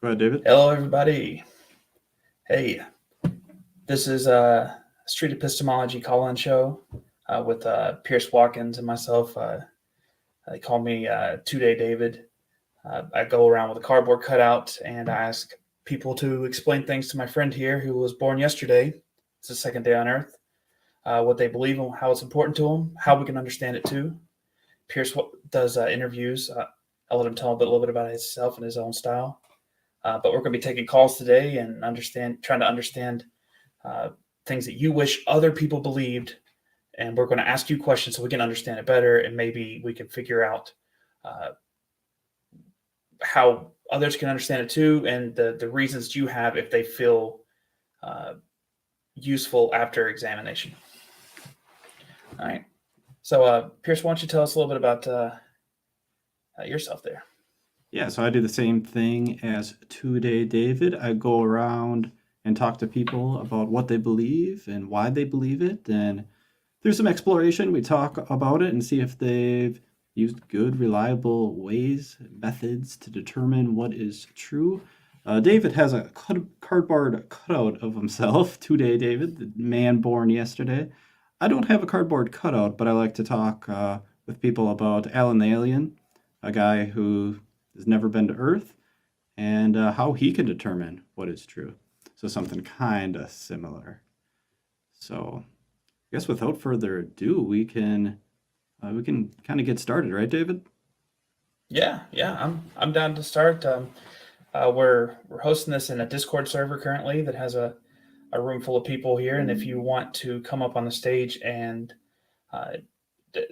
Go ahead, David. Hello, everybody. Hey, this is Street Epistemology call-in show with Pierce Watkins and myself. They call me Two-Day David. I go around with a cardboard cutout and I ask people to explain things to my friend here who was born yesterday. It's the second day on Earth. What they believe and how it's important to them, how we can understand it too. Pierce does interviews. I'll let him tell a little bit about himself and his own style. But we're going to be taking calls today and trying to understand things that you wish other people believed. And we're going to ask you questions so we can understand it better. And maybe we can figure out how others can understand it too. And the reasons you have if they feel useful after examination. All right. So Pierce, why don't you tell us a little bit about yourself there? Yeah, so I do the same thing as Two-Day David. I go around and talk to people about what they believe and why they believe it. And through some exploration, we talk about it and see if they've used good, reliable methods to determine what is true. David has a cardboard cutout of himself, Two-Day David, the man born yesterday. I don't have a cardboard cutout, but I like to talk with people about Alan the Alien, a guy who has never been to Earth, and how he can determine what is true. So something kind of similar. So I guess without further ado, we can kind of get started, right, David? Yeah, I'm down to start. We're hosting this in a Discord server currently that has a room full of people here, and if you want to come up on the stage and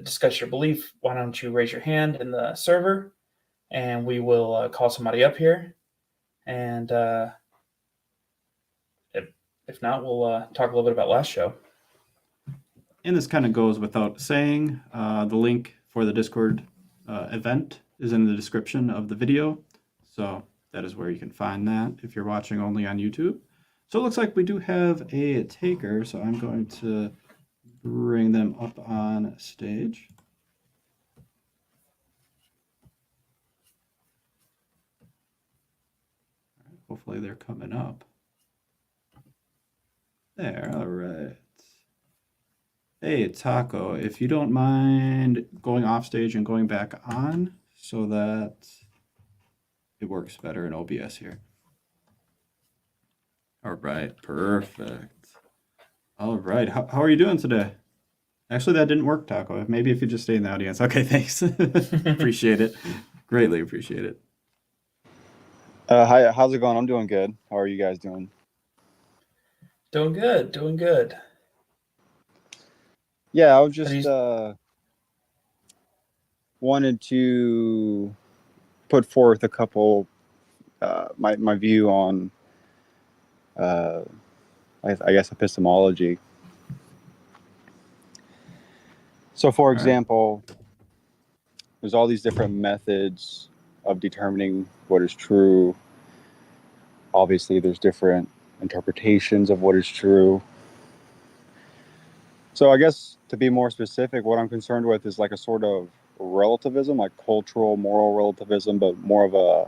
discuss your belief, why don't you raise your hand in the server? And we will call somebody up here. And if not, we'll talk a little bit about last show. And this kind of goes without saying. The link for the Discord event is in the description of the video. So that is where you can find that if you're watching only on YouTube. So it looks like we do have a taker. So I'm going to bring them up on stage. Hopefully they're coming up. There, all right. Hey, Taco, if you don't mind going off stage and going back on so that it works better in OBS here. All right, perfect. All right, how are you doing today? Actually, that didn't work, Taco. Maybe if you just stay in the audience. Okay, thanks. Appreciate it. Greatly appreciate it. Hi, how's it going? I'm doing good. How are you guys doing? Doing good. Yeah, I was just wanted to put forth a couple my view on I guess epistemology. So, for example, there's all these different methods of determining what is true. Obviously, there's different interpretations of what is true. So I guess to be more specific, what I'm concerned with is like a sort of relativism, like cultural, moral relativism, but more of a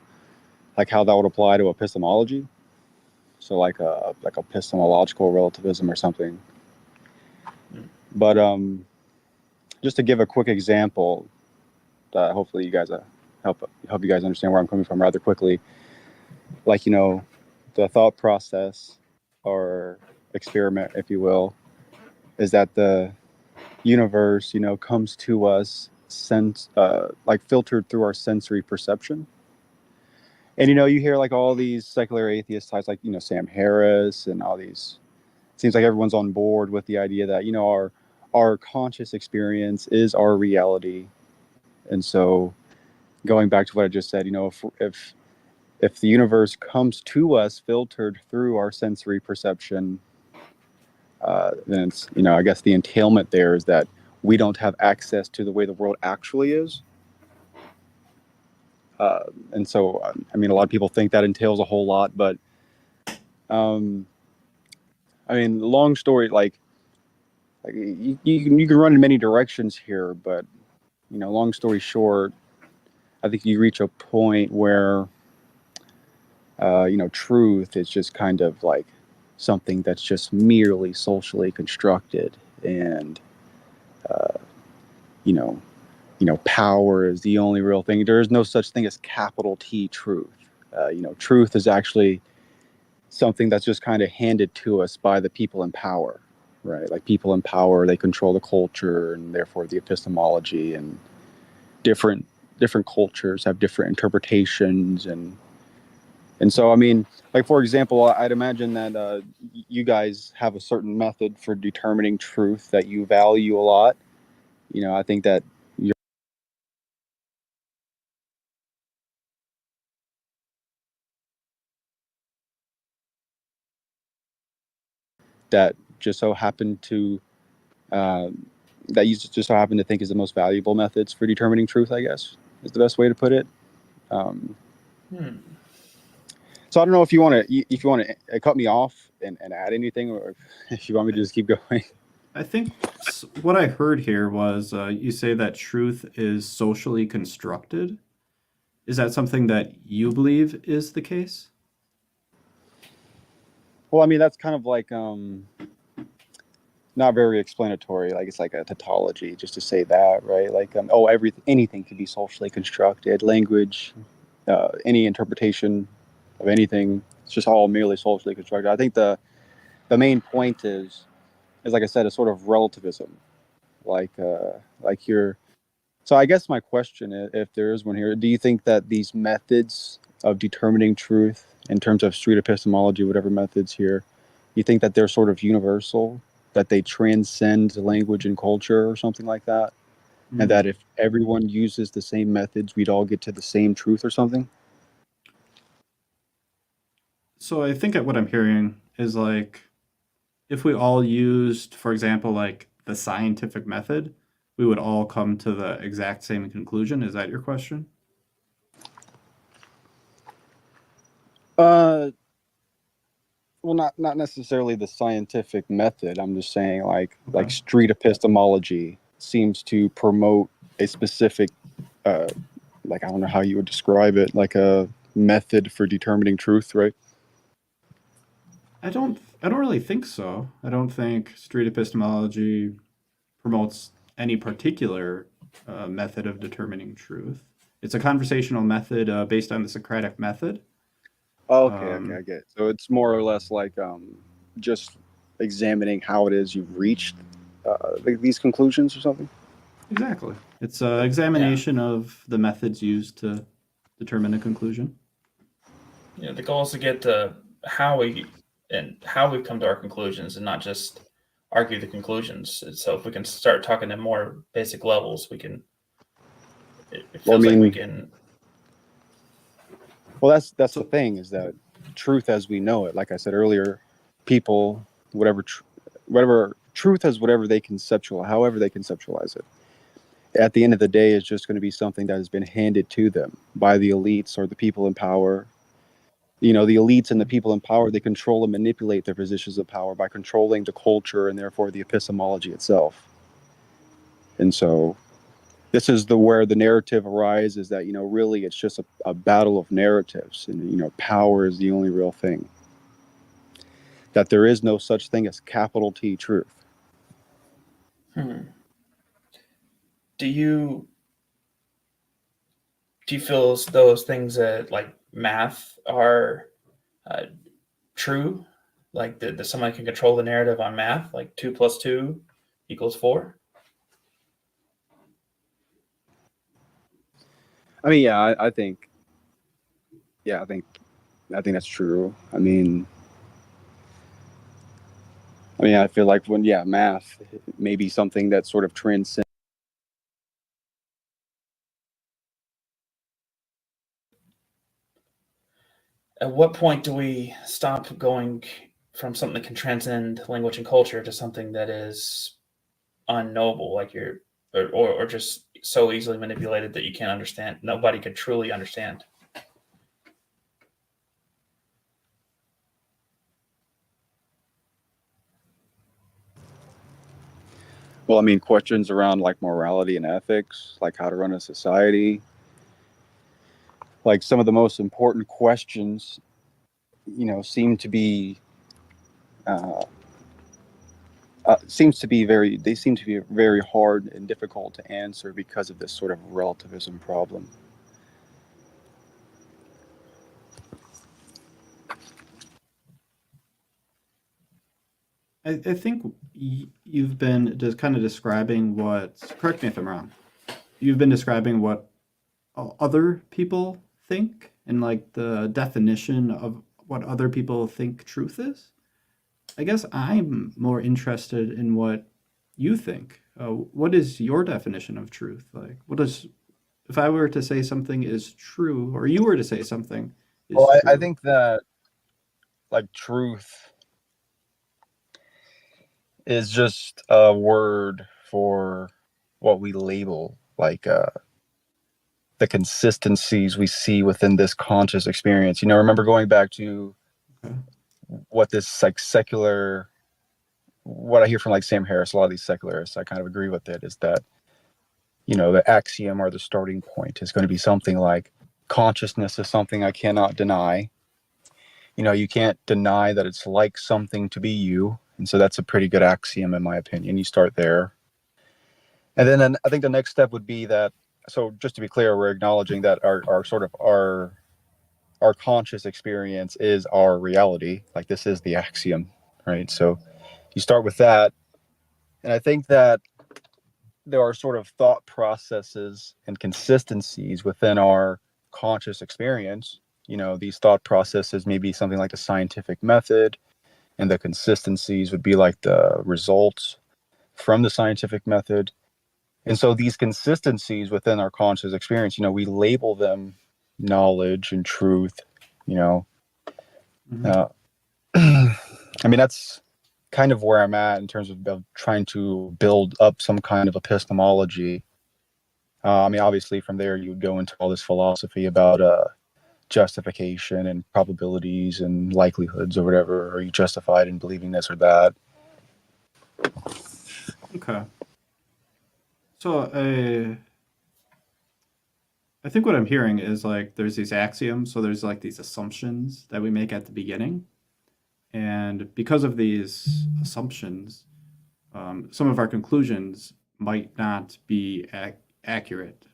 like how that would apply to epistemology. So like epistemological relativism or something. But just to give a quick example, hopefully you guys help you guys understand where I'm coming from rather quickly. Like, the thought process or experiment, if you will, is that the universe, comes to us filtered through our sensory perception. And, you hear like all these secular atheist types, like, Sam Harris and all these, it seems like everyone's on board with the idea that, our conscious experience is our reality. And so going back to what I just said, if the universe comes to us filtered through our sensory perception, then it's, I guess the entailment there is that we don't have access to the way the world actually is. And so, a lot of people think that entails a whole lot, but, long story, like you can run in many directions here, but, long story short, I think you reach a point where Truth is just kind of like something that's just merely socially constructed, and uh, you know, power is the only real thing. There is no such thing as capital T truth. Truth is actually something that's just kind of handed to us by the people in power, right? Like people in power, they control the culture and therefore the epistemology, and different different cultures have different interpretations, and so I mean, like for example, I'd imagine that you guys have a certain method for determining truth that you value a lot. I think that you're that just so happen to um, that you just so happen to think is the most valuable methods for determining truth, I guess, is the best way to put it. Um, Hmm. so I don't know if you want to cut me off and add anything, or if you want me to just keep going. I think what I heard here was you say that truth is socially constructed. Is that something that you believe is the case? Well, I mean, that's kind of like not very explanatory. Like it's like a tautology just to say that, right? Like anything can be socially constructed. Language, any interpretation of anything, it's just all merely socially constructed. I think the main point is like I said, a sort of relativism. Like like you're. So I guess my question, if there is one here, do you think that these methods of determining truth in terms of street epistemology, whatever methods here, you think that they're sort of universal, that they transcend language and culture or something like that? And Hmm. that if everyone uses the same methods, we'd all get to the same truth or something? So I think what I'm hearing is like if we all used, for example, like the scientific method, we would all come to the exact same conclusion. Is that your question? Uh, well, not necessarily the scientific method. I'm just saying Okay. like street epistemology seems to promote a specific uh, like I don't know how you would describe it, like a method for determining truth, right? I don't really think so. I don't think street epistemology promotes any particular method of determining truth. It's a conversational method based on the Socratic method. Oh, okay, I Um, get it. So it's more or less like just examining how it is you've reached these conclusions or something. exactly. It's an Yeah. examination of the methods used to determine a conclusion. The goal is to get to how we come to our conclusions, and not just argue the conclusions. So if we can start talking at more basic levels, we can. It Well, I feels like we mean, can. well, that's the So, thing is that truth as we know it, like I said earlier, people, whatever truth as whatever they conceptual, however they conceptualize it. At the end of the day, is just going to be something that has been handed to them by the elites or the people in power. The elites and the people in power, they control and manipulate their positions of power by controlling the culture and therefore the epistemology itself. And so this is where the narrative arises that, really it's just a battle of narratives, and, power is the only real thing, that there is no such thing as capital T truth. Hmm. Do you feel as those things that like math are uh, true? Like that somebody can control the narrative on math, like 2 + 2 = 4? I mean, yeah, yeah, I think that's true. I mean, I feel like math may be something that sort of transcends. At what point do we stop going from something that can transcend language and culture to something that is unknowable, like or just so easily manipulated that you can't understand? Nobody could truly understand. Well, I mean, questions around like morality and ethics, like how to run a society, like some of the most important questions. seem to be very hard and difficult to answer because of this sort of relativism problem. I think you've been just kind of describing what, correct me if I'm wrong, you've been describing what other people think and like the definition of what other people think truth is. I guess I'm more interested in what you think. What is your definition of truth? Like, what is, if I were to say something is true, or you were to say something is Well, I true? think that like truth is just a word for what we label like the consistencies we see within this conscious experience. Remember going back to Okay. what this like secular, what I hear from like Sam Harris, a lot of these secularists, I kind of agree with it, is that, the axiom or the starting point is going to be something like consciousness is something I cannot deny. You can't deny that it's like something to be you. And so that's a pretty good axiom, in my opinion. You start there. And then I think the next step would be that, so just to be clear, we're acknowledging that our sort of our conscious experience is our reality. Like this is the axiom, right? So you start with that. And I think that there are sort of thought processes and consistencies within our conscious experience. These thought processes may be something like the scientific method, and the consistencies would be like the results from the scientific method. And so these consistencies within our conscious experience, we label them knowledge and truth, you know. Mhm. Uh, I mean, that's kind of where I'm at in terms of trying to build up some kind of epistemology. I mean, obviously, from there, you would go into all this philosophy about justification and probabilities and likelihoods or whatever. Are you justified in believing this or that? Okay. So I think what I'm hearing is like there's these axioms, so there's like these assumptions that we make at the beginning, and because of these assumptions, some of our conclusions might not be accurate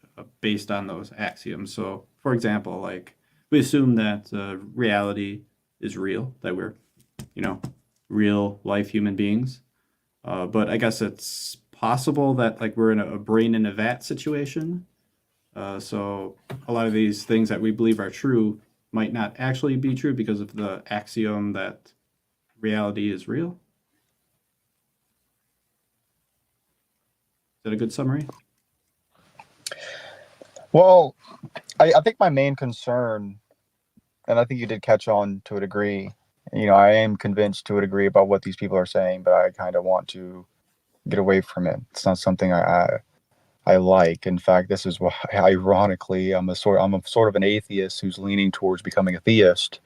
based on those axioms. So, for example, like we assume that reality is real, that we're, you know, real life human beings. But I guess it's possible that like we're in a brain in a vat situation. So a lot of these things that we believe are true might not actually be true because of the axiom that reality is real. Is that a good summary? Well, I think my main concern, and I think you did catch on to a degree, I am convinced to a degree about what these people are saying, but I kind of want to get away from it. It's not something I like. In fact, this is why, ironically, I'm a sort of an atheist who's leaning towards becoming a theist,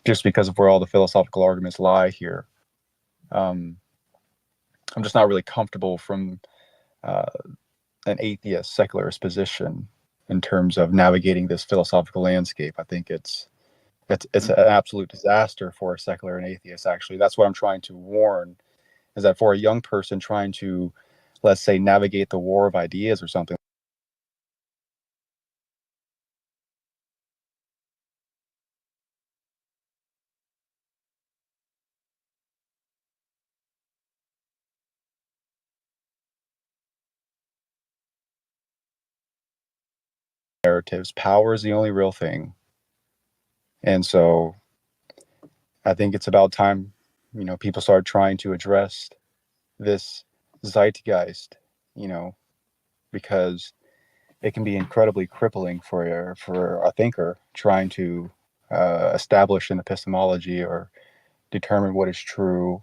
just because of where all the philosophical arguments lie here. Um, I'm just not really comfortable from uh, an atheist secularist position in terms of navigating this philosophical landscape. I think it's Okay. an absolute disaster for a secular and atheist. Actually, that's what I'm trying to warn, is that for a young person trying to, let's say, navigate the war of ideas or something, narratives, power is the only real thing. And so I think it's about time, people start trying to address this zeitgeist, you know, because it can be incredibly crippling for a thinker trying to establish an epistemology or determine what is true.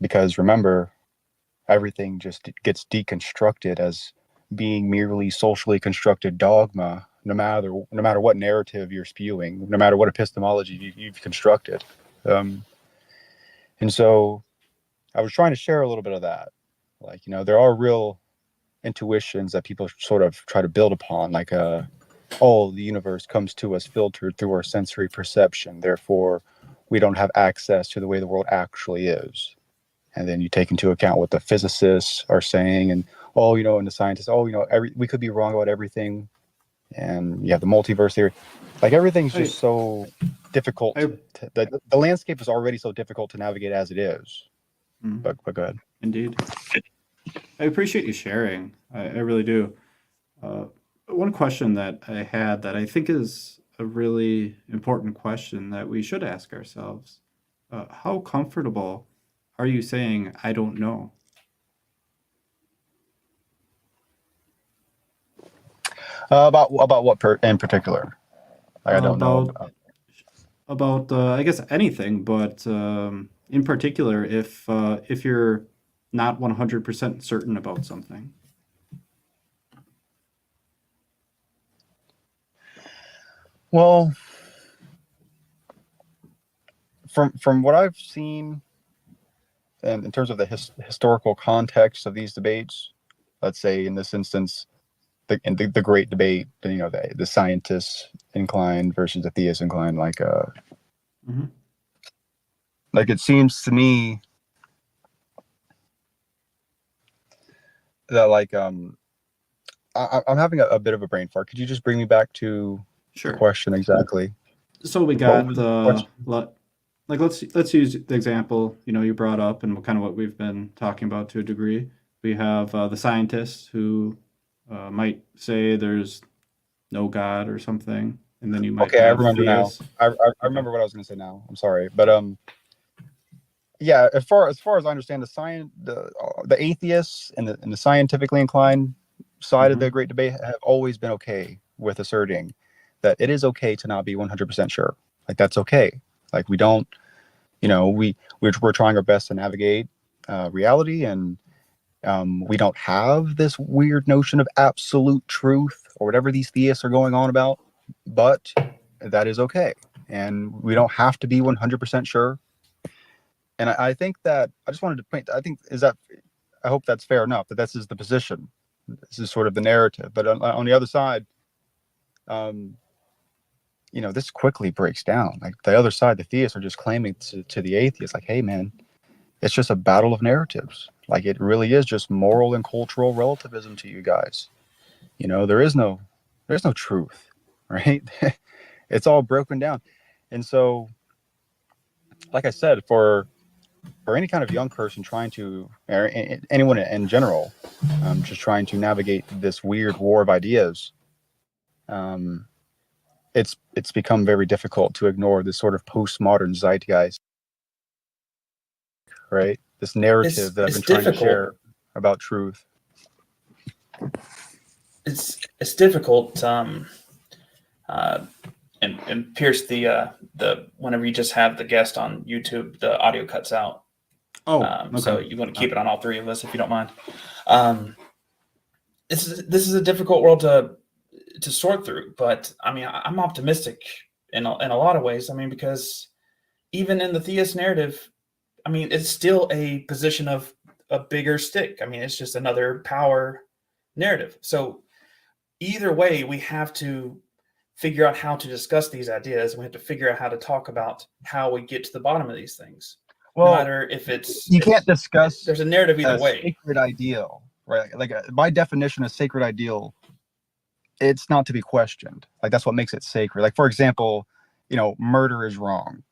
Because remember, everything just gets deconstructed as being merely socially constructed dogma, no matter what narrative you're spewing, no matter what epistemology you've constructed. Um, and so I was trying to share a little bit of that. Like, there are real intuitions that people sort of try to build upon, like oh, the universe comes to us filtered through our sensory perception, therefore we don't have access to the way the world actually is. And then you take into account what the physicists are saying, and and the scientists, we could be wrong about everything. And you have the multiverse theory. Like, everything's just so difficult. The landscape is already so difficult to navigate as it is. But go ahead. Indeed. I appreciate you sharing. I really do. One question that I had that I think is a really important question that we should ask ourselves. How comfortable are you saying, I don't know? About what in particular? I don't know. About I guess anything, but in particular, if you're not 100% certain about something. Well, from what I've seen, and in terms of the historical context of these debates, let's say in this instance, the great debate, the scientists inclined versus the theists inclined, like it seems to me that I'm having a bit of a brain fart. Could you just bring me back to the question exactly? So we got let's use the example you brought up and kind of what we've been talking about to a degree. We have the scientists who might say there's no God or something, and then you might. Okay, I remember now. I remember what I was going to say now. I'm sorry, but yeah. As far as I understand, the atheists and the scientifically inclined side of the great debate have always been okay with asserting that it is okay to not be 100% sure. Like, that's okay. Like, we don't, we're trying our best to navigate reality, and we don't have this weird notion of absolute truth or whatever these theists are going on about, but that is okay. And we don't have to be 100% sure. And I think that I just wanted to point, I hope that's fair enough, that this is the position. This is sort of the narrative. But on the other side, this quickly breaks down. Like, the other side, the theists are just claiming to the atheists, like, hey, man, it's just a battle of narratives. Like, it really is just moral and cultural relativism to you guys. There's no truth, right? It's all broken down. And so, like I said, for any kind of young person trying to, or anyone in general, just trying to navigate this weird war of ideas, it's become very difficult to ignore this sort of postmodern zeitgeist, right? This narrative that I've been trying to share about truth. It's difficult, and Pierce, the whenever you just have the guest on YouTube, the audio cuts out. Okay. So you want to keep it on all three of us if you don't mind. This is a difficult world to sort through, but I mean, I'm optimistic in a lot of ways. I mean, because even in the theist narrative, I mean, it's still a position of a bigger stick. I mean, it's just another power narrative. So either way, we have to figure out how to discuss these ideas. We have to figure out how to talk about how we get to the bottom of these things. Well, no matter if you can't discuss. There's a narrative either way. Sacred ideal, right? Like, by definition, a sacred ideal, it's not to be questioned. Like, that's what makes it sacred. Like, for example, murder is wrong.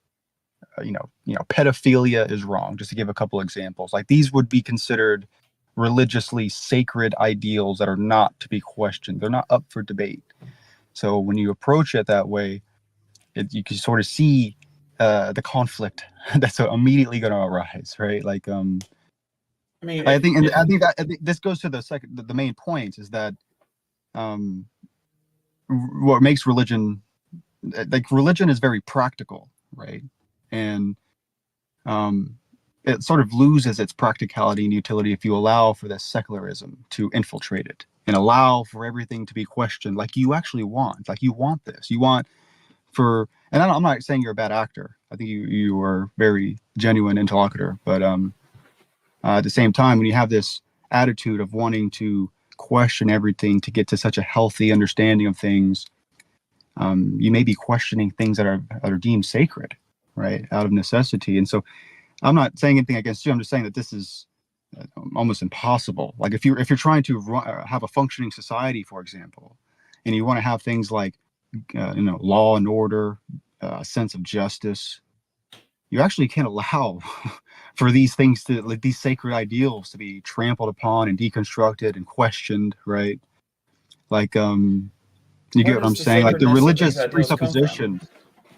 Pedophilia is wrong, just to give a couple examples. Like, these would be considered religiously sacred ideals that are not to be questioned. They're not up for debate. So when you approach it that way, you can sort of see the conflict that's immediately going to arise, right? Like, I mean, I think this goes to the main point is that what makes religion, like, religion is very practical, right? And it sort of loses its practicality and utility if you allow for this secularism to infiltrate it and allow for everything to be questioned like you actually want. Like, you want this. You want and I'm not saying you're a bad actor. I think you are very genuine interlocutor. But at the same time, when you have this attitude of wanting to question everything to get to such a healthy understanding of things, you may be questioning things that are deemed sacred, right, out of necessity. And so I'm not saying anything against you. I'm just saying that this is almost impossible. Like if you're trying to have a functioning society, for example, and you want to have things like law and order, a sense of justice, you actually can't allow for these things to, like, these sacred ideals to be trampled upon and deconstructed and questioned, right? Like you Where get what I'm does the saying? Like sacredness of these ideals come from?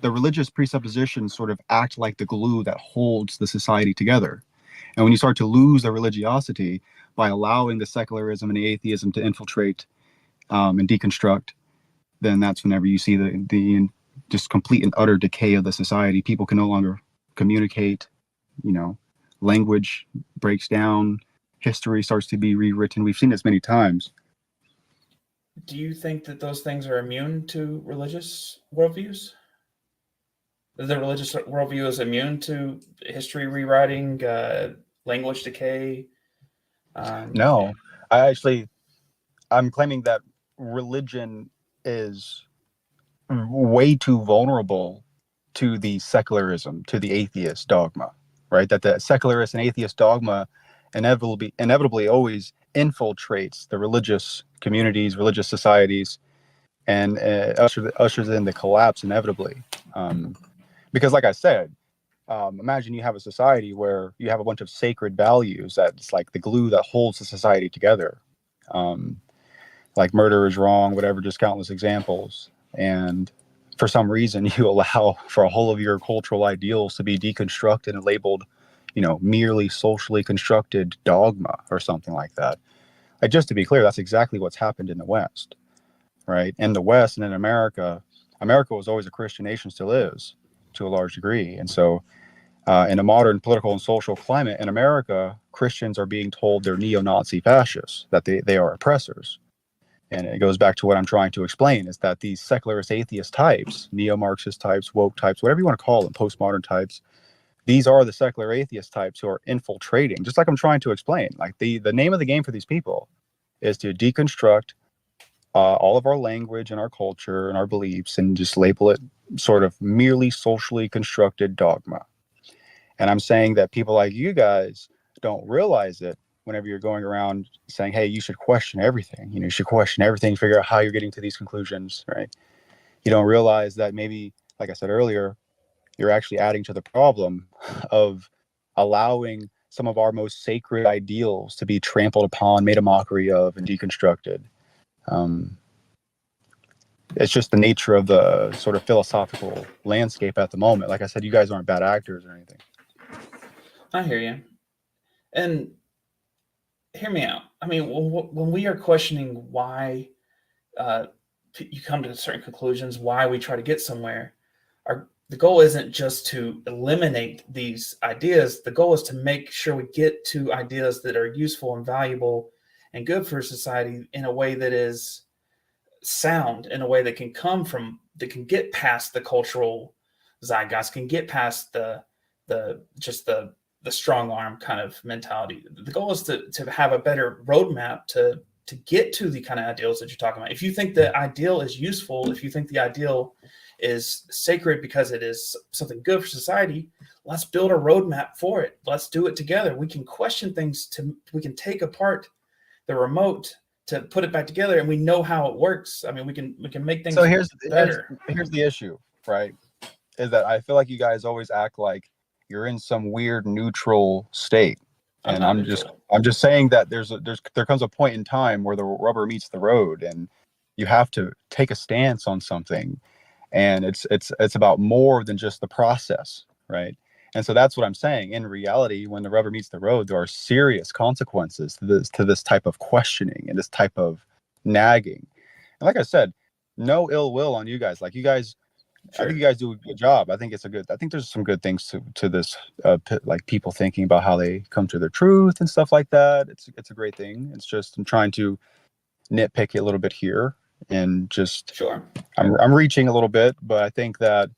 the religious presuppositions sort of act like the glue that holds the society together. And when you start to lose the religiosity by allowing the secularism and the atheism to infiltrate and deconstruct, then that's whenever you see the just complete and utter decay of the society. People can no longer communicate, language breaks down, history starts to be rewritten. We've seen this many times. Do you think that those things are immune to religious worldviews? The religious worldview is immune to history rewriting, language decay? No, I'm claiming that religion is way too vulnerable to the secularism, to the atheist dogma, right? That the secularist and atheist dogma inevitably always infiltrates the religious communities, religious societies, and ushers in the collapse inevitably. Because, like I said, imagine you have a society where you have a bunch of sacred values that's like the glue that holds the society together. Like murder is wrong, whatever, just countless examples. And for some reason, you allow for a whole of your cultural ideals to be deconstructed and labeled, merely socially constructed dogma or something like that. Like, just to be clear, that's exactly what's happened in the West, right? In the West and in America, America was always a Christian nation, still is, to a large degree. And so in a modern political and social climate in America, Christians are being told they're neo-Nazi fascists, that they are oppressors. And it goes back to what I'm trying to explain, is that these secularist atheist types, neo-Marxist types, woke types, whatever you want to call them, postmodern types, these are the secular atheist types who are infiltrating, just like I'm trying to explain. Like the name of the game for these people is to deconstruct all of our language and our culture and our beliefs and just label it sort of merely socially constructed dogma. And I'm saying that people like you guys don't realize it whenever you're going around saying, hey, you should question everything. You should question everything, figure out how you're getting to these conclusions, right? You don't realize that maybe, like I said earlier, you're actually adding to the problem of allowing some of our most sacred ideals to be trampled upon, made a mockery of, and deconstructed. It's just the nature of the sort of philosophical landscape at the moment. Like I said, you guys aren't bad actors or anything. I hear you. And hear me out. I mean, when we are questioning why you come to certain conclusions, why we try to get somewhere, the goal isn't just to eliminate these ideas. The goal is to make sure we get to ideas that are useful and valuable and good for society in a way that is sound, in a way that can get past the cultural zeitgeist, can get past the strong arm kind of mentality. The goal is to have a better roadmap to get to the kind of ideals that you're talking about. If you think the ideal is useful, if you think the ideal is sacred because it is something good for society, let's build a roadmap for it. Let's do it together. We can question things, we can take apart the remote to put it back together, and we know how it works. I mean, we can make things better. Here's the issue, right? Is that I feel like you guys always act like you're in some weird neutral state. And I'm just saying that there comes a point in time where the rubber meets the road and you have to take a stance on something. And it's about more than just the process, right? And so that's what I'm saying. In reality, when the rubber meets the road, there are serious consequences to this type of questioning and this type of nagging. And like I said, no ill will on you guys. Like, you guys, sure. I think you guys do a good job. I think there's some good things to this, like people thinking about how they come to their truth and stuff like that. It's a great thing. It's just, I'm trying to nitpick it a little bit here and just, sure. I'm reaching a little bit, but I think that,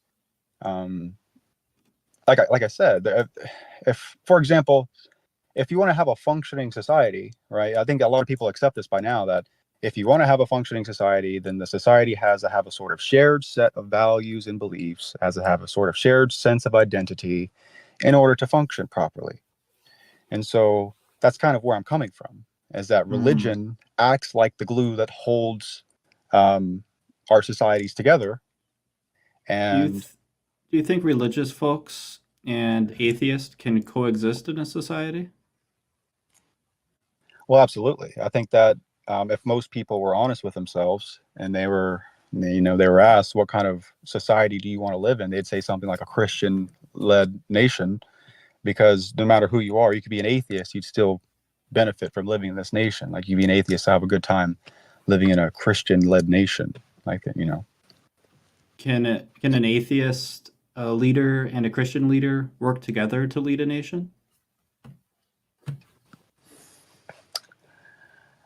like I said, if, for example, if you want to have a functioning society, right? I think a lot of people accept this by now, that if you want to have a functioning society, then the society has to have a sort of shared set of values and beliefs, has to have a sort of shared sense of identity in order to function properly. And so that's kind of where I'm coming from, is that religion acts like the glue that holds our societies together. And Do you think religious folks and atheists can coexist in a society? well, absolutely. I think that if most people were honest with themselves and they were asked, what kind of society do you want to live in? They'd say something like a Christian-led nation, because no matter who you are, you could be an atheist, you'd still benefit from living in this nation. Like, you'd be an atheist, have a good time living in a Christian-led nation, like that, Can an atheist leader and a Christian leader work together to lead a nation?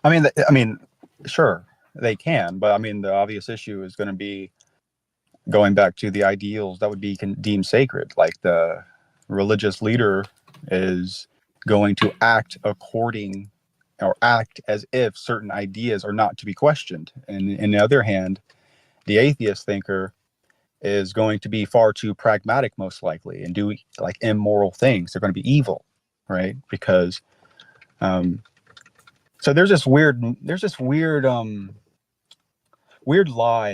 I mean, sure, they can, but I mean, the obvious issue is going to be going back to the ideals that would be deemed sacred. Like, the religious leader is going to act according or act as if certain ideas are not to be questioned. And on the other hand, the atheist thinker is going to be far too pragmatic, most likely, and do like immoral things. They're going to be evil, right? Because so there's this weird lie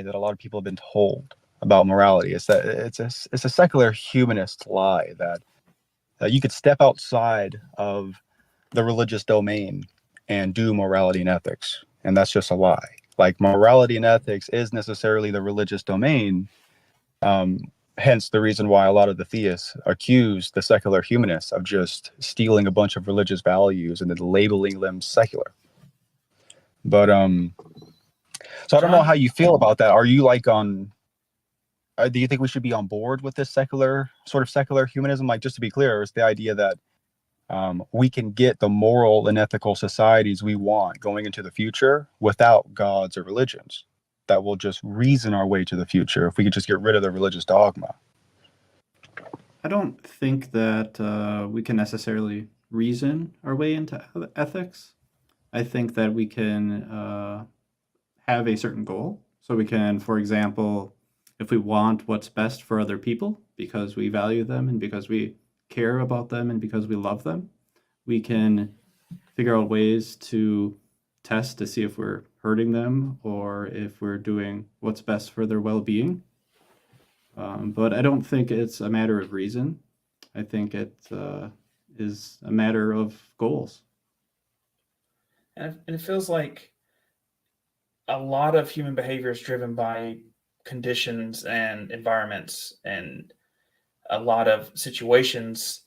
that a lot of people have been told about morality. It's that it's a secular humanist lie that you could step outside of the religious domain and do morality and ethics, and that's just a lie. Like, morality and ethics is necessarily the religious domain. Hence the reason why a lot of the theists accuse the secular humanists of just stealing a bunch of religious values and then labeling them secular. But so I don't know how you feel about that. Are you like on? Do you think we should be on board with this secular humanism? Like, just to be clear, it's the idea that we can get the moral and ethical societies we want going into the future without gods or religions. That will just reason our way to the future if we could just get rid of the religious dogma. I don't think that we can necessarily reason our way into ethics. I think that we can have a certain goal. So we can, for example, if we want what's best for other people because we value them and because we care about them and because we love them, we can figure out ways to test to see if we're hurting them or if we're doing what's best for their well-being. But I don't think it's a matter of reason. I think it is a matter of goals. And it feels like a lot of human behavior is driven by conditions and environments, and a lot of situations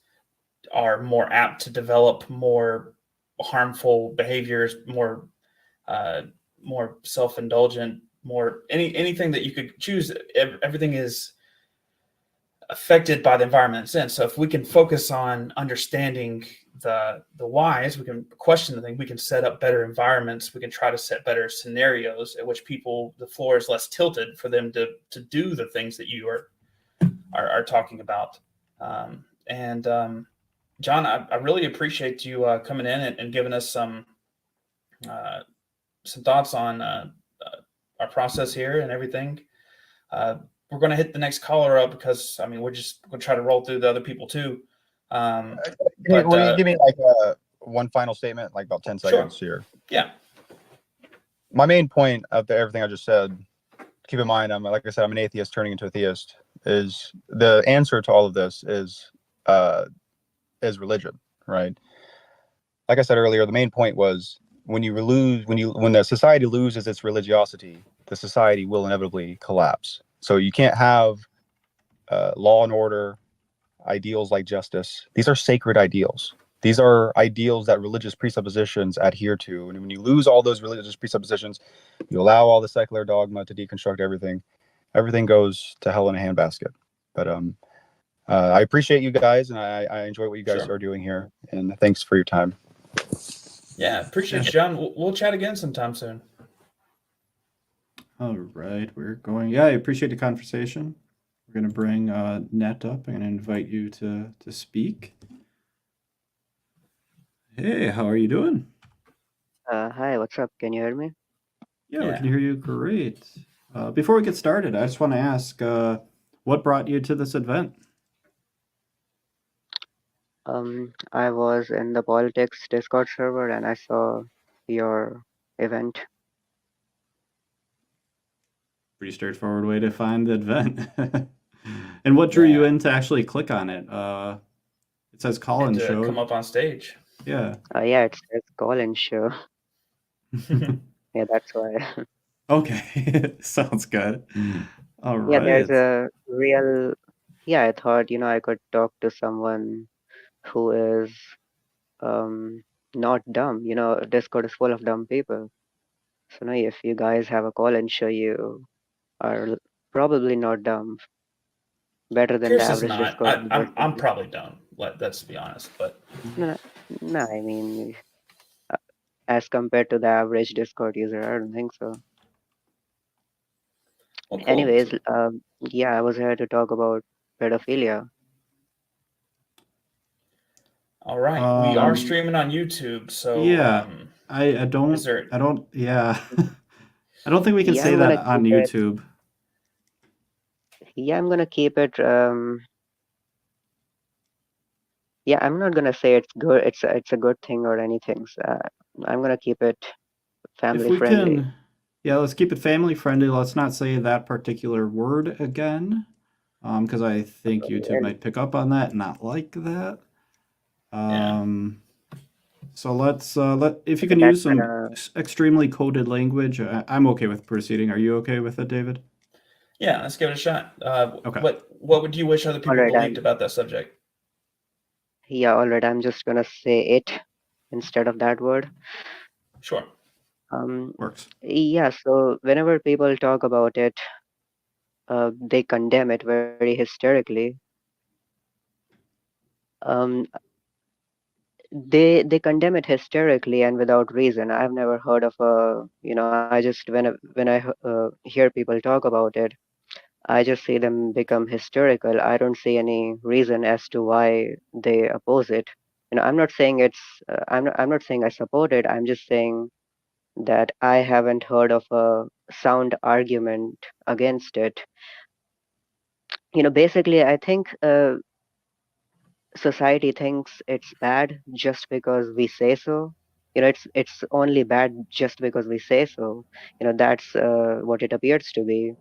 are more apt to develop more harmful behaviors, more self-indulgent, more anything that you could choose. Everything is affected by the environment in a sense. So if we can focus on understanding the whys, we can question the thing, we can set up better environments, we can try to set better scenarios at which the floor is less tilted for them to do the things that you are talking about. John, I really appreciate you coming in and giving us some thoughts on our process here and everything. We're going to hit the next caller up because, I mean, we're going to try to roll through the other people too. Will you give me like one final statement, like about 10 seconds here? Yeah. My main point of everything I just said, keep in mind, like I said, I'm an atheist turning into a theist, is the answer to all of this is religion, right? Like I said earlier, the main point was when the society loses its religiosity, the society will inevitably collapse. So you can't have law and order, ideals like justice. These are sacred ideals. These are ideals that religious presuppositions adhere to. And when you lose all those religious presuppositions, you allow all the secular dogma to deconstruct everything. Everything goes to hell in a handbasket. But I appreciate you guys, and I enjoy what you guys are doing here. And thanks for your time. Yeah, appreciate it, John. We'll chat again sometime soon. All right, we're going. Yeah, I appreciate the conversation. We're going to bring Net up. I'm going to invite you to speak. Hey, how are you doing? Hi, what's up? Can you hear me? Yeah, we Yeah. can hear you great. Before we get started, I just want to ask, what brought you to this event? I was in the politics Discord server and I saw your event. Pretty straightforward way to find the event. And what drew you Yeah. in to actually click on it? It says And call-in to show. come up on stage. Yeah. Yeah, it's call-in show. Yeah, that's why. Okay, sounds good. All Yeah, there's right. a real. Yeah, I thought I could talk to someone who is um not dumb. Discord is full of dumb people. So no, if you guys have a call-in show, you are probably not dumb. Better than the Pierce is average not. Discord user. I'm probably dumb. Let's be honest. But No, no, I mean, uh, as compared to the average Discord user, I don't think so. well, cool. Anyways, yeah, I was here to talk about pedophilia. All right, we are Um, streaming on YouTube, so yeah, I is don't, there? yeah. I don't think we can Yeah, say I'm that gonna on keep it. YouTube. Yeah, I'm gonna keep it. Yeah, I'm not gonna say it's good. It's a good thing or anything. So, I'm gonna keep it If family we friendly. can, yeah, let's keep it family friendly. Let's not say that particular word again, because I think YouTube And might pick up on that and not like that. Yeah. So let's if you okay, can that's use some gonna. extremely coded language, I'm okay with proceeding. Are you okay with it, David? Yeah, let's give it a shot. Okay. What would you wish other people Alright, believed about that subject? alright. I'm just gonna say it instead of that word. Sure. Works. Yeah. So whenever people talk about it, they condemn it very hysterically. Um, they condemn it hysterically and without reason. I've never heard of I just when I hear people talk about it, I just see them become hysterical. I don't see any reason as to why they oppose it. I'm not saying I'm not saying I support it. I'm just saying that I haven't heard of a sound argument against it. Basically, I think society thinks it's bad just because we say so. It's only bad just because we say so. That's what it appears to be.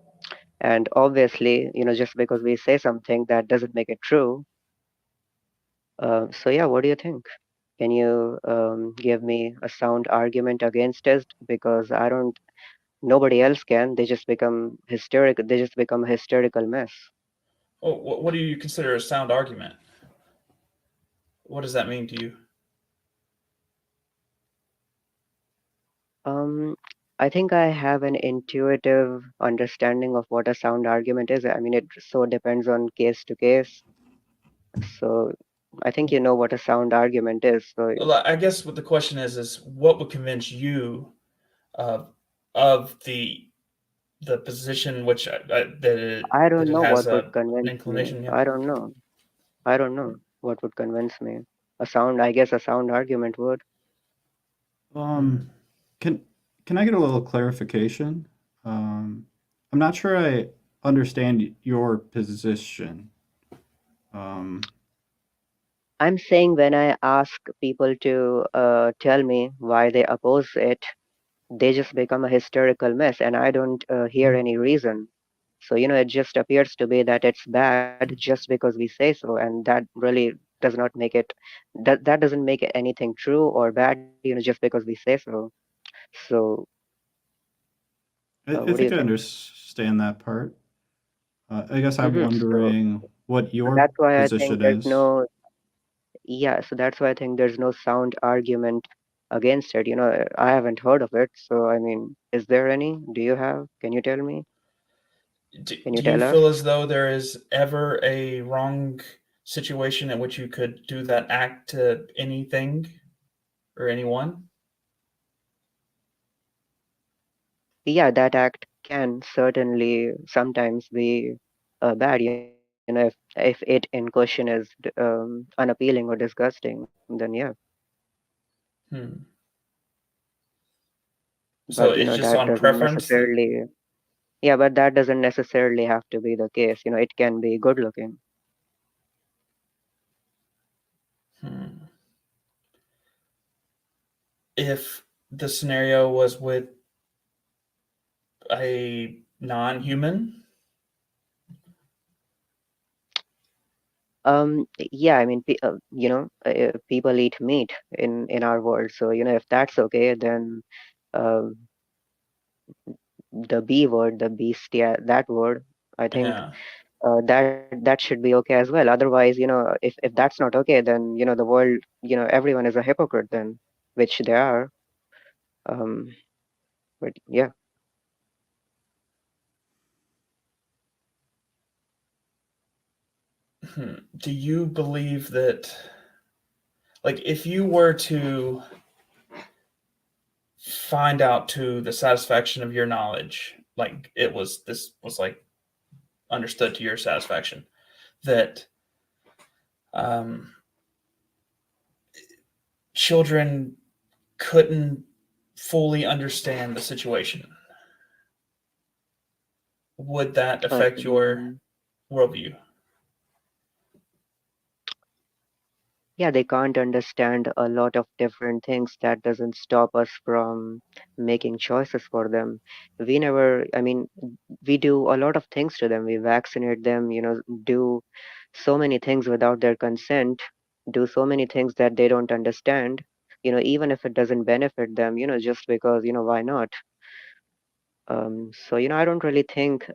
And obviously, just because we say something, that doesn't make it true. So yeah, what do you think? Can you give me a sound argument against it? Because I don't. Nobody else can. They just become hysterical. They just become a hysterical mess. Oh, what do you consider a sound argument? What does that mean to you? Um, I think I have an intuitive understanding of what a sound argument is. I mean, it so depends on case to case. So I think you know what a sound argument is. So Well, I guess what the question is what would convince you of the position which I that don't it know has what would an convince me. inclination? Yeah. I don't know. I don't know what would convince me. I guess a sound argument would. Um, can I get a little clarification? Um, I'm not sure I understand your position. Um, I'm saying when I ask people to tell me why they oppose it, they just become a hysterical mess, and I don't hear any reason. So, it just appears to be that it's bad just because we say so, and that really does not make it that doesn't make it anything true or bad, just because we say so. So, I what do you think I think? understand that part. I guess I'm So wondering what your that's why I think position there's is. no yeah. So that's why I think there's no sound argument against it. I haven't heard of it. So I mean, is there any? Do you have? Can you tell me? Can you Do you tell us? feel as though there is ever a wrong situation in which you could do that act to anything or anyone? Yeah, that act can certainly sometimes be bad. If it in question is unappealing or disgusting, then yeah. Hmm. So But it's just that on doesn't preference. necessarily. Yeah, but that doesn't necessarily have to be the case. It can be good looking. If the scenario was with a non-human, Yeah, I mean, people eat meat in our world, so if that's okay, then um, the B word, the beast, yeah, that word, I think yeah. that should be okay as well. Otherwise, if that's not okay, then the world, everyone is a hypocrite then, which they are. Um, but yeah. Do you believe that, like, if you were to find out to the satisfaction of your knowledge, like this was like understood to your satisfaction, that um, children couldn't fully understand the situation, would that affect your Um, worldview? yeah, they can't understand a lot of different things. That doesn't stop us from making choices for them. I mean, we do a lot of things to them. We vaccinate them, do so many things without their consent, do so many things that they don't understand, even if it doesn't benefit them, just because, why not? So, I don't really think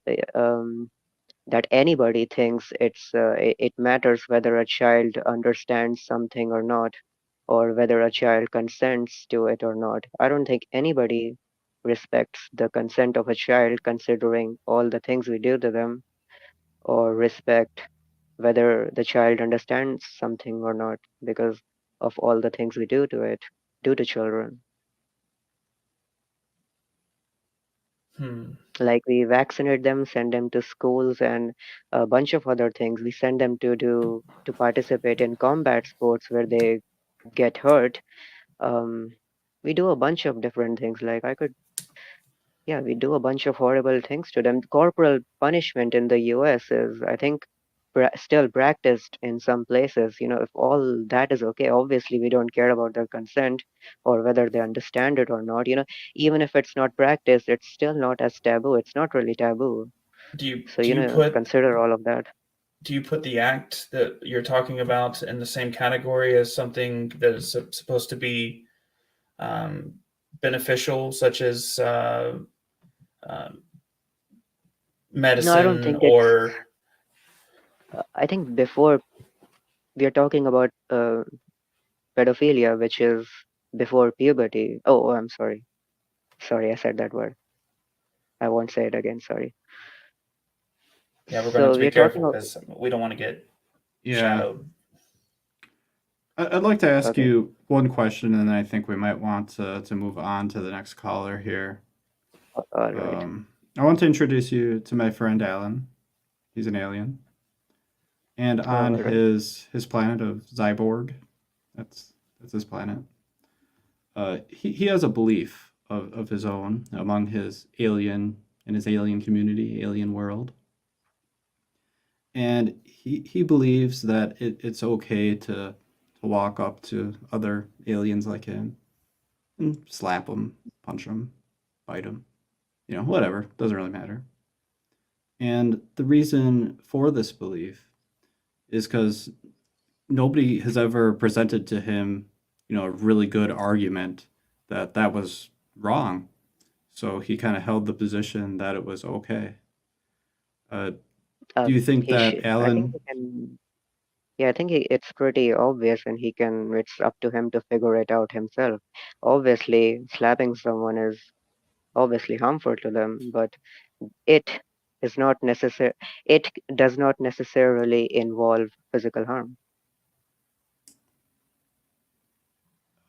that anybody thinks it matters whether a child understands something or not, or whether a child consents to it or not. I don't think anybody respects the consent of a child, considering all the things we do to them, or respect whether the child understands something or not because of all the things we do to children. Hmm. Like we vaccinate them, send them to schools, and a bunch of other things. We send them to participate in combat sports where they get hurt. Um, we do a bunch of different things. Like yeah, we do a bunch of horrible things to them. Corporal punishment in the U.S. is, I think, still practiced in some places. If all that is okay, obviously we don't care about their consent or whether they understand it or not. Even if it's not practiced, it's still not as taboo. It's not really taboo. Do you So, do you put consider all of that. do you put the act that you're talking about in the same category as something that is supposed to be um, beneficial, such as um, No, I don't medicine think it's. or I think before we are talking about pedophilia, which is before puberty. Oh, I'm sorry. Sorry, I said that word. I won't say it again. Sorry. yeah, we're going to have So to be we're careful talking. because we don't want to get Yeah. shadowed. I'd like to ask Okay. you one question, and then I think we might want to move on to the next caller here. All right. I want to introduce you to my friend Alan. He's an alien, and on All right. his planet of Zyborg, that's his planet. He has a belief of his own among his alien in his alien community, alien world, and he believes that it's okay to walk up to other aliens like him and slap them, punch them, bite them, whatever, doesn't really matter. And the reason for this belief is because nobody has ever presented to him, a really good argument that that was wrong. So he kind of held the position that it was okay. Uh, do you think He that should. I think Alan? he can. Yeah, I think it's pretty obvious, and he can. It's up to him to figure it out himself. Obviously, slapping someone is obviously harmful to them, but it is not necessary. It does not necessarily involve physical harm.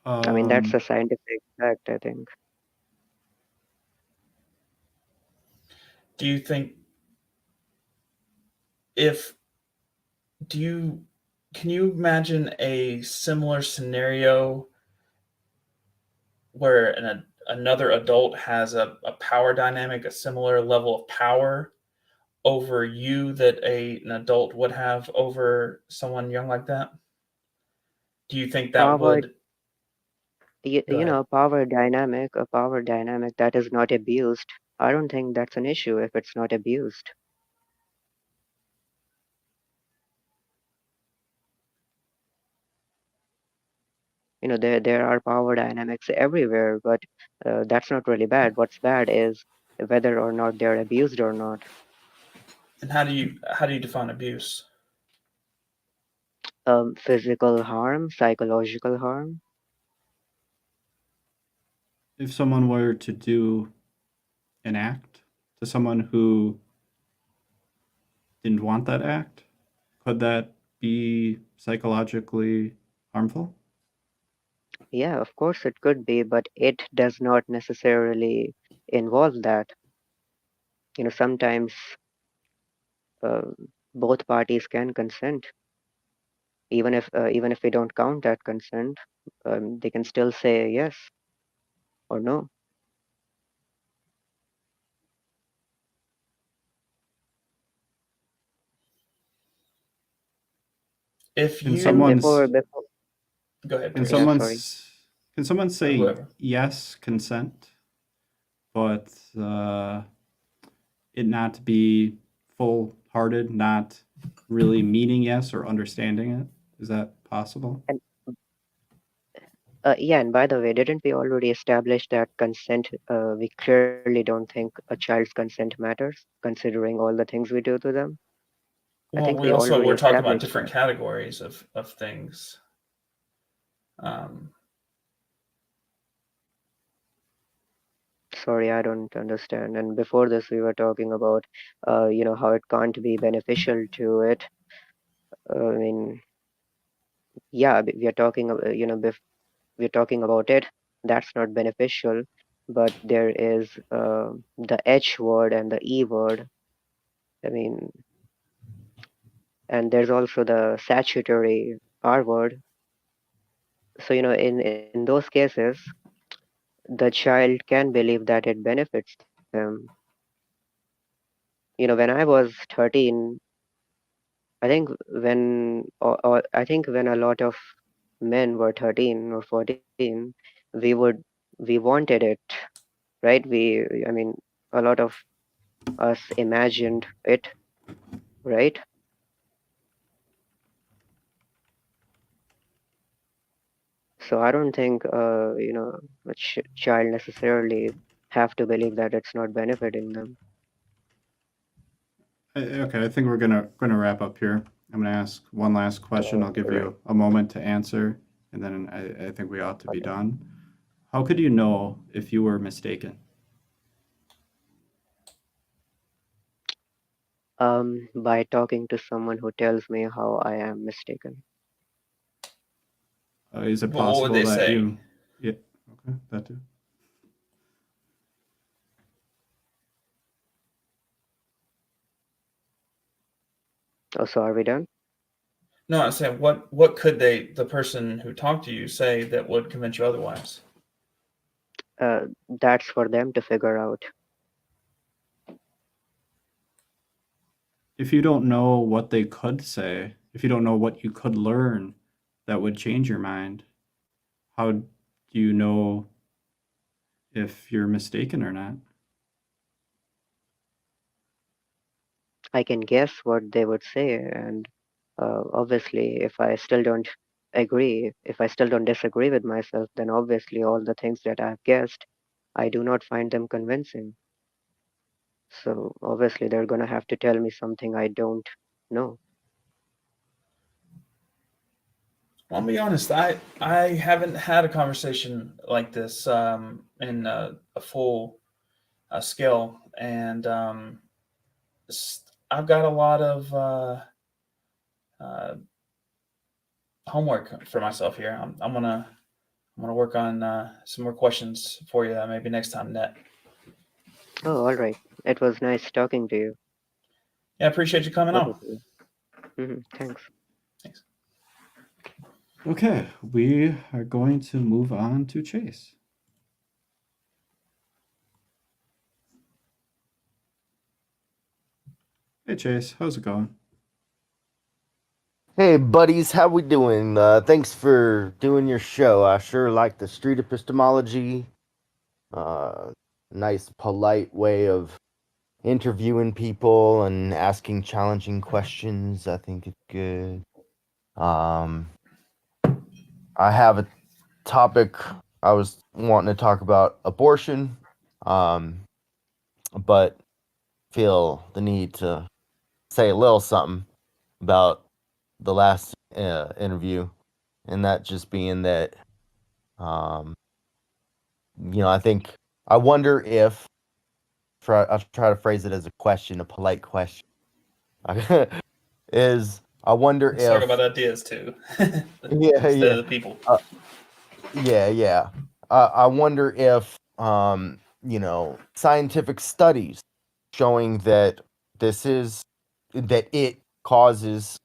I mean, that's Um, a scientific fact, I think. Do you think if do you can you imagine a similar scenario where another adult has a power dynamic, a similar level of power over you that an adult would have over someone young like that? Do you think that Power, would go you ahead? know, a power dynamic that is not abused. I don't think that's an issue if it's not abused. You know, there are power dynamics everywhere, but that's not really bad. What's bad is whether or not they're abused or not. And how do you define abuse? Physical harm, psychological harm. If someone were to do an act to someone who didn't want that act, could that be psychologically harmful? Yeah, of course it could be, but it does not necessarily involve that. You know, sometimes uh, both parties can consent, even if we don't count that consent, they can still say yes or no. If Can And you someone's before, go ahead, can Pierce, yeah, sorry. someone's can someone or say whoever. yes, consent, but it not be full hearted, not really meaning yes or understanding it? Is that possible? And yeah, and by the way, didn't we already establish that consent? We clearly don't think a child's consent matters, considering all the things we do to them. I Well, think we already we're talking about established different that. categories of things. Um, Sorry, I don't understand. And before this, we were talking about, how it can't be beneficial to it. I mean, yeah, we are talking, we're talking about it. That's not beneficial, but there is the H word and the E word. I mean, and there's also the statutory R word. So, in those cases, the child can believe that it benefits them. When I was 13, I think or I think when a lot of men were 13 or 14, we wanted it, right? I mean, a lot of us imagined it, right? So I don't think, a child necessarily have to believe that it's not benefiting them. Okay, I think we're gonna wrap up here. I'm gonna ask one last question. I'll give Right. you a moment to answer, and then I think we ought to be Okay. done. How could you know if you were mistaken? By talking to someone who tells me how I am mistaken. Is it what would possible they that say? you? Yeah. Okay, that too. Oh, so are we done? No, I'm saying what could the person who talked to you say that would convince you otherwise? That's for them to figure out. If you don't know what they could say, if you don't know what you could learn that would change your mind, how do you know if you're mistaken or not? I can guess what they would say, and obviously, if I still don't disagree with myself, then obviously all the things that I've guessed, I do not find them convincing. So obviously, they're gonna have to tell me something I don't know. Well, I'll be honest. I haven't had a conversation like this in a full scale, and I've got a lot of uh, homework for myself here. I'm gonna work on some more questions for you maybe next time, Net. Oh, all right. It was nice talking to you. Yeah, I appreciate you coming on. Probably. Thanks. Thanks. Okay, we are going to move on to Chase. Hey Chase, how's it going? Hey buddies, how we doing? Thanks for doing your show. I sure like the street epistemology. Uh, Nice, polite way of interviewing people and asking challenging questions. I think it's good. Um, I have a topic I was wanting to talk about abortion, um, but feel the need to say a little something about the last interview, and that just being that, um, I think I wonder if I'll try to phrase it as a question, a polite question. Is I wonder Let's talk if about ideas too. yeah, Instead yeah, of the people. yeah. I wonder if scientific studies showing that it causes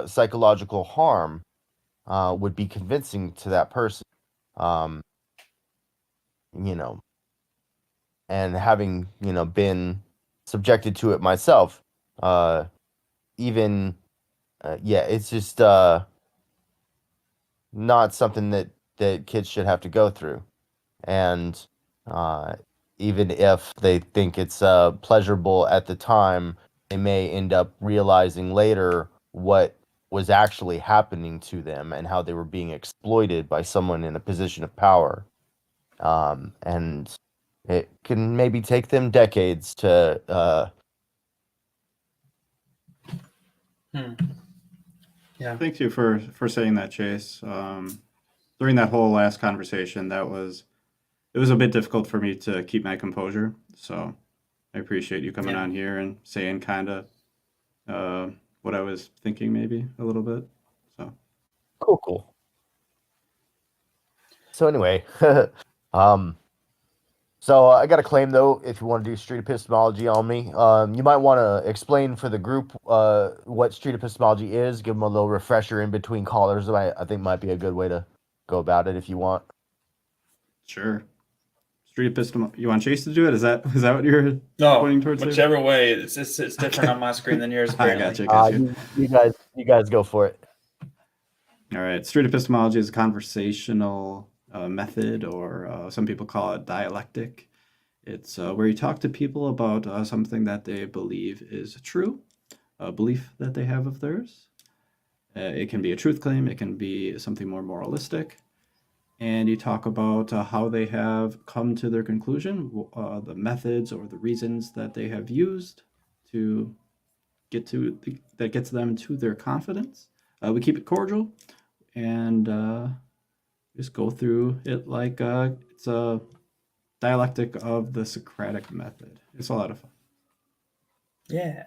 psychological harm would be convincing to that person. Um, you know, and having been subjected to it myself, even it's just not something that kids should have to go through. And uh, even if they think it's pleasurable at the time, they may end up realizing later what was actually happening to them and how they were being exploited by someone in a position of power. And it can maybe take them decades to Yeah. Thank you for saying that, Chase. During that whole last conversation, it was a bit difficult for me to keep my composure. So I appreciate you coming Yeah. on here and saying kind of what I was thinking, maybe a little bit. So cool. So anyway, um, so I got a claim though. If you want to do street epistemology on me, you might want to explain for the group what street epistemology is. Give them a little refresher in between callers. I think might be a good way to go about it if you want. sure. Street epistemology. You want Chase to do it? Is that what you're No, pointing towards? There? whichever way. It's different on my screen than yours. I Apparently. gotcha. You guys go for it. All right. Street epistemology is a conversational method, or some people call it dialectic. It's where you talk to people about something that they believe is true, a belief that they have of theirs. It can be a truth claim, it can be something more moralistic. And you talk about how they have come to their conclusion, the methods or the reasons that they have used to that gets them to their confidence. We keep it cordial and just go through it like it's a dialectic of the Socratic method. It's a lot of fun. Yeah.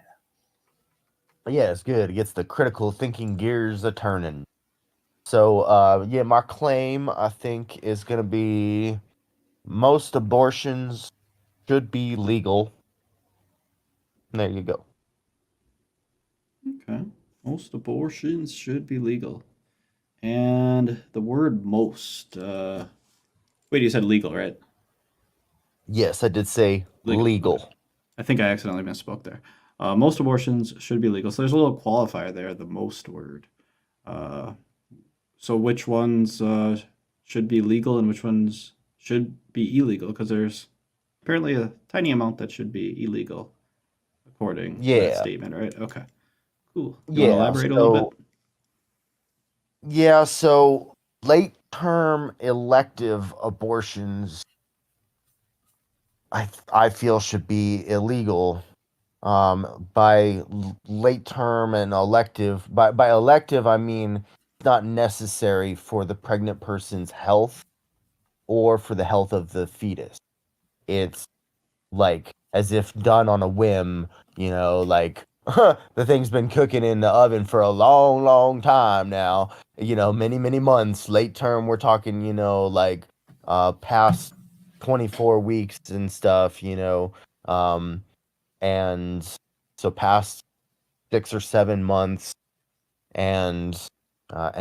Yeah, it's good. It gets the critical thinking gears a turning. So, my claim I think is gonna be most abortions should be legal. There you go. Okay. Most abortions should be legal. And the word most, wait, you said legal, right? Yes, I did say Legal. legal. I think I accidentally misspoke there. Most abortions should be legal. So there's a little qualifier there, the most word. So which ones should be legal and which ones should be illegal? Because there's apparently a tiny amount that should be illegal, according to that Yeah. statement, right? Okay, cool. You want to Yeah, elaborate a little bit? Yeah, so late term elective abortions I feel should be illegal. By late term and elective, by elective I mean not necessary for the pregnant person's health or for the health of the fetus. It's like as if done on a whim, like the thing's been cooking in the oven for a long, long time now, many, many months. Late term, we're talking, like past 24 weeks and stuff, and so past 6 or 7 months, and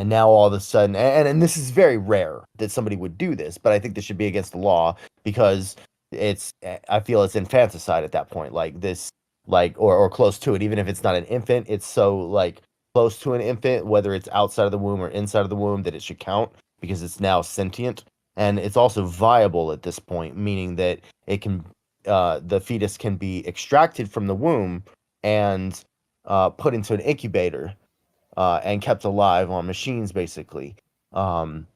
now all of a sudden, and this is very rare that somebody would do this, but I think this should be against the law because I feel it's infanticide at that point. Like this like, or close to it. Even if it's not an infant, it's so like close to an infant, whether it's outside of the womb or inside of the womb, that it should count because it's now sentient. And it's also viable at this point, meaning that it can, the fetus can be extracted from the womb and put into an incubator and kept alive on machines, basically. And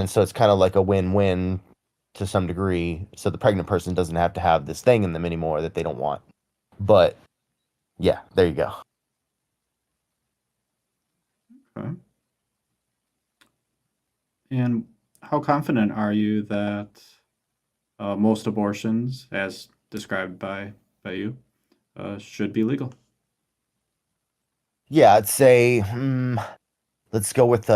so it's kind of like a win-win to some degree. So the pregnant person doesn't have to have this thing in them anymore that they don't want. But yeah, there you go. Okay. And how confident are you that most abortions, as described by you, should be legal? Yeah, I'd say let's go with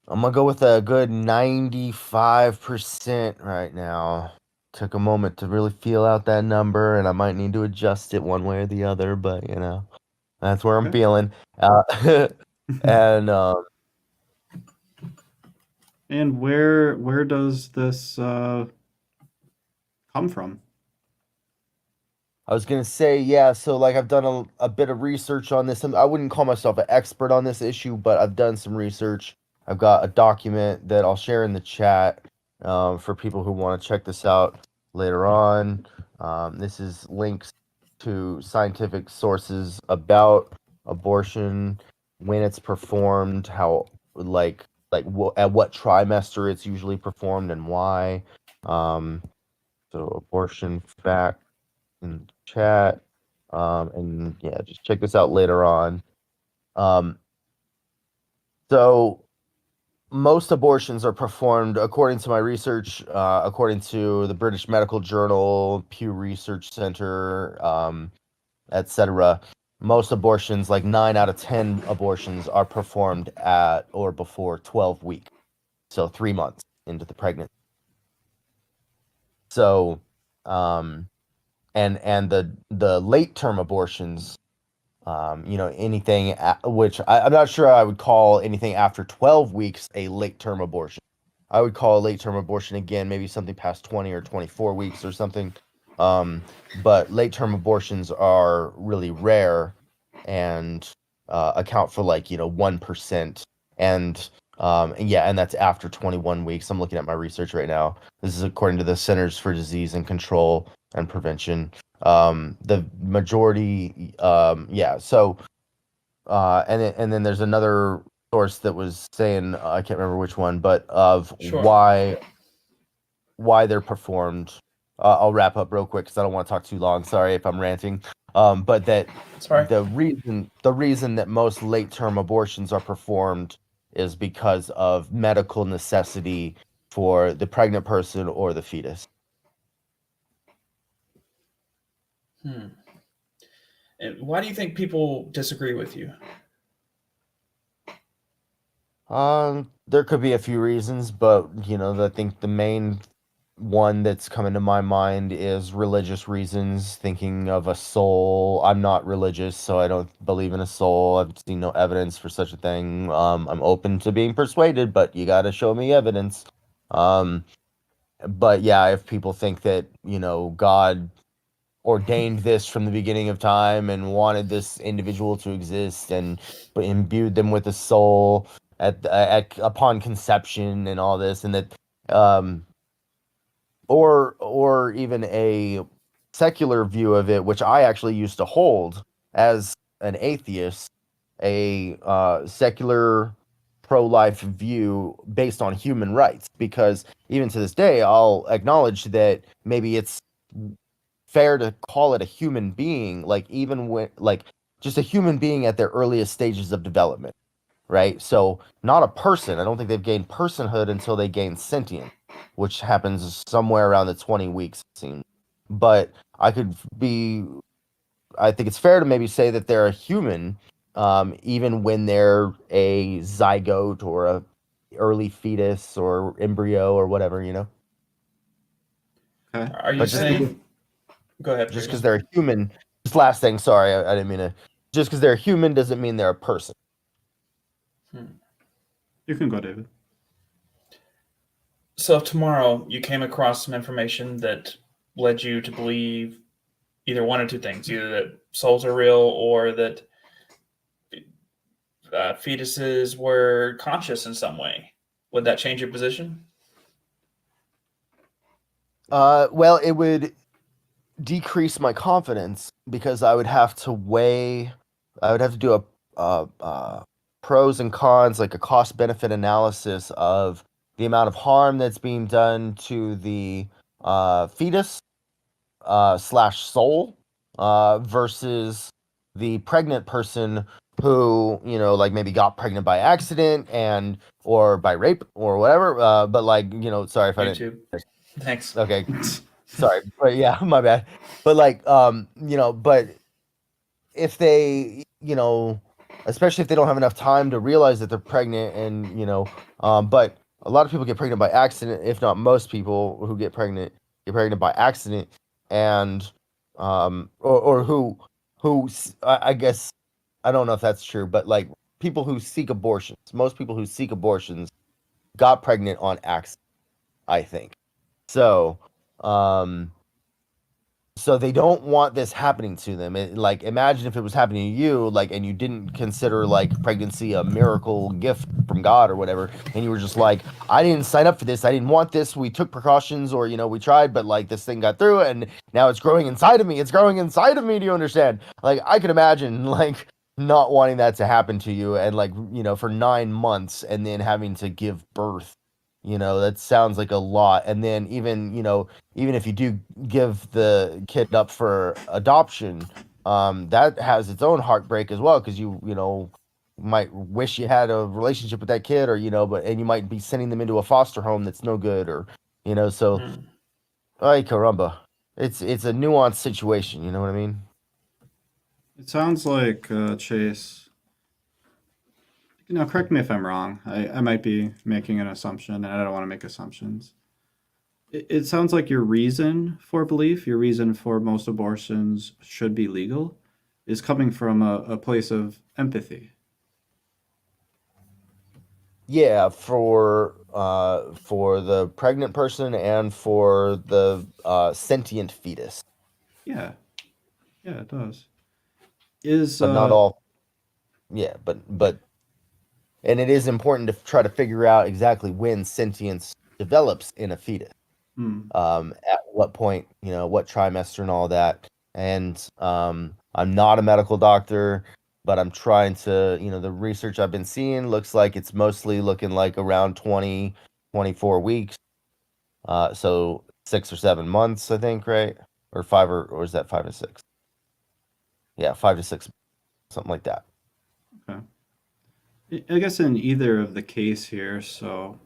I'm gonna go with a good 95% right now. Took a moment to really feel out that number, and I might need to adjust it one way or the other, but you know, that's where I'm Okay. feeling. And And where does this come from? I was gonna say, yeah, so like I've done a bit of research on this. I wouldn't call myself an expert on this issue, but I've done some research. I've got a document that I'll share in the chat for people who want to check this out later on. This is links to scientific sources about abortion, when it's performed, how at what trimester it's usually performed, and why. So abortion fact in chat. And yeah, just check this out later on. So most abortions are performed, according to my research, according to the British Medical Journal, Pew Research Center, etc. Most abortions, like 9 out of 10 abortions, are performed at or before 12 weeks, so 3 months into the pregnancy. So, and the late term abortions, anything which I'm not sure I would call anything after 12 weeks a late term abortion. I would call a late term abortion again maybe something past 20 or 24 weeks or something. But late term abortions are really rare and account for 1%. And that's after 21 weeks. I'm looking at my research right now. This is according to the Centers for Disease and Control and Prevention. The majority, So, and then there's another source that was saying, I can't remember which one, but of Sure. why they're performed. I'll wrap up real quick because I don't want to talk too long. Sorry if I'm ranting. But that Sorry. the reason that most late term abortions are performed is because of medical necessity for the pregnant person or the fetus. And why do you think people disagree with you? There could be a few reasons, but I think the main one that's coming to my mind is religious reasons, thinking of a soul. I'm not religious, so I don't believe in a soul. I've seen no evidence for such a thing. I'm open to being persuaded, but you got to show me evidence. But yeah, if people think that, God ordained this from the beginning of time and wanted this individual to exist and imbued them with a soul upon conception and all this, and that or even a secular view of it, which I actually used to hold as an atheist, a secular pro-life view based on human rights, because even to this day I'll acknowledge that maybe it's fair to call it a human being, like even when just a human being at their earliest stages of development, right? So not a person. I don't think they've gained personhood until they gain sentience, which happens somewhere around the 20 weeks, it seems. But I think it's fair to maybe say that they're a human, even when they're a zygote or a early fetus or embryo or whatever, Okay. Are you But just saying? Go ahead. just Pierce. because they're a human. Just last thing, sorry, I didn't mean to. Just because they're a human doesn't mean they're a person. You can go, David. So if tomorrow you came across some information that led you to believe either one or two things: either that souls are real, or that fetuses were conscious in some way. Would that change your position? Well, it would decrease my confidence because I would have to do a pros and cons, like a cost benefit analysis of the amount of harm that's being done to the fetus slash soul versus the pregnant person who, you know, like maybe got pregnant by accident and or by rape or whatever. But like, you know, sorry if I didn't. YouTube. Thanks. Okay, sorry, but yeah, my bad. But like, you know, but if they, you know, especially if they don't have enough time to realize that they're pregnant, and you know, but a lot of people get pregnant by accident, if not most people who get pregnant by accident, and or I guess I don't know if that's true, but like people who seek abortions, most people who seek abortions got pregnant on accident, I think. So, so they don't want this happening to them. Like, imagine if it was happening to you, like, and you didn't consider like pregnancy a miracle gift from God or whatever, and you were just like, I didn't sign up for this, I didn't want this, we took precautions, or you know, we tried, but like this thing got through, and now it's growing inside of me. It's growing inside of me. Do you understand? Like, I could imagine like not wanting that to happen to you, and like, you know, for 9 months, and then having to give birth. You know, that sounds like a lot. And then even, you know, even if you do give the kid up for adoption, that has its own heartbreak as well, because you know, might wish you had a relationship with that kid, or you know, and you might be sending them into a foster home that's no good, or you know, so ay caramba. It's a nuanced situation, you know what I mean? It sounds like Chase. Now, correct me if I'm wrong. I might be making an assumption, and I don't want to make assumptions. It sounds like your reason for belief, your reason for most abortions should be legal, is coming from a place of empathy. Yeah, for the pregnant person and for the sentient fetus, Yeah, yeah, it does. Is but not all. Yeah, but and it is important to try to figure out exactly when sentience develops in a fetus. At what point, you know, what trimester and all that. And I'm not a medical doctor, but I'm trying to, you know, the research I've been seeing looks like it's mostly looking like around 20, 24 weeks. So 6 or 7 months, I think, right? Or 5, or is that 5 to 6? Yeah, 5 to 6, something like that. Okay. I guess in either of the case here, so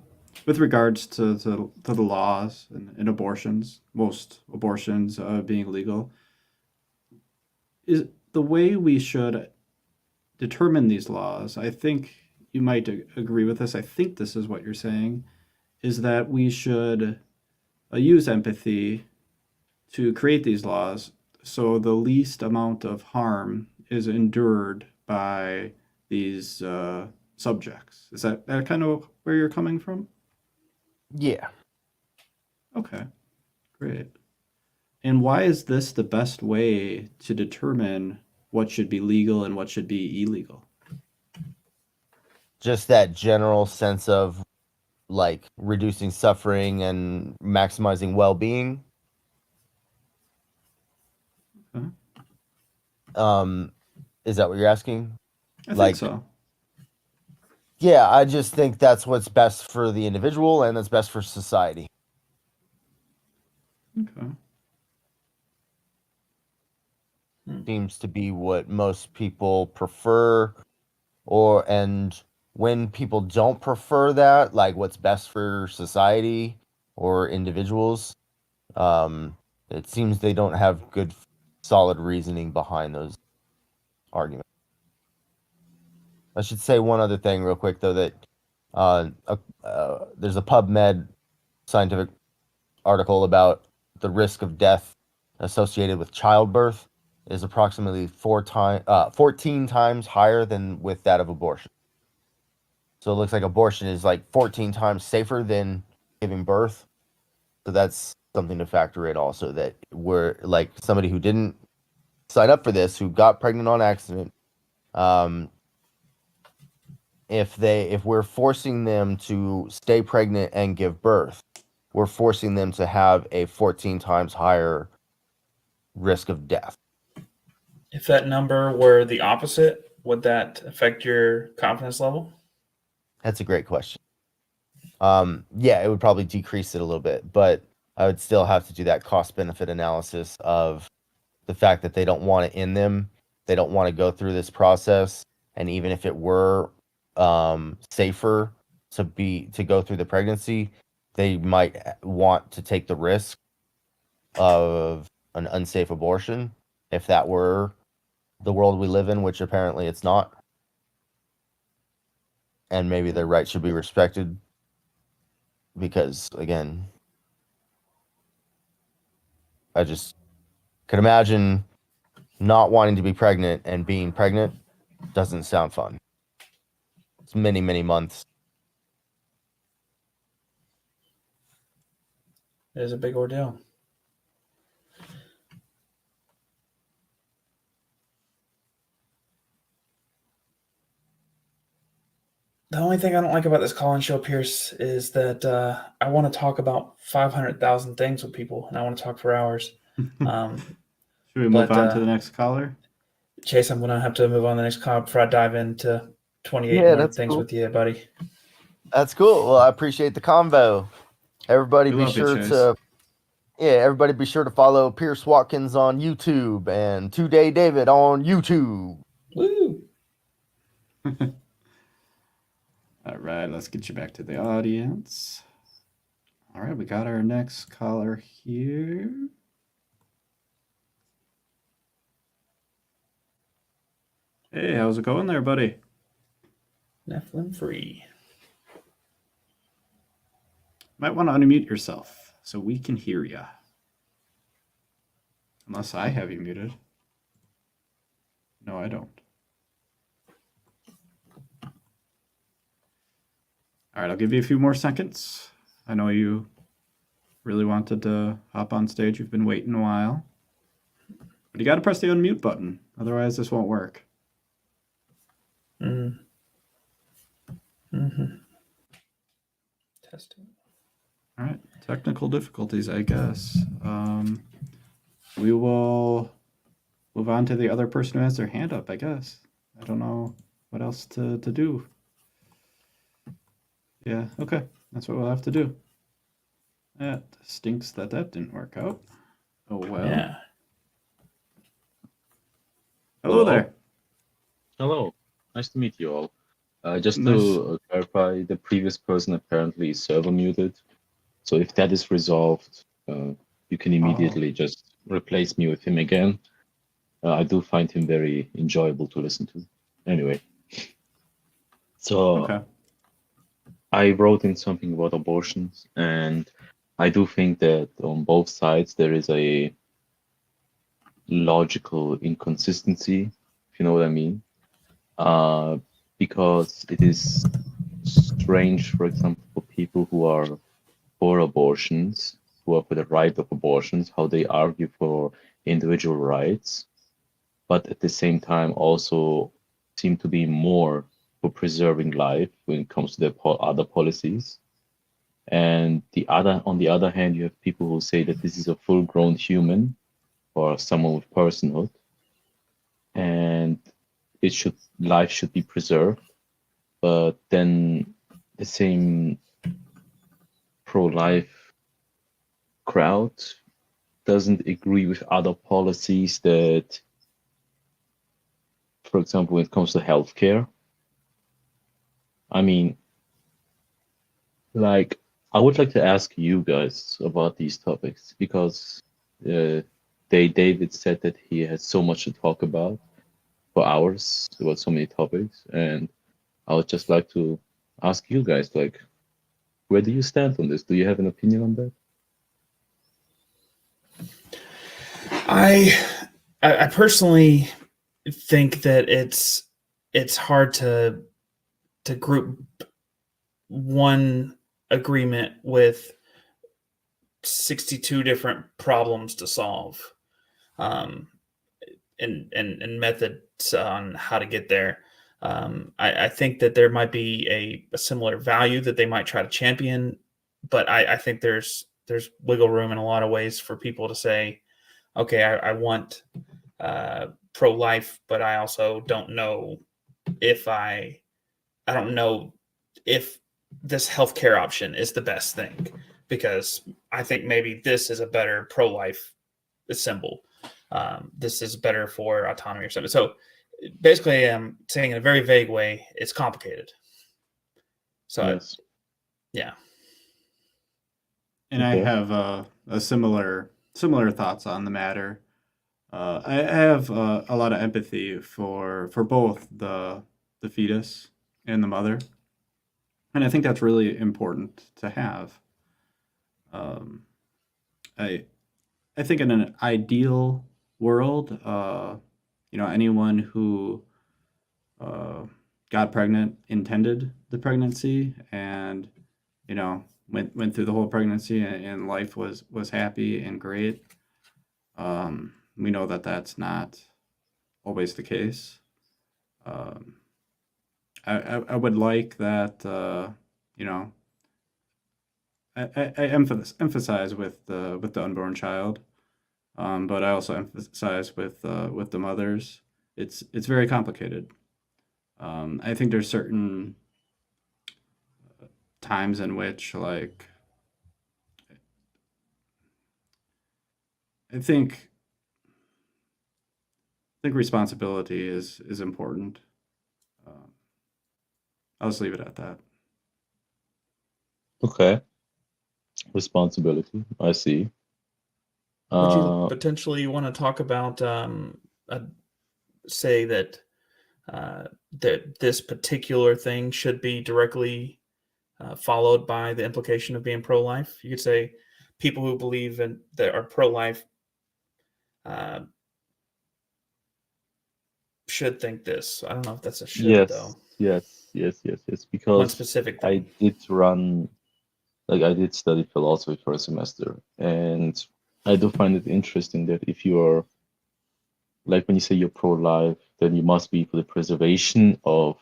with regards to the laws and abortions, most abortions being legal, is the way we should determine these laws, I think you might agree with this, I think this is what you're saying, is that we should use empathy to create these laws so the least amount of harm is endured by these subjects. Is that kind of where you're coming from? Yeah. Okay, great. And why is this the best way to determine what should be legal and what should be illegal? Just that general sense of like reducing suffering and maximizing well-being. Okay. Is that what you're asking? I Like, think so. yeah, I just think that's what's best for the individual and that's best for society. Okay. Seems to be what most people prefer, and when people don't prefer that, like what's best for society or individuals, it seems they don't have good solid reasoning behind those arguments. I should say one other thing real quick though, that there's a PubMed scientific article about the risk of death associated with childbirth is approximately 14 times higher than with that of abortion. So it looks like abortion is like 14 times safer than giving birth. So that's something to factor in also, that we're like somebody who didn't sign up for this who got pregnant on accident, if we're forcing them to stay pregnant and give birth, we're forcing them to have a 14 times higher risk of death. If that number were the opposite, would that affect your confidence level? That's a great question. Yeah, it would probably decrease it a little bit, but I would still have to do that cost benefit analysis of the fact that they don't want it in them. They don't want to go through this process. And even if it were safer to go through the pregnancy, they might want to take the risk of an unsafe abortion if that were the world we live in, which apparently it's not. And maybe their rights should be respected because, again, I just could imagine not wanting to be pregnant and being pregnant doesn't sound fun. It's many, many months. It is a big ordeal. The only thing I don't like about this call-in show, Pierce, is that I want to talk about 500,000 things with people, and I want to talk for hours. Should we move on to the next caller? Chase, I'm going to have to move on to the next call before I dive into 28 more things with you, buddy. That's cool. Well, I appreciate the convo. Everybody We be love you, sure Chase. everybody be sure to follow Pierce Watkins on YouTube and 2-Day David on YouTube. Woo! All right, let's get you back to the audience. All right, we got our next caller here. Hey, how's it going there, buddy? Nephilim free. Might want to unmute yourself so we can hear you. Unless I have you muted. No, I don't. All right, I'll give you a few more seconds. I know you really wanted to hop on stage. You've been waiting a while. But you got to press the unmute button. Otherwise, this won't work. Testing. All right, technical difficulties, I guess. We will move on to the other person who has their hand up, I guess. I don't know what else to do. Yeah, okay. That's what we'll have to do. That stinks that didn't work out. Oh, well. Yeah. Hello there. Hello. Nice to meet you all. Just to clarify, the previous person apparently is server muted. So if that is resolved, you can immediately just replace me with him again. I do find him very enjoyable to listen to. Anyway. So Okay. I wrote in something about abortions, and I do think that on both sides there is a logical inconsistency, if you know what I mean. Because it is strange, for example, for people who are for abortions, who are for the right of abortions, how they argue for individual rights, but at the same time also seem to be more for preserving life when it comes to the other policies. And on the other hand, you have people who say that this is a full-grown human or someone with personhood, and life should be preserved. But then the same pro-life crowd doesn't agree with other policies that, for example, when it comes to healthcare. I mean, like, I would like to ask you guys about these topics because David said that he had so much to talk about for hours about so many topics, and I would just like to ask you guys, like, where do you stand on this? Do you have an opinion on that? I personally think that it's hard to group one agreement with 62 different problems to solve. and methods on how to get there. I think that there might be a similar value that they might try to champion, but I think there's wiggle room in a lot of ways for people to say, okay, I want pro-life, but I also don't know if I don't know if this healthcare option is the best thing, because I think maybe this is a better pro-life symbol. This is better for autonomy or something. So basically, I'm saying in a very vague way, it's complicated. So Yes. yeah. And Okay. I have a similar thoughts on the matter. I have a lot of empathy for both the fetus and the mother, and I think that's really important to have. Um, I think in an ideal world, anyone who got pregnant intended the pregnancy, and went through the whole pregnancy, and life was happy and great. We know that that's not always the case. Um, I would like that, I emphasize with the unborn child, but I also emphasize with the mothers. It's very complicated. I think there's certain times in which, like, I think responsibility is important. Um, I'll just leave it at that. Okay. Responsibility. I see. Would you potentially want to talk about say that that this particular thing should be directly followed by the implication of being pro-life? You could say people who believe in that are pro-life uh, should think this. I don't know if that's a should though. Yes. One Because specific I thing. did study philosophy for a semester, and I do find it interesting that if you are, like, when you say you're pro-life, then you must be for the preservation of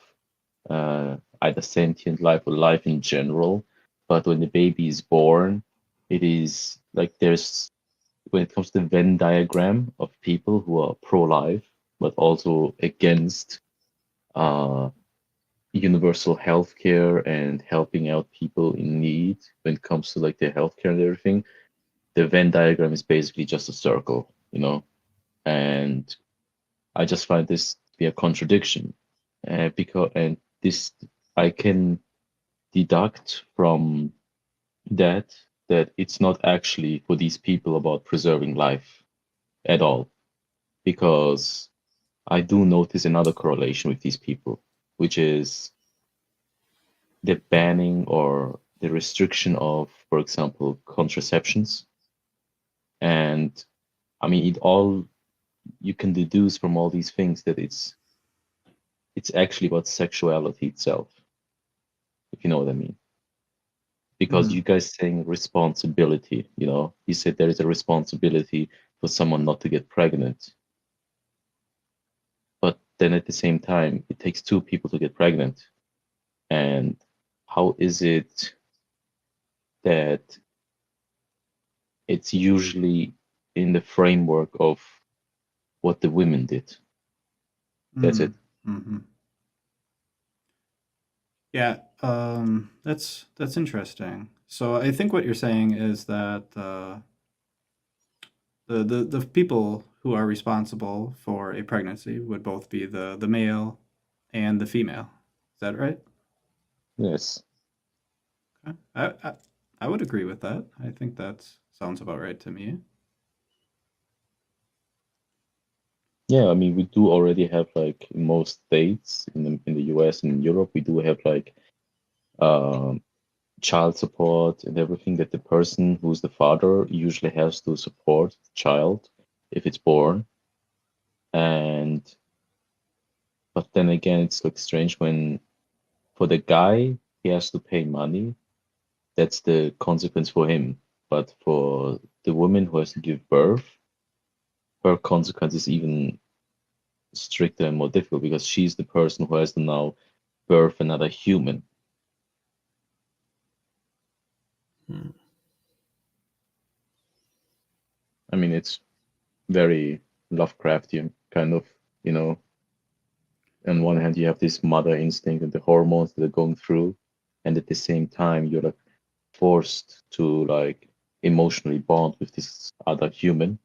either sentient life or life in general. But when the baby is born, it is like when it comes to the Venn diagram of people who are pro-life, but also against universal healthcare and helping out people in need when it comes to like their healthcare and everything, the Venn diagram is basically just a circle, and I just find this to be a contradiction, and this I can deduct from that it's not actually for these people about preserving life at all, because I do notice another correlation with these people, which is the banning or the restriction of, for example, contraceptions. And I mean, you can deduce from all these things that it's actually about sexuality itself, if you know what I mean. Because you guys saying responsibility, you said there is a responsibility for someone not to get pregnant. But then at the same time, it takes two people to get pregnant. And how is it that it's usually in the framework of what the women did? That's it. Mm-hmm. Yeah, that's interesting. So I think what you're saying is that the people who are responsible for a pregnancy would both be the male and the female. Is that right? Yes. Okay. I would agree with that. I think that sounds about right to me. Yeah, I mean, we do already have, like, in most states in the US and in Europe, we do have like child support and everything, that the person who's the father usually has to support the child if it's born. But then again, it's like strange when for the guy he has to pay money. That's the consequence for him. But for the woman who has to give birth, her consequence is even stricter and more difficult because she's the person who has to now birth another human. Hmm. I mean, it's very Lovecraftian kind of, you know. On one hand, you have this mother instinct and the hormones that are going through, and at the same time, you're like forced to like emotionally bond with this other human,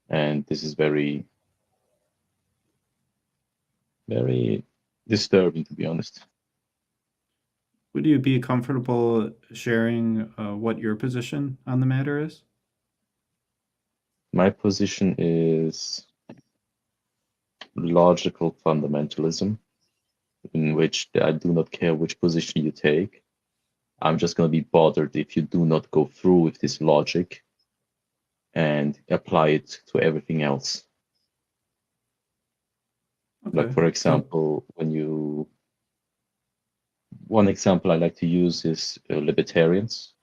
and this is very, very disturbing, to be honest. Would you be comfortable sharing what your position on the matter is? My position is logical fundamentalism, in which I do not care which position you take. I'm just going to be bothered if you do not go through with this logic and apply it to everything else. Like, Okay. for example, one example I like to use is libertarians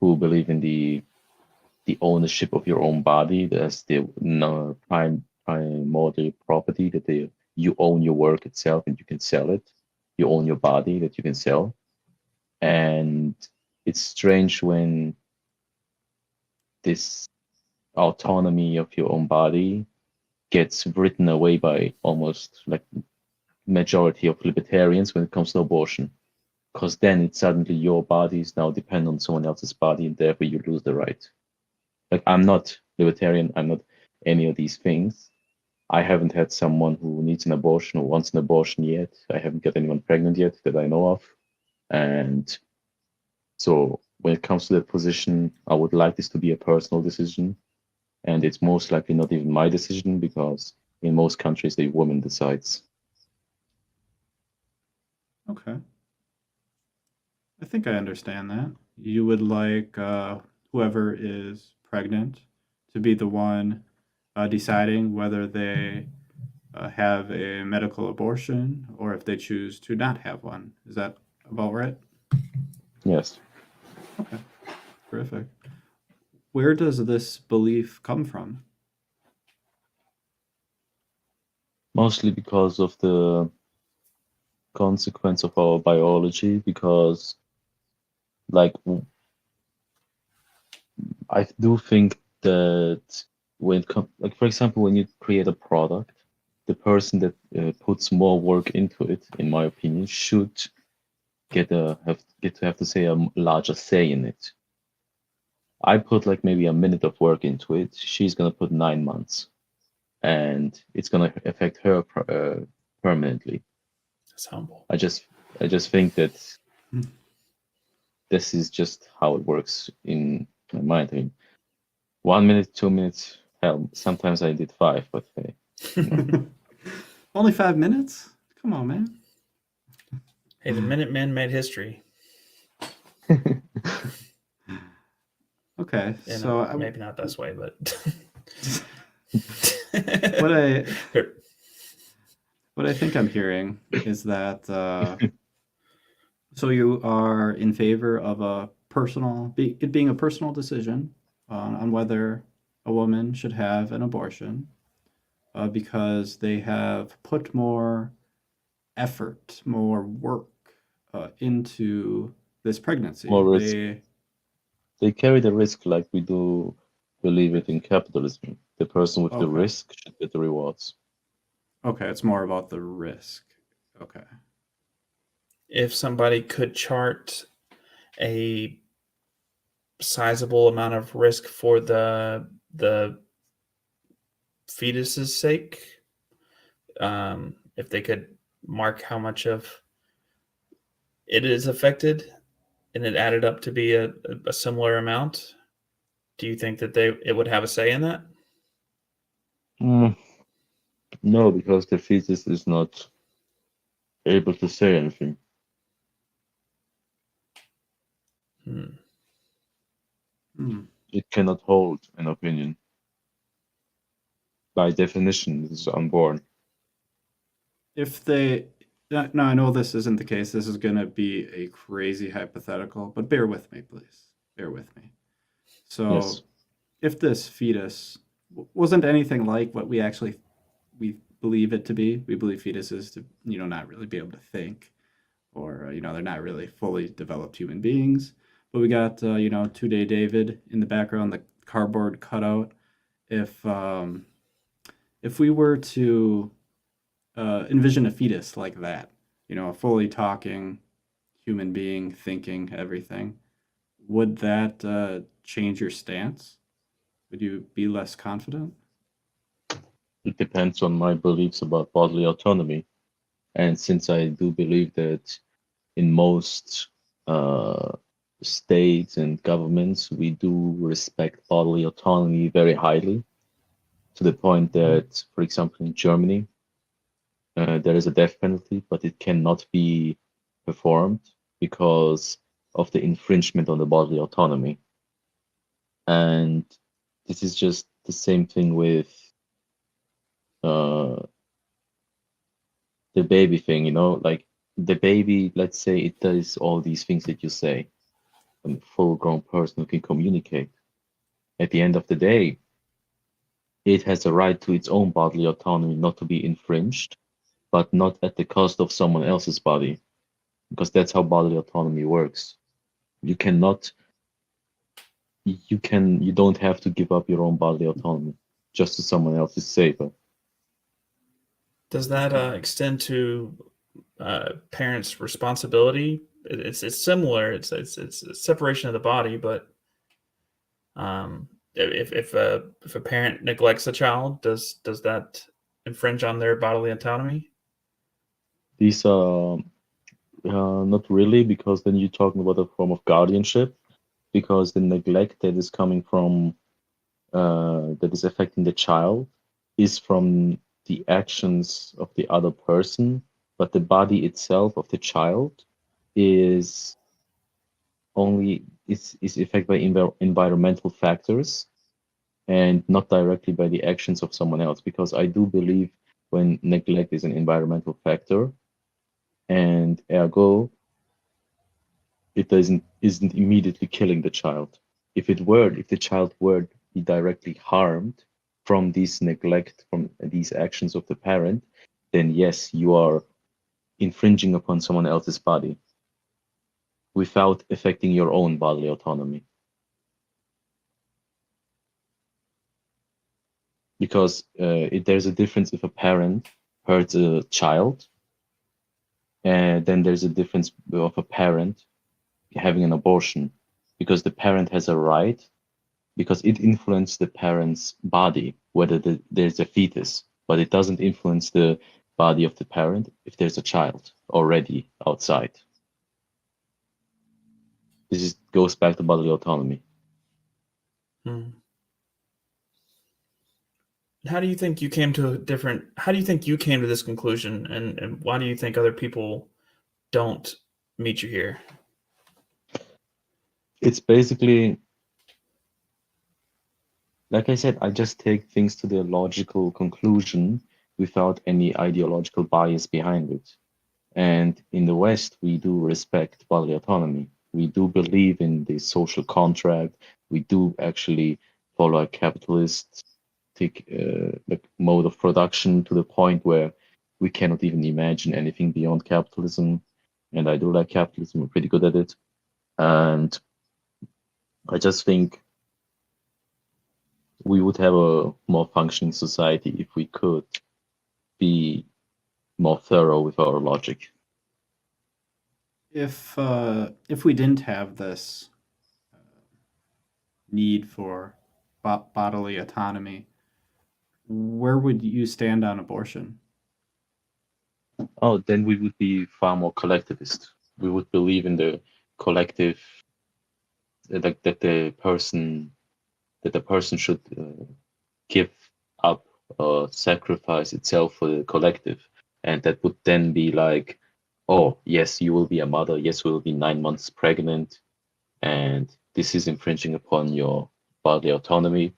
who believe in the ownership of your own body as the primordial property, that you own your work itself and you can sell it. You own your body that you can sell. And it's strange when this autonomy of your own body gets written away by almost like majority of libertarians when it comes to abortion, because then it's suddenly your body is now dependent on someone else's body, and therefore you lose the right. Like, I'm not libertarian, I'm not any of these things. I haven't had someone who needs an abortion or wants an abortion yet. I haven't got anyone pregnant yet that I know of. And so when it comes to that position, I would like this to be a personal decision. And it's most likely not even my decision, because in most countries, the woman decides. Okay. I think I understand that. You would like whoever is pregnant to be the one deciding whether they have a medical abortion or if they choose to not have one. Is that about right? Yes. Okay. Terrific. Where does this belief come from? Mostly because of the consequence of our biology, because like I do think that when it comes, like, for example, when you create a product, the person that puts more work into it, in my opinion, should get to have to say a larger say in it. I put like maybe a minute of work into it. She's gonna put 9 months, and it's gonna affect her permanently. That's humble. I just think that Hmm. this is just how it works in my mind. I mean, 1 minute, 2 minutes, hell, sometimes I did 5, but hey. Only 5 minutes? Come on, man. Hey, the Minutemen made history. Okay, And so maybe not this way, but what I think I'm hearing is that so you are in favor of it being a personal decision on whether a woman should have an abortion because they have put more effort, more work into this pregnancy. More risk. They carry the risk like we do believe it in capitalism. The person with the Okay. risk should get the rewards. Okay, it's more about the risk. Okay. if somebody could chart a sizable amount of risk for the fetus's sake, if they could mark how much of it is affected and it added up to be a similar amount, do you think that it would have a say in that? No, because the fetus is not able to say anything. It cannot hold an opinion. By definition, it is unborn. Now I know this isn't the case. This is going to be a crazy hypothetical, but bear with me, please. Bear with me. So, Yes. if this fetus wasn't anything like what we believe it to be. We believe fetuses to, not really be able to think, or, they're not really fully developed human beings. But we got, 2-Day David in the background, the cardboard cutout. If we were to envision a fetus like that, a fully talking human being, thinking everything, would that change your stance? Would you be less confident? It depends on my beliefs about bodily autonomy. And since I do believe that in most states and governments, we do respect bodily autonomy very highly, to the point that, for example, in Germany, there is a death penalty, but it cannot be performed because of the infringement on the bodily autonomy. And this is just the same thing with the baby thing, like the baby, let's say it does all these things that you say, a full-grown person who can communicate. At the end of the day, it has a right to its own bodily autonomy, not to be infringed, but not at the cost of someone else's body, because that's how bodily autonomy works. You don't have to give up your own bodily autonomy just so someone else is safer. Does that extend to parents' responsibility? It's similar. It's a separation of the body, but if a parent neglects a child, does that infringe on their bodily autonomy? These are not really, because then you're talking about a form of guardianship, because the neglect that is coming from that is affecting the child is from the actions of the other person, but the body itself of the child is affected by environmental factors and not directly by the actions of someone else. Because I do believe when neglect is an environmental factor, and ergo it isn't immediately killing the child. If the child were be directly harmed from this neglect, from these actions of the parent, then yes, you are infringing upon someone else's body without affecting your own bodily autonomy. Because there's a difference if a parent hurts a child, and then there's a difference of a parent having an abortion, because the parent has a right, because it influences the parent's body, whether there's a fetus, but it doesn't influence the body of the parent if there's a child already outside. This goes back to bodily autonomy. How do you think you came to this conclusion, and why do you think other people don't meet you here? It's basically, like I said, I just take things to their logical conclusion without any ideological bias behind it. And in the West, we do respect bodily autonomy. We do believe in the social contract. We do actually follow a capitalistic mode of production to the point where we cannot even imagine anything beyond capitalism. And I do like capitalism. I'm pretty good at it. And I just think we would have a more functioning society if we could be more thorough with our logic. If we didn't have this need for bodily autonomy, where would you stand on abortion? Oh, then we would be far more collectivist. We would believe in the collective, that the person should give up or sacrifice itself for the collective, and that would then be like, oh yes, you will be a mother, yes, you will be 9 months pregnant, and this is infringing upon your bodily autonomy,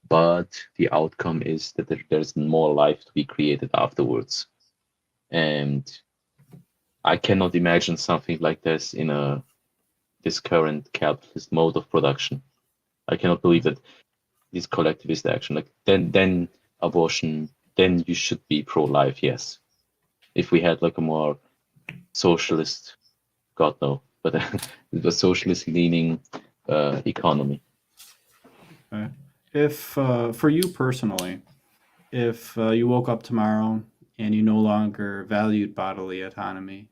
but the outcome is that there's more life to be created afterwards. And I cannot imagine something like this in this current capitalist mode of production. I cannot believe that this collectivist action, like then abortion then you should be pro-life, yes. If we had like a more socialist, God no, but a socialist-leaning economy. Okay. If for you personally, if you woke up tomorrow and you no longer valued bodily autonomy,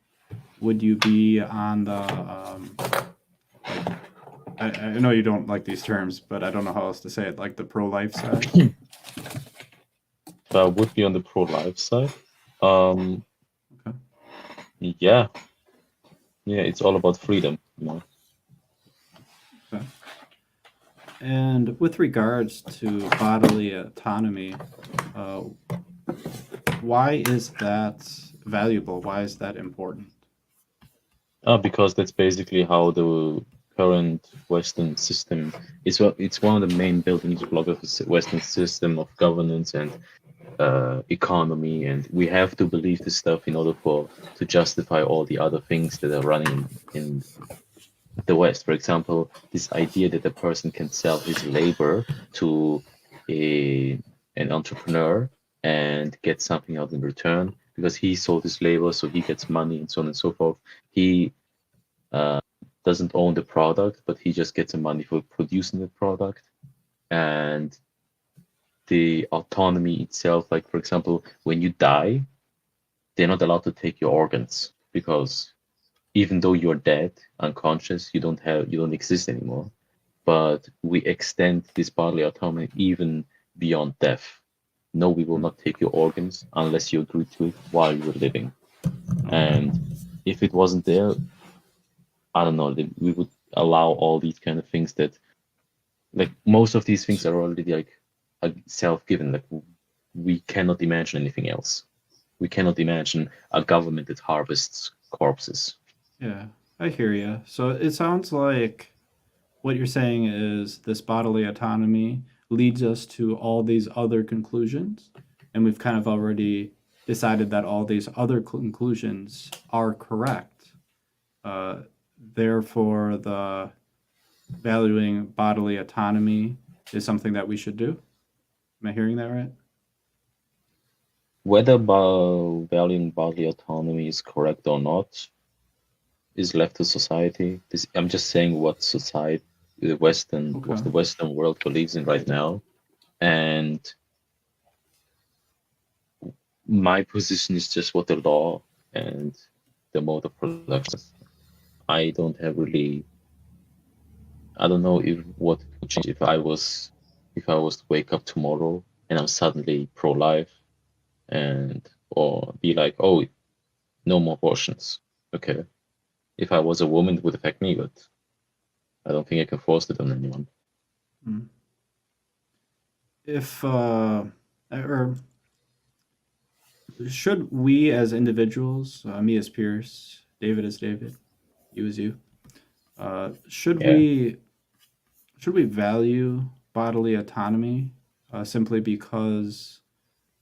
would you be on the like, I know you don't like these terms, but I don't know how else to say it, like the pro-life side? So I would be on the pro-life side. Um, Okay. yeah, it's all about freedom, you know. Okay. And with regards to bodily autonomy, uh, why is that valuable? Why is that important? Because that's basically how the current Western system is. It's one of the main building blocks of the Western system of governance and economy, and we have to believe this stuff in order to justify all the other things that are running in the West. For example, this idea that a person can sell his labor to an entrepreneur and get something out in return because he sold his labor, so he gets money and so on and so forth. He doesn't own the product, but he just gets the money for producing the product. And the autonomy itself, like for example, when you die, they're not allowed to take your organs because even though you're dead, unconscious, you don't exist anymore. But we extend this bodily autonomy even beyond death. No, we will not take your organs unless you agree to it while you were living. And if it wasn't there, I don't know, we would allow all these kind of things that, like most of these things are already like self-given. Like we cannot imagine anything else. We cannot imagine a government that harvests corpses. Yeah, I hear you. So it sounds like what you're saying is this bodily autonomy leads us to all these other conclusions, and we've kind of already decided that all these other conclusions are correct. Therefore, the valuing bodily autonomy is something that we should do. Am I hearing that right? Whether valuing bodily autonomy is correct or not is left to society. I'm just saying what society, what the Western world believes in right now, and my position is just what the law and the mode of production. I don't have really. I don't know if what would change if I was to wake up tomorrow and I'm suddenly pro-life or be like, oh, no more abortions. Okay. If I was a woman, it would affect me, but I don't think I can force it on anyone. If or should we as individuals, me as Pierce, David as David, you as you, should we value bodily autonomy simply because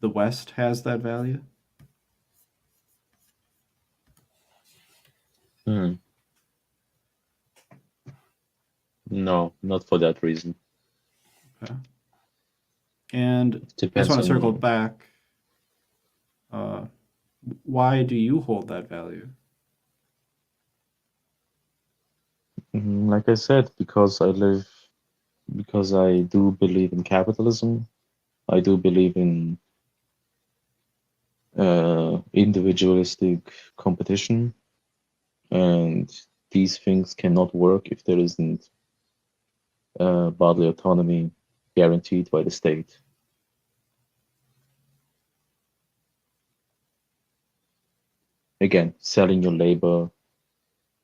the West has that value? No, not for that reason. Okay. And I just want to circle back. Why do you hold that value? Like I said, because I do believe in capitalism. I do believe in individualistic competition, and these things cannot work if there isn't bodily autonomy guaranteed by the state. Again, selling your labor,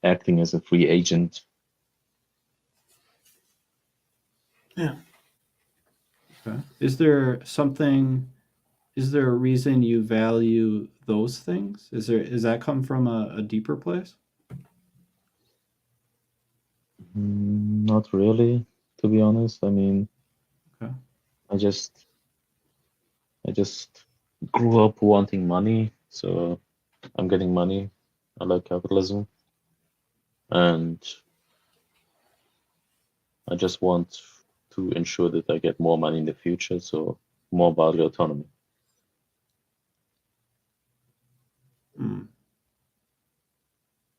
acting as a free agent. Yeah. Okay. Is there a reason you value those things? Does that come from a deeper place? Not really, to be honest. I mean, okay. I just grew up wanting money, so I'm getting money. I like capitalism, and I just want to ensure that I get more money in the future, so more bodily autonomy. Hmm.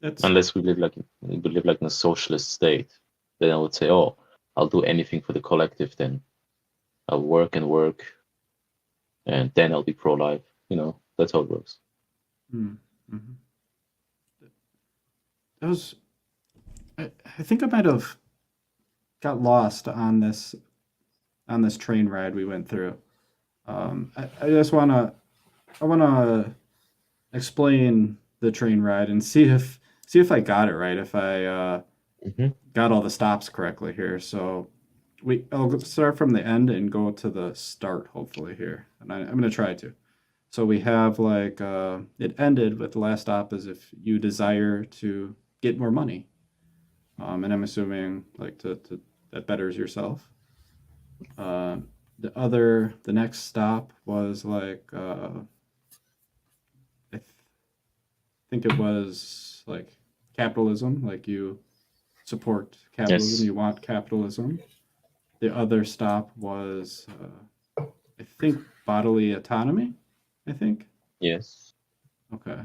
That's Unless we live like in a socialist state, then I would say, oh, I'll do anything for the collective. Then I'll work and work, and then I'll be pro-life. That's how it works. hmm. Mhm. That was. I think I might have got lost on this train ride we went through. I just wanna explain the train ride and see if I got it right, if I hmm got all the stops correctly here. So I'll start from the end and go to the start, hopefully here, and I'm gonna try to. So we have like it ended with the last stop as if you desire to get more money, and I'm assuming like to that betters yourself. Uh, the next stop was like I think it was like capitalism, like you support capitalism, Yes. you want capitalism. The other stop was I think bodily autonomy. I think. Yes. Okay.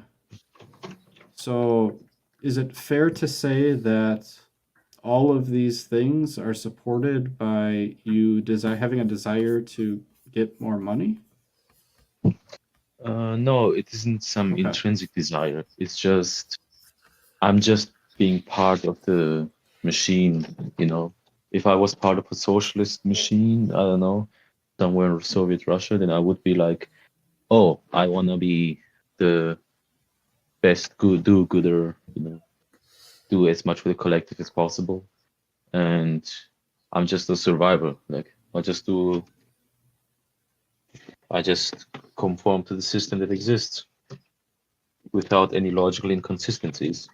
So is it fair to say that all of these things are supported by you having a desire to get more money? No, it isn't some Okay. intrinsic desire. It's just I'm just being part of the machine. If I was part of a socialist machine, I don't know, somewhere in Soviet Russia, then I would be like, oh, I want to be the best do-gooder, do as much for the collective as possible. And I'm just a survivor. Like, I just conform to the system that exists without any logical inconsistencies.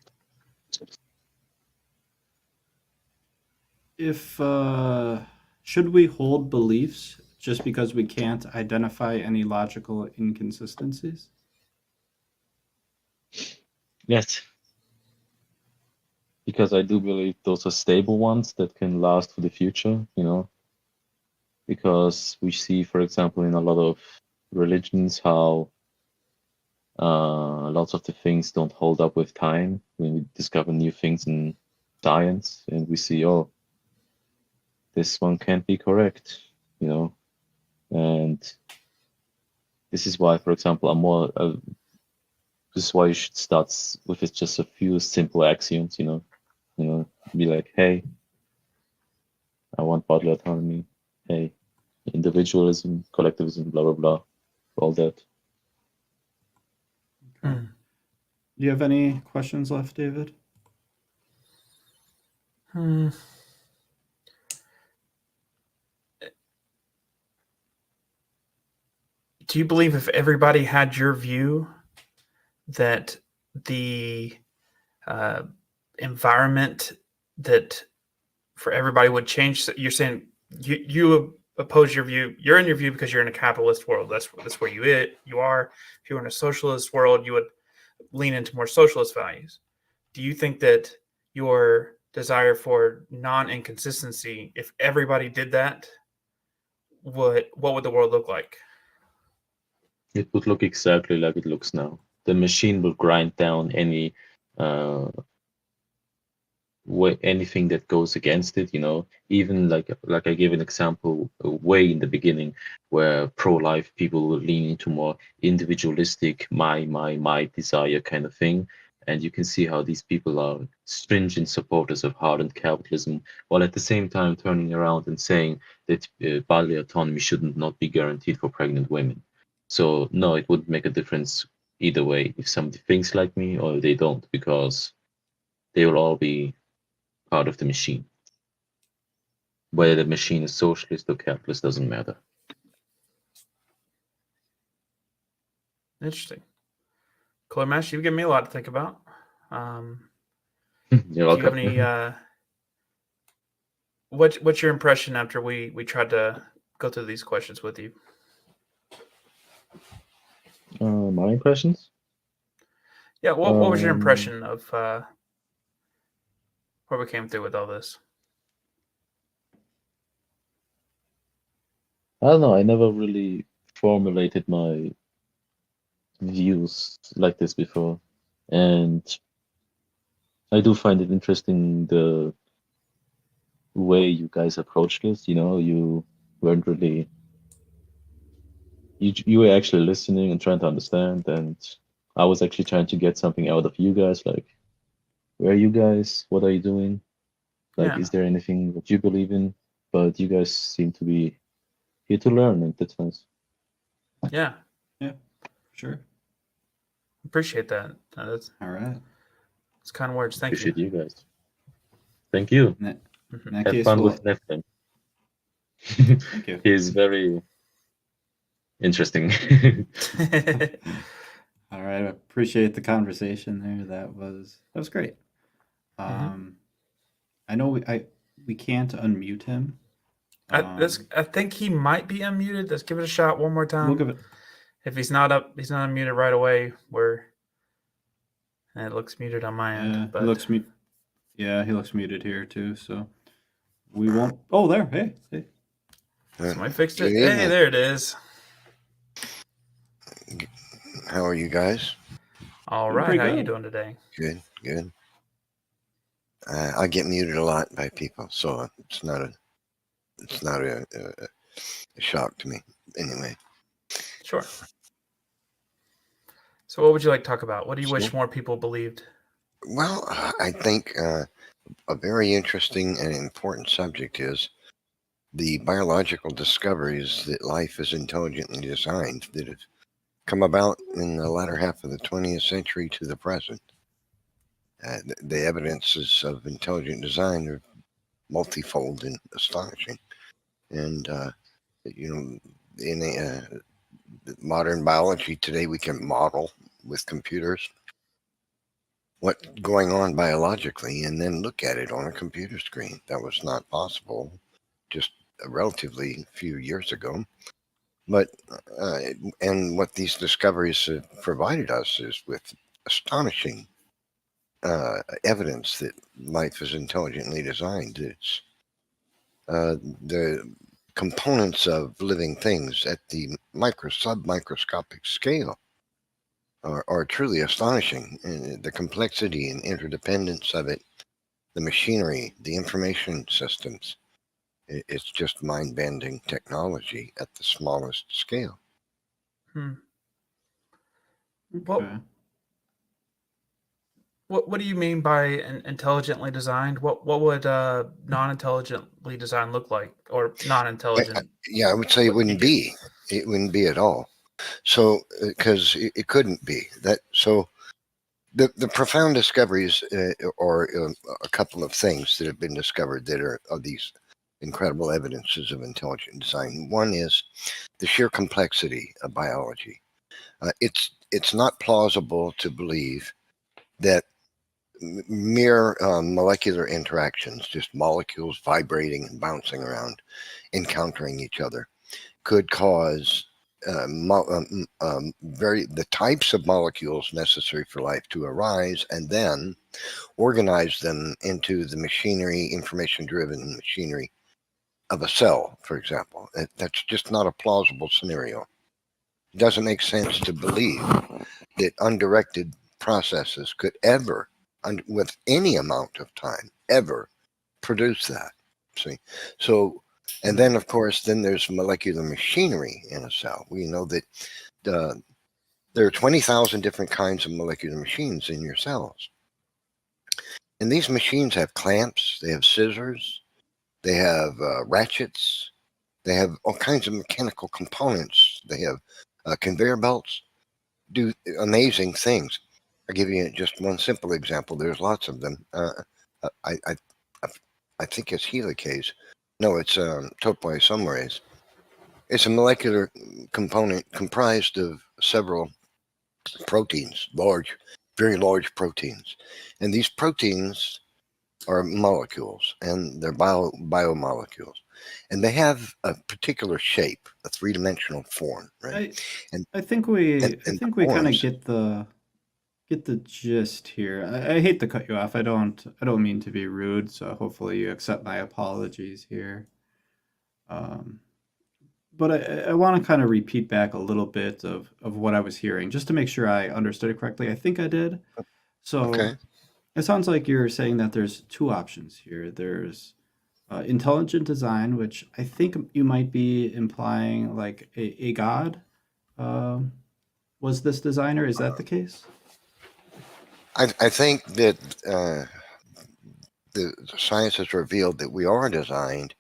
If should we hold beliefs just because we can't identify any logical inconsistencies? Yes, because I do believe those are stable ones that can last for the future. Because we see, for example, in a lot of religions how lots of the things don't hold up with time when we discover new things in science, and we see, oh, this one can't be correct. And this is why, for example, this is why you should start with just a few simple axioms. Be like, hey, I want bodily autonomy. Hey, individualism, collectivism, blah blah blah, all that. Okay. Hmm. Do you have any questions left, David? Hmm. Do you believe if everybody had your view that the uh, environment that for everybody would change? You're saying you oppose your view. You're in your view because you're in a capitalist world. That's where you are. If you were in a socialist world, you would lean into more socialist values. Do you think that your desire for non-inconsistency, if everybody did that, what would the world look like? It would look exactly like it looks now. The machine will grind down uh, anything that goes against it. Even like I gave an example way in the beginning where pro-life people will lean into more individualistic my desire kind of thing, and you can see how these people are stringent supporters of hardened capitalism, while at the same time turning around and saying that bodily autonomy shouldn't not be guaranteed for pregnant women. So no, it wouldn't make a difference either way if somebody thinks like me or they don't, because they will all be part of the machine. Whether the machine is socialist or capitalist doesn't matter. Interesting. Clemash, you've given me a lot to think about. You're Do you have welcome. any? What's your impression after we tried to go through these questions with you? My impressions? Yeah. What was your Um, impression of where we came through with all this? I don't know. I never really formulated my views like this before, and I do find it interesting the way you guys approach this. You weren't really you were actually listening and trying to understand, and I was actually trying to get something out of you guys, like, where are you guys? What are you doing? Like, Yeah. is there anything that you believe in? But you guys seem to be here to learn, and that's nice. Yeah. Sure. Appreciate that. That's All right. it's kind of words. Thank you. Appreciate you guys. Thank you. In that, Mhm. in that Have case, fun well, with Neptune. thank you. He's very interesting. All right. I appreciate the conversation there. That was great. Mhm. I know we can't unmute him. I think he might be unmuted. Let's give it a shot one more time. We'll give it. If he's not unmuted right away. And it looks muted on my end. But He looks he looks muted here too. So we won't. Oh, there. Hey. somebody fixed it. Good Hey, evening. there it is. How are you guys? All Doing right, pretty how you good. doing today? Good. I get muted a lot by people, so it's not a shock to me. Anyway, Sure. So, what would you like to talk about? What do you wish Sure. more people believed? well, I think a very interesting and important subject is the biological discoveries that life is intelligently designed that have come about in the latter half of the 20th century to the present. The evidences of intelligent design are multifold and astonishing. And, in modern biology today, we can model with computers what's going on biologically and then look at it on a computer screen. That was not possible just a relatively few years ago. But, and what these discoveries have provided us is with astonishing evidence that life is intelligently designed. It's the components of living things at the submicroscopic scale are truly astonishing. And the complexity and interdependence of it, the machinery, the information systems, it's just mind-bending technology at the smallest scale. Hmm. Okay. What do you mean by intelligently designed? What would non-intelligently designed look like, or non-intelligent? Yeah, I would say it wouldn't be. It wouldn't be at all. So, because it couldn't be that. So, the profound discoveries are a couple of things that have been discovered that are of these incredible evidences of intelligent design. One is the sheer complexity of biology. It's not plausible to believe that mere molecular interactions, just molecules vibrating and bouncing around, encountering each other, could cause the types of molecules necessary for life to arise and then organize them into the machinery, information-driven machinery of a cell, for example. That's just not a plausible scenario. It doesn't make sense to believe that undirected processes could ever, with any amount of time, ever produce that. See, so, and then of course, then there's molecular machinery in a cell. We know that there are 20,000 different kinds of molecular machines in your cells, and these machines have clamps, they have scissors, they have ratchets, they have all kinds of mechanical components. They have conveyor belts, do amazing things. I'll give you just one simple example. There's lots of them. I think it's helicase. No, it's topoisomerase. It's a molecular component comprised of several proteins, very large proteins. And these proteins are molecules, and they're biomolecules. And they have a particular shape, a three-dimensional form, right? I think we and kind of forms- get the gist here. I hate to cut you off. I don't mean to be rude, so hopefully you accept my apologies here. but I want to kind of repeat back a little bit of what I was hearing, just to make sure I understood it correctly. I think I did. So Okay. it sounds like you're saying that there's two options here. There's intelligent design, which I think you might be implying like a god uh, was this designer. Is that the case? I think that the science has revealed that we are designed.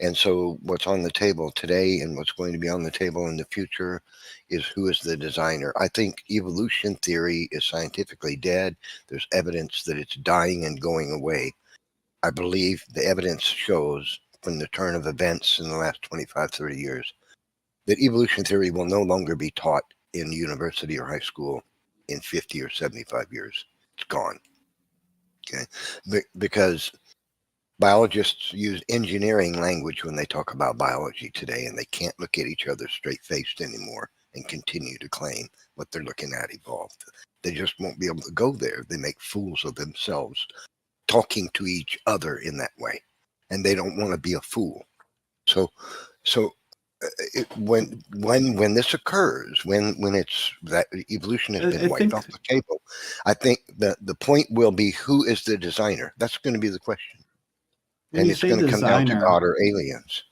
And so what's on the table today and what's going to be on the table in the future is who is the designer. I think evolution theory is scientifically dead. There's evidence that it's dying and going away. I believe the evidence shows from the turn of events in the last 25, 30 years that evolution theory will no longer be taught in university or high school in 50 or 75 years. It's gone. Okay. Because biologists use engineering language when they talk about biology today, and they can't look at each other straight faced anymore and continue to claim what they're looking at evolved. They just won't be able to go there. They make fools of themselves talking to each other in that way, and they don't want to be a fool. So when this occurs, when it's that evolution has been I wiped think off the table, I think the point will be who is the designer. That's going to be the question. when And you it's say going to come down to designer, God or aliens.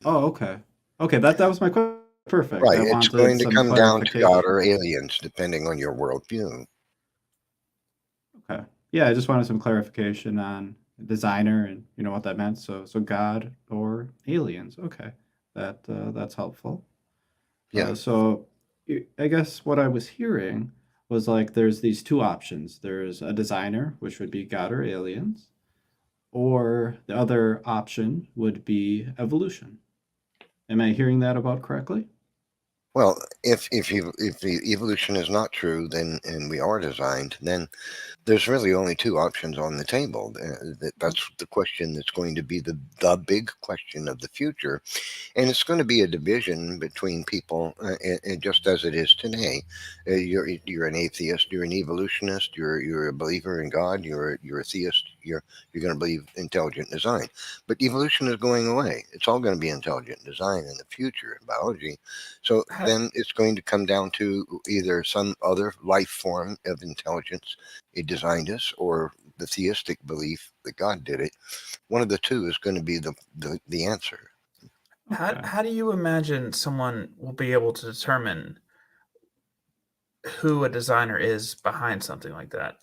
oh, okay. Okay, that was my question. Perfect. Right. I It's wanted going to some come down to God or clarification. aliens, depending on your worldview. Okay. Yeah, I just wanted some clarification on designer and what that meant. So God or aliens. Okay. That's helpful. Yeah. So I guess what I was hearing was like there's these two options. There's a designer, which would be God or aliens, or the other option would be evolution. Am I hearing that about correctly? Well, if the evolution is not true, then and we are designed, then there's really only two options on the table. That's the question that's going to be the big question of the future. And it's going to be a division between people, and just as it is today. You're an atheist, you're an evolutionist, you're a believer in God, you're a theist, you're going to believe intelligent design. But evolution is going away. It's all going to be intelligent design in the future in biology. So then it's going to come down to either some other life form of intelligence, it designed us, or the theistic belief that God did it. One of the two is going to be the answer. Okay. How do you imagine someone will be able to determine who a designer is behind something like that?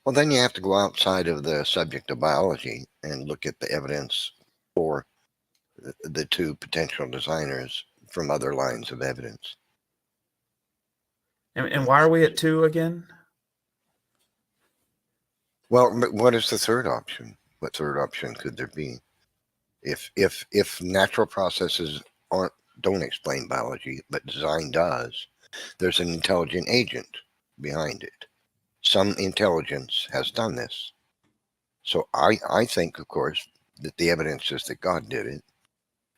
Well, then you have to go outside of the subject of biology and look at the evidence for the two potential designers from other lines of evidence. And why are we at 2 again? Well, but what is the third option? What third option could there be? If natural processes don't explain biology, but design does, there's an intelligent agent behind it. Some intelligence has done this. So I think, of course, that the evidence is that God did it.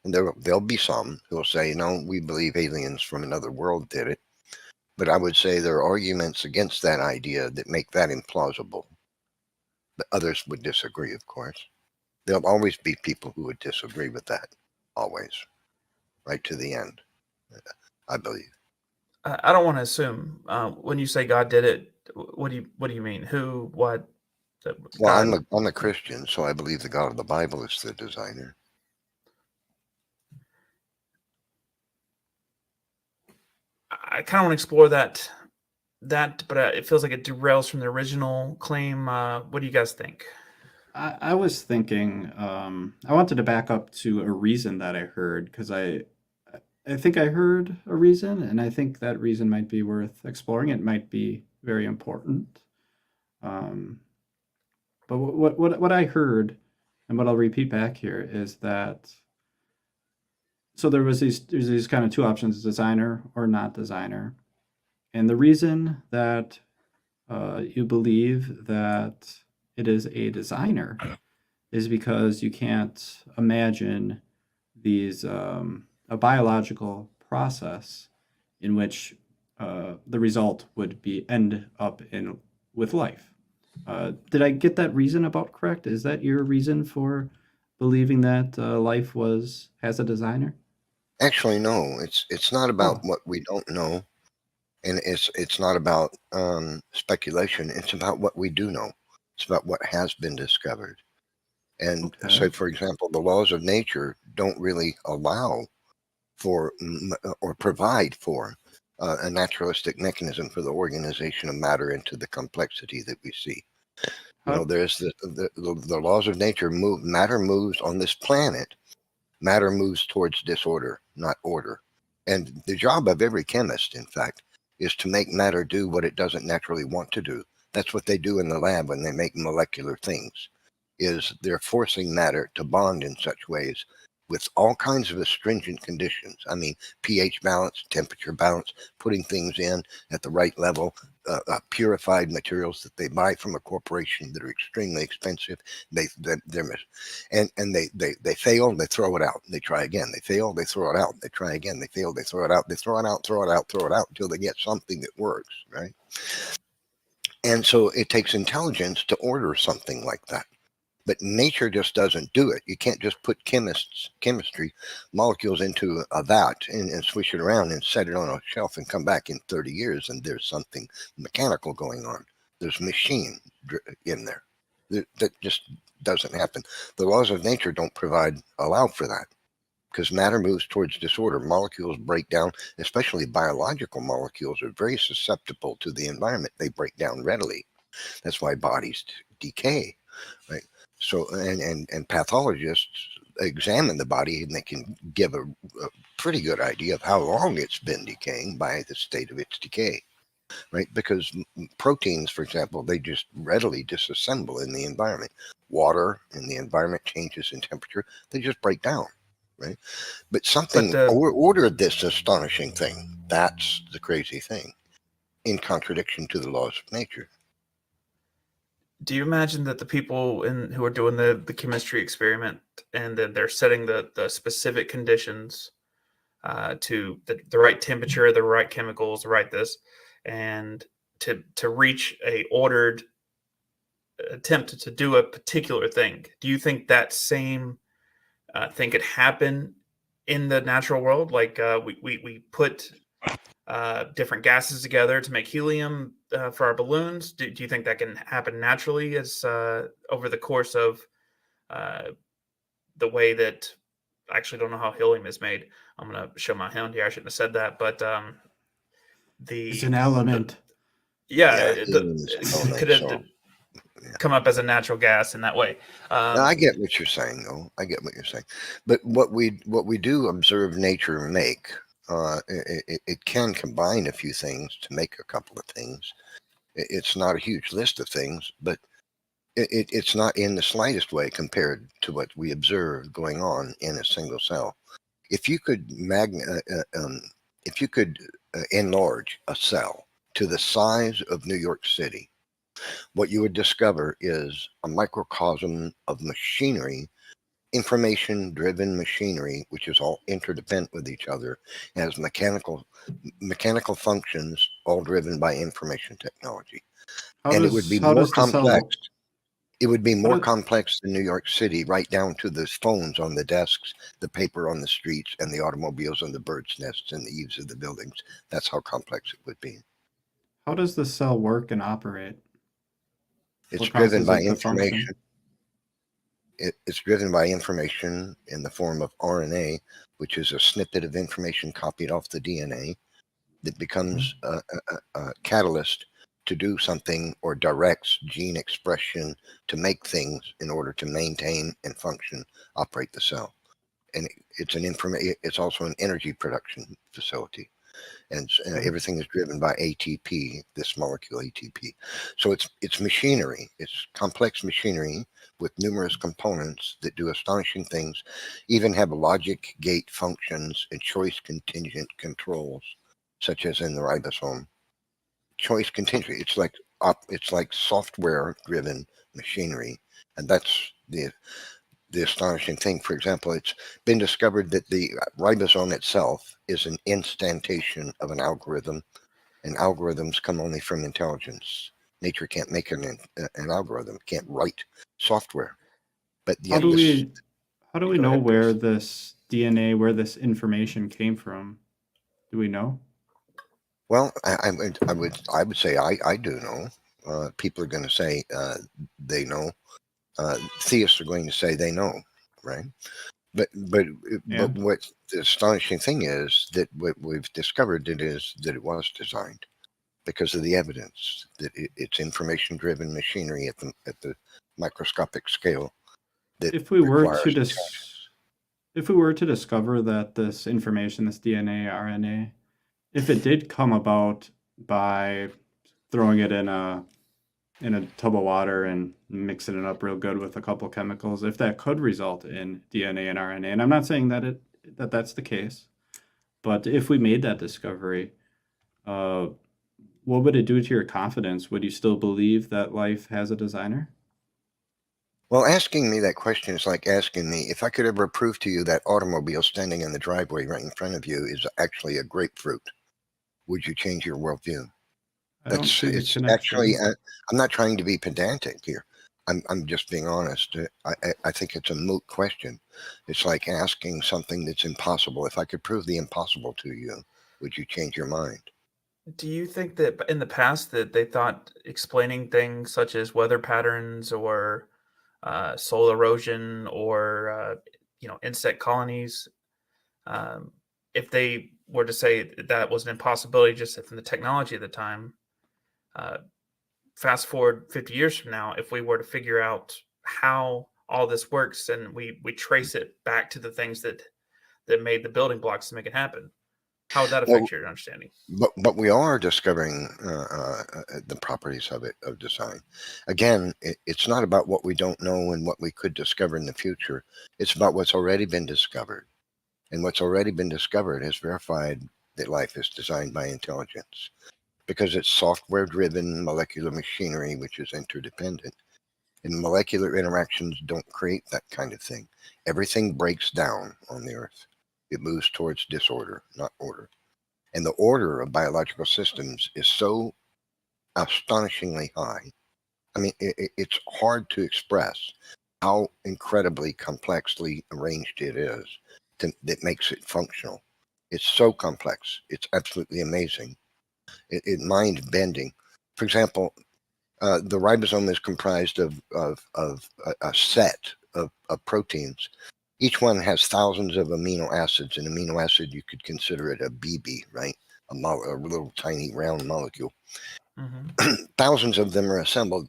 And there'll be some who will say, no, we believe aliens from another world did it. But I would say there are arguments against that idea that make that implausible. But others would disagree, of course. There'll always be people who would disagree with that. Always. Right to the end, I believe. I don't want to assume. When you say God did it, what do you mean? Who? What? Well, God? I'm a Christian, so I believe the God of the Bible is the designer. I kind of want to explore that, but it feels like it derails from the original claim. What do you guys think? I was thinking, I wanted to back up to a reason that I heard because I think I heard a reason, and I think that reason might be worth exploring. It might be very important. Um, but what I heard, and what I'll repeat back here, is that so there's these kind of two options: designer or not designer, and the reason that you believe that it is a designer is because you can't imagine these a biological process in which the result would be end up in with life. Did I get that reason about correct? Is that your reason for believing that life has a designer? Actually, no. It's not about Oh, what we don't know, and it's not about speculation. It's about what we do know. It's about what has been discovered. And okay. so, for example, the laws of nature don't really allow for or provide for a naturalistic mechanism for the organization of matter into the complexity that we see. How, There's the laws of nature move. Matter moves on this planet. Matter moves towards disorder, not order. And the job of every chemist, in fact, is to make matter do what it doesn't naturally want to do. That's what they do in the lab when they make molecular things, is they're forcing matter to bond in such ways with all kinds of astringent conditions. I mean, pH balance, temperature balance, putting things in at the right level, purified materials that they buy from a corporation that are extremely expensive. They fail, they throw it out. They try again. They fail, they throw it out. They try again. They fail, they throw it out. They throw it out, throw it out, throw it out until they get something that works, right? And so it takes intelligence to order something like that. But nature just doesn't do it. You can't just put chemistry molecules into a vat and swish it around and set it on a shelf and come back in 30 years and there's something mechanical going on. There's machine in there. That just doesn't happen. The laws of nature don't allow for that, because matter moves towards disorder. Molecules break down, especially biological molecules are very susceptible to the environment. They break down readily. That's why bodies decay, right? So, and pathologists examine the body and they can give a pretty good idea of how long it's been decaying by the state of its decay, right? Because proteins, for example, they just readily disassemble in the environment. Water in the environment changes in temperature, they just break down, right? But something ordered this astonishing thing. That's the crazy thing, in contradiction to the laws of nature. Do you imagine that the people who are doing the chemistry experiment and then they're setting the specific conditions to the right temperature, the right chemicals, the right this, and to reach a ordered attempt to do a particular thing? Do you think that same thing could happen in the natural world? Like we put different gases together to make helium for our balloons. Do you think that can happen naturally as over the course of the way that I actually don't know how helium is made. I'm going to show my hand here. I shouldn't have said that, but it's an element. Could it come up as a natural gas in that way? I get what you're saying, though. I get what you're saying. But what we do observe nature make, it can combine a few things to make a couple of things. It's not a huge list of things, but it's not in the slightest way compared to what we observe going on in a single cell. If you could enlarge a cell to the size of New York City, what you would discover is a microcosm of machinery, information-driven machinery, which is all interdependent with each other, has mechanical functions, all driven by information technology. It would be more complex. It would be more complex than New York City, right down to the phones on the desks, the paper on the streets, and the automobiles on the birds' nests and the eaves of the buildings. That's how complex it would be. How does the cell work and operate? It's driven by information. It's driven by information in the form of RNA, which is a snippet of information copied off the DNA that becomes a catalyst to do something, or directs gene expression to make things in order to maintain and function, operate the cell. And it's also an energy production facility. And everything is driven by ATP, this molecule ATP. So it's machinery. It's complex machinery with numerous components that do astonishing things, even have logic gate functions and choice contingent controls, such as in the ribosome. Choice contingent. It's like software driven machinery, and that's the astonishing thing. For example, it's been discovered that the ribosome itself is an instantation of an algorithm, and algorithms come only from intelligence. Nature can't make an algorithm, can't write software. But How do we How do we Go know ahead, where Pierce. this DNA, where this information came from? Do we know? Well, I would say I do know. People are going to say they know. Theists are going to say they know, right? But Yeah. what the astonishing thing is that what we've discovered is that it was designed because of the evidence that it's information-driven machinery at the microscopic scale that If we were to requires if we were to discover that this information, this DNA, RNA, if it did come about by throwing it in a tub of water and mixing it up real good with a couple chemicals, if that could result in DNA and RNA, and I'm not saying that that's the case, but if we made that discovery, what would it do to your confidence? Would you still believe that life has a designer? Well, asking me that question is like asking me if I could ever prove to you that automobile standing in the driveway right in front of you is actually a grapefruit. Would you change your worldview? I don't see the It's actually. connection. I'm not trying to be pedantic here. I'm just being honest. I think it's a moot question. It's like asking something that's impossible. If I could prove the impossible to you, would you change your mind? Do you think that in the past that they thought explaining things such as weather patterns or soil erosion or insect colonies, if they were to say that was an impossibility just from the technology at the time, fast forward 50 years from now, if we were to figure out how all this works and we trace it back to the things that made the building blocks to make it happen, how would that affect your understanding? But we are discovering the properties of design. Again, it's not about what we don't know and what we could discover in the future. It's about what's already been discovered. And what's already been discovered has verified that life is designed by intelligence because it's software-driven molecular machinery, which is interdependent. And molecular interactions don't create that kind of thing. Everything breaks down on the Earth. It moves towards disorder, not order. And the order of biological systems is so astonishingly high. I mean, it's hard to express how incredibly complexly arranged it is that makes it functional. It's so complex. It's absolutely amazing. It's mind-bending. For example, the ribosome is comprised of a set of proteins. Each one has thousands of amino acids. An amino acid, you could consider it a BB, right? A little tiny round molecule. Mm-hmm. Thousands of them are assembled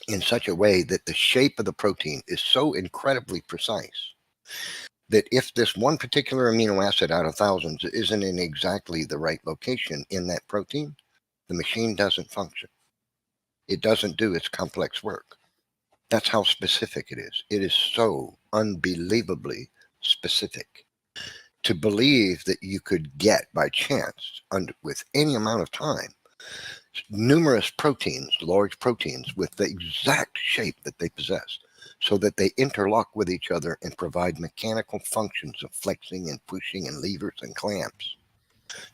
in such a way that the shape of the protein is so incredibly precise that if this one particular amino acid out of thousands isn't in exactly the right location in that protein, the machine doesn't function. It doesn't do its complex work. That's how specific it is. It is so unbelievably specific. To believe that you could get by chance, with any amount of time, numerous proteins, large proteins, with the exact shape that they possess, so that they interlock with each other and provide mechanical functions of flexing and pushing and levers and clamps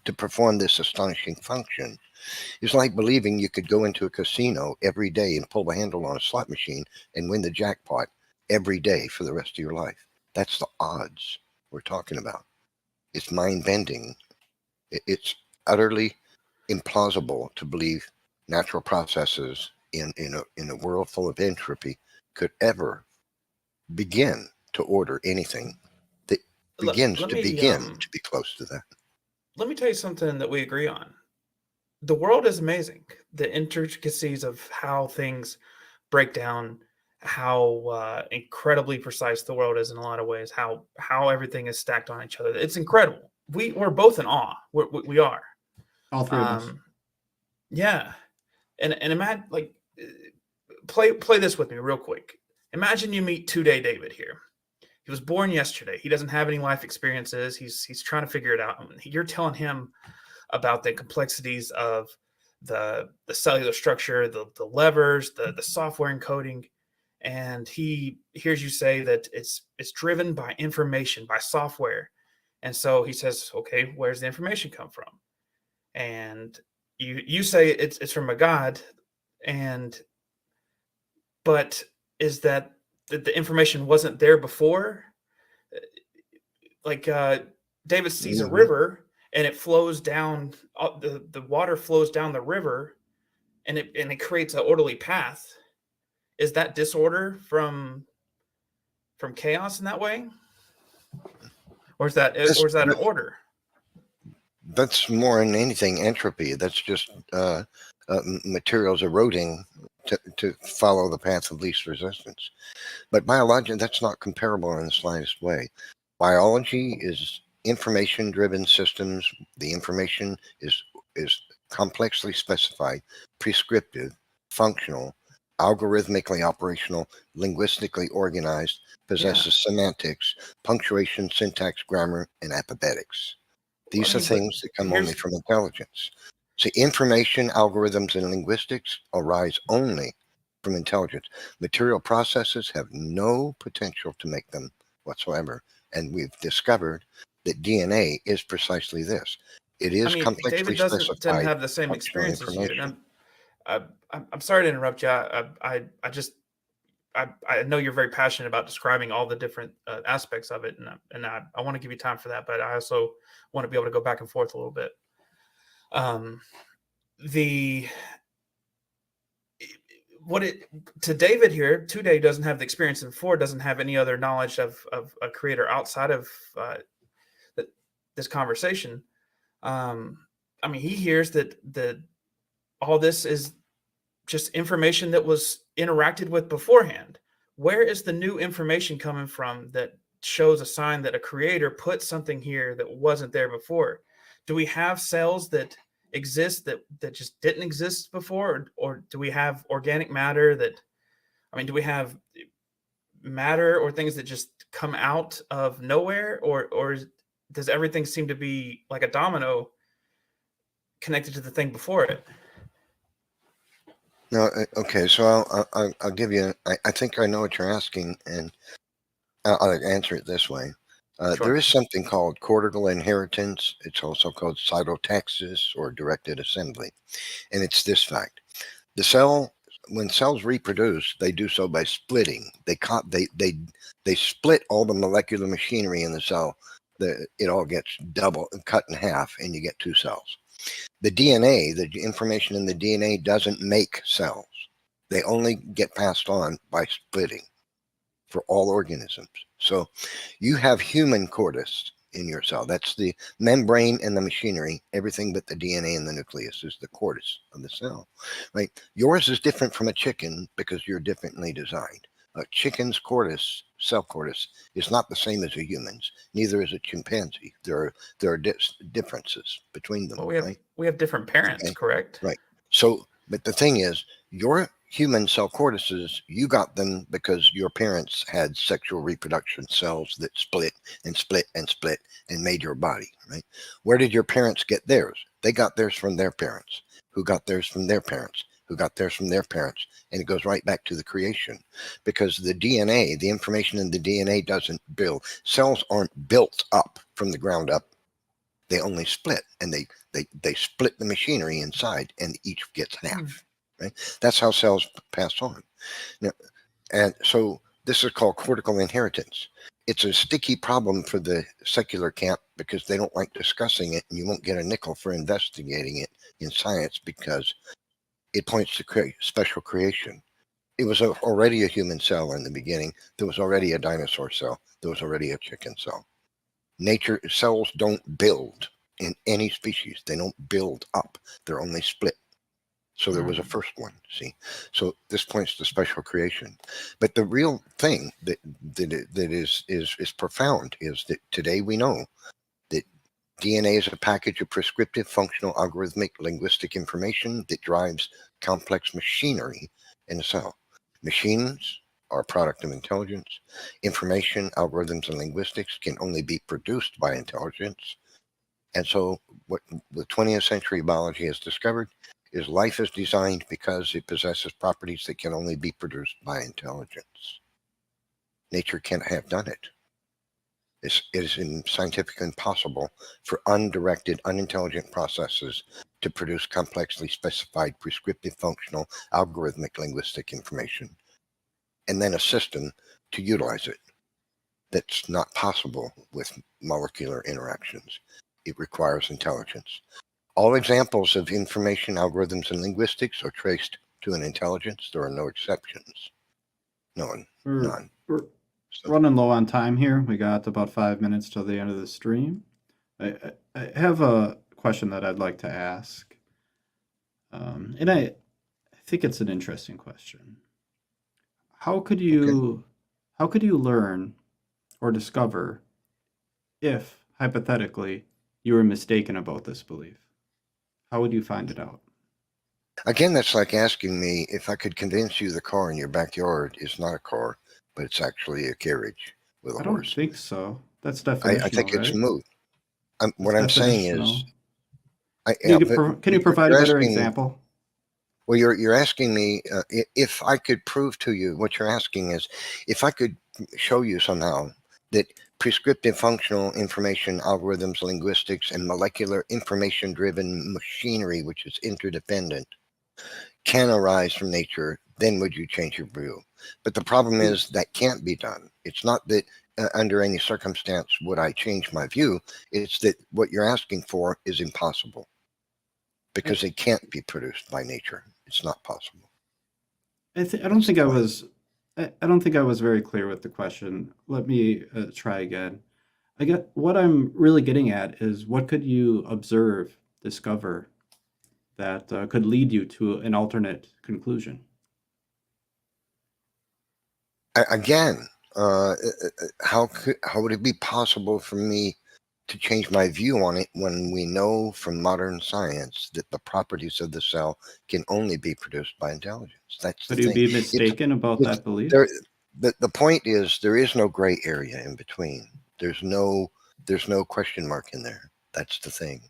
to perform this astonishing function, is like believing you could go into a casino every day and pull the handle on a slot machine and win the jackpot every day for the rest of your life. That's the odds we're talking about. It's mind-bending. It's utterly implausible to believe natural processes in a world full of entropy could ever begin to order anything that begins to be close to that. Let me tell you something that we agree on. The world is amazing. The intricacies of how things break down, how incredibly precise the world is in a lot of ways, how everything is stacked on each other. It's incredible. We're both in awe. We are. All three of us. Yeah. And imagine, like, play this with me real quick. Imagine you meet 2-Day David here. He was born yesterday. He doesn't have any life experiences. He's trying to figure it out. You're telling him about the complexities of the cellular structure, the levers, the software encoding, and he hears you say that it's driven by information, by software. And so he says, okay, where's the information come from? And you say it's from a God, but is that the information wasn't there before? like David sees a Mhm. river and it flows down. The water flows down the river, and it creates an orderly path. Is that disorder from chaos in that way, or is that This, an order? that's more than anything entropy. That's just materials eroding to follow the path of least resistance. But biology, that's not comparable in the slightest way. Biology is information-driven systems. The information is complexly specified, prescriptive, functional, algorithmically operational, linguistically organized, possesses semantics, punctuation, syntax, grammar, and epibetics. These are things that come only from intelligence. See, information, algorithms, and linguistics arise only from intelligence. Material processes have no potential to make them whatsoever. And we've discovered that DNA is precisely this. It is complexly David doesn't specified have the same functional experience as you. information. And I'm sorry to interrupt you. I know you're very passionate about describing all the different aspects of it, and I want to give you time for that, but I also want to be able to go back and forth a little bit. To David here, 2-Day doesn't have the experience, and 4 doesn't have any other knowledge of a creator outside of this conversation. He hears that all this is just information that was interacted with beforehand. Where is the new information coming from that shows a sign that a creator put something here that wasn't there before? Do we have cells that exist that just didn't exist before, or do we have organic matter do we have matter or things that just come out of nowhere, or does everything seem to be like a domino connected to the thing before it? No, okay, so I'll give you, I think I know what you're asking, and I'll answer it this way. Sure. There is something called cortical inheritance. It's also called cytotaxis or directed assembly. And it's this fact. The cell, when cells reproduce, they do so by splitting. They split all the molecular machinery in the cell. It all gets cut in half, and you get 2 cells. The DNA, the information in the DNA doesn't make cells. They only get passed on by splitting for all organisms. So you have human cortex in your cell. That's the membrane and the machinery. Everything but the DNA and the nucleus is the cortex of the cell, right? Yours is different from a chicken because you're differently designed. A chicken's cortex, cell cortex, is not the same as a human's. Neither is a chimpanzee. There are differences between them. Well, we have different parents, Okay. correct? Right. So, but the thing is, your human cell cortices, you got them because your parents had sexual reproduction cells that split and split and split and made your body, right? Where did your parents get theirs? They got theirs from their parents, who got theirs from their parents, who got theirs from their parents. And it goes right back to the creation, because the DNA, the information in the DNA doesn't build. Cells aren't built up from the ground up. They only split, and they split the machinery inside, and each gets half. Right? That's how cells pass on. Now, and so this is called cortical inheritance. It's a sticky problem for the secular camp because they don't like discussing it, and you won't get a nickel for investigating it in science because it points to special creation. It was already a human cell in the beginning. There was already a dinosaur cell. There was already a chicken cell. Nature cells don't build in any species. They don't build up. They're only split. So there was a first one, see? So this points to special creation. But the real thing that is profound is that today we know that DNA is a package of prescriptive, functional, algorithmic, linguistic information that drives complex machinery in a cell. Machines are a product of intelligence. Information, algorithms, and linguistics can only be produced by intelligence. And so what the 20th century biology has discovered is life is designed because it possesses properties that can only be produced by intelligence. Nature can't have done it. It is scientifically impossible for undirected, unintelligent processes to produce complexly specified, prescriptive, functional, algorithmic, linguistic information, and then a system to utilize it. that's not possible with molecular interactions. It requires intelligence. All examples of information algorithms and linguistics are traced to an intelligence. There are no exceptions. None. We're So, running low on time here. We got about 5 minutes till the end of the stream. I have a question that I'd like to ask. And I think it's an interesting question. How could you learn or discover if hypothetically you were mistaken about this belief? How would you find it out? again, that's like asking me if I could convince you the car in your backyard is not a car, but it's actually a carriage with a I don't horse. think so. That's I definitional, think it's right? moot. What That's I'm saying is, definitional. yeah, Can you provide a you're better asking, example? well, you're asking me if I could prove to you. What you're asking is if I could show you somehow that prescriptive functional information algorithms, linguistics, and molecular information-driven machinery, which is interdependent, can arise from nature, then would you change your view? But the problem is that can't be done. It's not that under any circumstance would I change my view. It's that what you're asking for is impossible because they can't be produced by nature. It's not possible. I don't think I was. I don't think I was very clear with the question. Let me try again. What I'm really getting at is what could you observe, discover that could lead you to an alternate conclusion? Again, how would it be possible for me to change my view on it when we know from modern science that the properties of the cell can only be produced by intelligence? That's the Could you thing. be mistaken about it's- that belief? the point is there is no gray area in between. There's no question mark in there. That's the thing.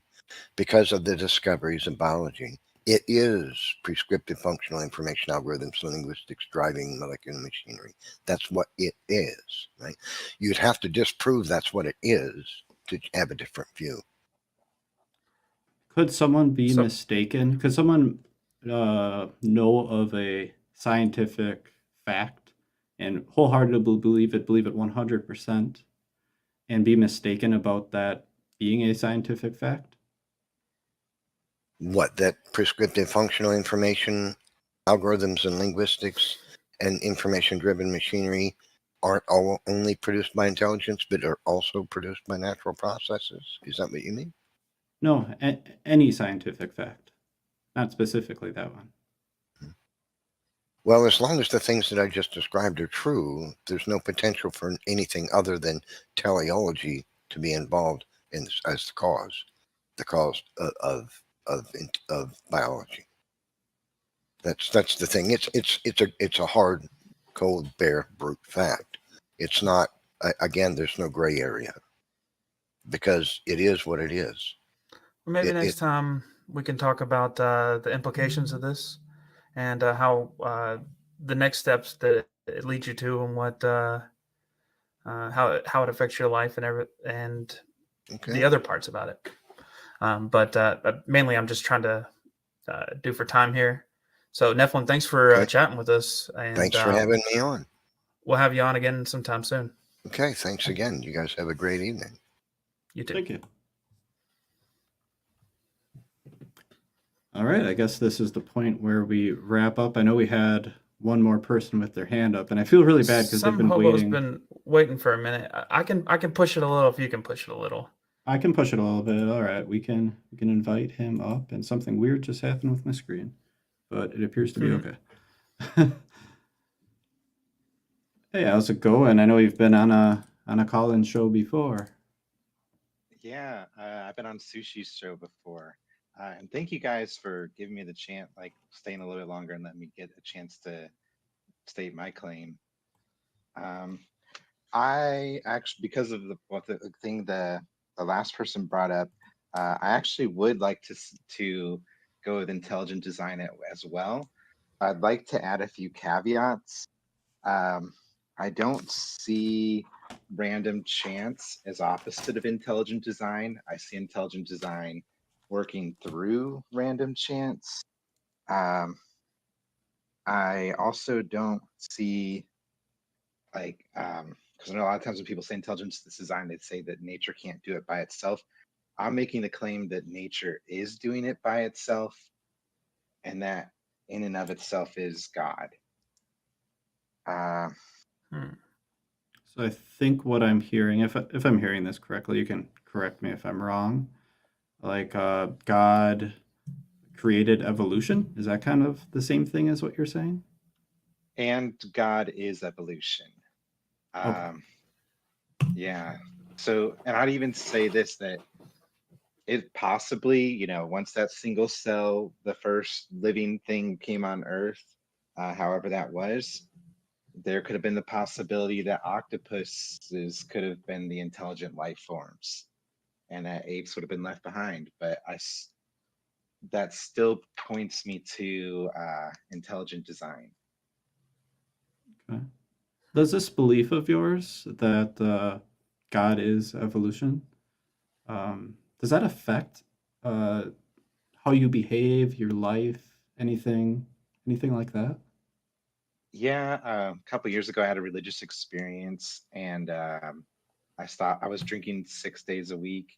Because of the discoveries in biology, it is prescriptive functional information algorithms and linguistics driving molecular machinery. That's what it is, right? You'd have to disprove that's what it is to have a different view. Could someone be So- mistaken? Could someone know of a scientific fact and wholeheartedly believe it 100%, and be mistaken about that being a scientific fact? What, that prescriptive functional information algorithms and linguistics and information driven machinery aren't all only produced by intelligence, but are also produced by natural processes? Is that what you mean? No, any scientific fact, not specifically that one. Well, as long as the things that I just described are true, there's no potential for anything other than teleology to be involved in this as the cause of biology. That's the thing. It's a hard, cold, bare, brute fact. It's not. Again, there's no gray area because it is what it is. Well, maybe It- next time we can talk about the implications of this and how the next steps that it leads you to, and what how it affects your life and Okay. the other parts about it. But mainly, I'm just trying to do for time here. So Nephilim, thanks for Okay. chatting with us, and Thanks for having me on. we'll have you on again sometime soon. Okay. Thanks again. You guys have a great evening. You too. Thank you. All right, I guess this is the point where we wrap up. I know we had one more person with their hand up, and I feel really bad because they've Some been hobo's waiting. been waiting for a minute. I can push it a little if you can push it a little. I can push it a little bit. All right, we can invite him up, and something weird just happened with my screen, but it appears to be okay. Hey, how's it going? I know you've been on a call-in show before. Yeah, I've been on Sushi's show before. And thank you guys for giving me the chance, like staying a little bit longer and let me get a chance to state my claim. I actually, because of the thing the last person brought up, I actually would like to go with intelligent design as well. I'd like to add a few caveats. I don't see random chance as opposite of intelligent design. I see intelligent design working through random chance. I also don't see like because I know a lot of times when people say intelligence is design, they say that nature can't do it by itself. I'm making the claim that nature is doing it by itself, and that in and of itself is God. So I think what I'm hearing, if I'm hearing this correctly, you can correct me if I'm wrong. Like God created evolution. Is that kind of the same thing as what you're saying? And God is evolution. Okay. Yeah. So, and I'd even say this, that it possibly, you know, once that single cell, the first living thing came on Earth, however that was, there could have been the possibility that octopuses could have been the intelligent life forms, and that apes would have been left behind. But that still points me to intelligent design. Okay. Does this belief of yours that God is evolution, does that affect uh, how you behave, your life, anything like that? Yeah, a couple years ago, I had a religious experience, and I stopped. I was drinking 6 days a week.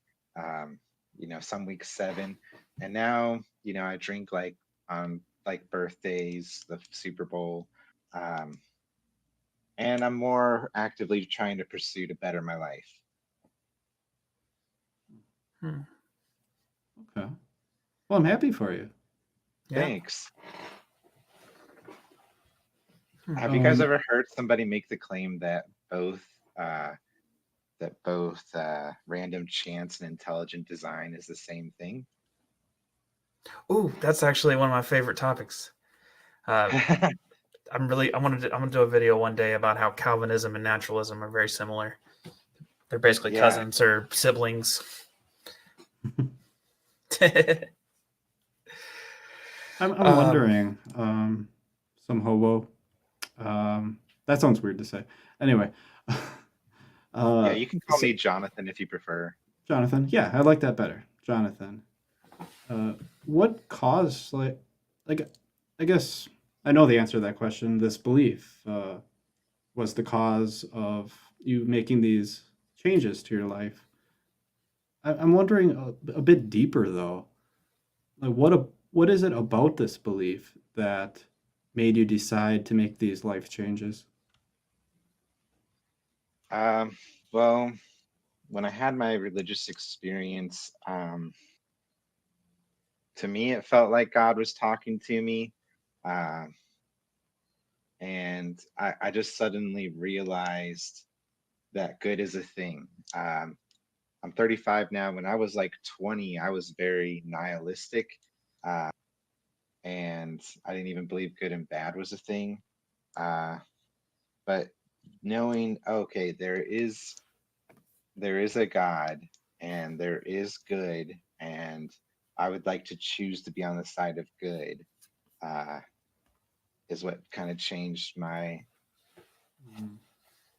You know, some weeks 7, and now, you know, I drink like on like birthdays, the Super Bowl, and I'm more actively trying to pursue to better my life. Okay. Well, I'm happy for you. Yeah. Thanks. Have you guys ever heard somebody make the claim that both random chance and intelligent design is the same thing? Ooh, that's actually one of my favorite topics. I'm gonna do a video one day about how Calvinism and naturalism are very similar. They're basically Yeah. cousins or siblings. I'm wondering, some hobo. That sounds weird to say. Anyway, Yeah, you can call so- me Jonathan if you prefer. Jonathan. Yeah, I like that better. Jonathan. What caused like I guess I know the answer to that question. This belief was the cause of you making these changes to your life. I'm wondering a bit deeper though. Like what is it about this belief that made you decide to make these life changes? Well, when I had my religious experience, to me, it felt like God was talking to me. And I just suddenly realized that good is a thing. I'm 35 now. When I was like 20, I was very nihilistic. And I didn't even believe good and bad was a thing. But knowing, okay, there is a God, and there is good, and I would like to choose to be on the side of good, is what kind of changed my,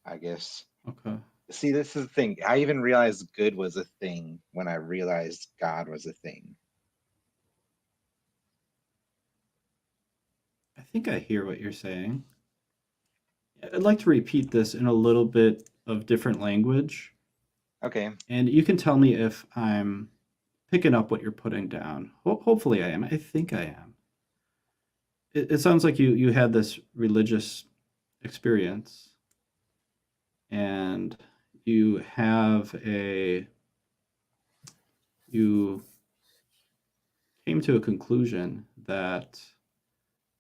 I guess. Okay. See, this is the thing. I even realized good was a thing when I realized God was a thing. I think I hear what you're saying. I'd like to repeat this in a little bit of different language, Okay. and you can tell me if I'm picking up what you're putting down. Hopefully, I am. I think I am. It sounds like you had this religious experience, and you have you came to a conclusion that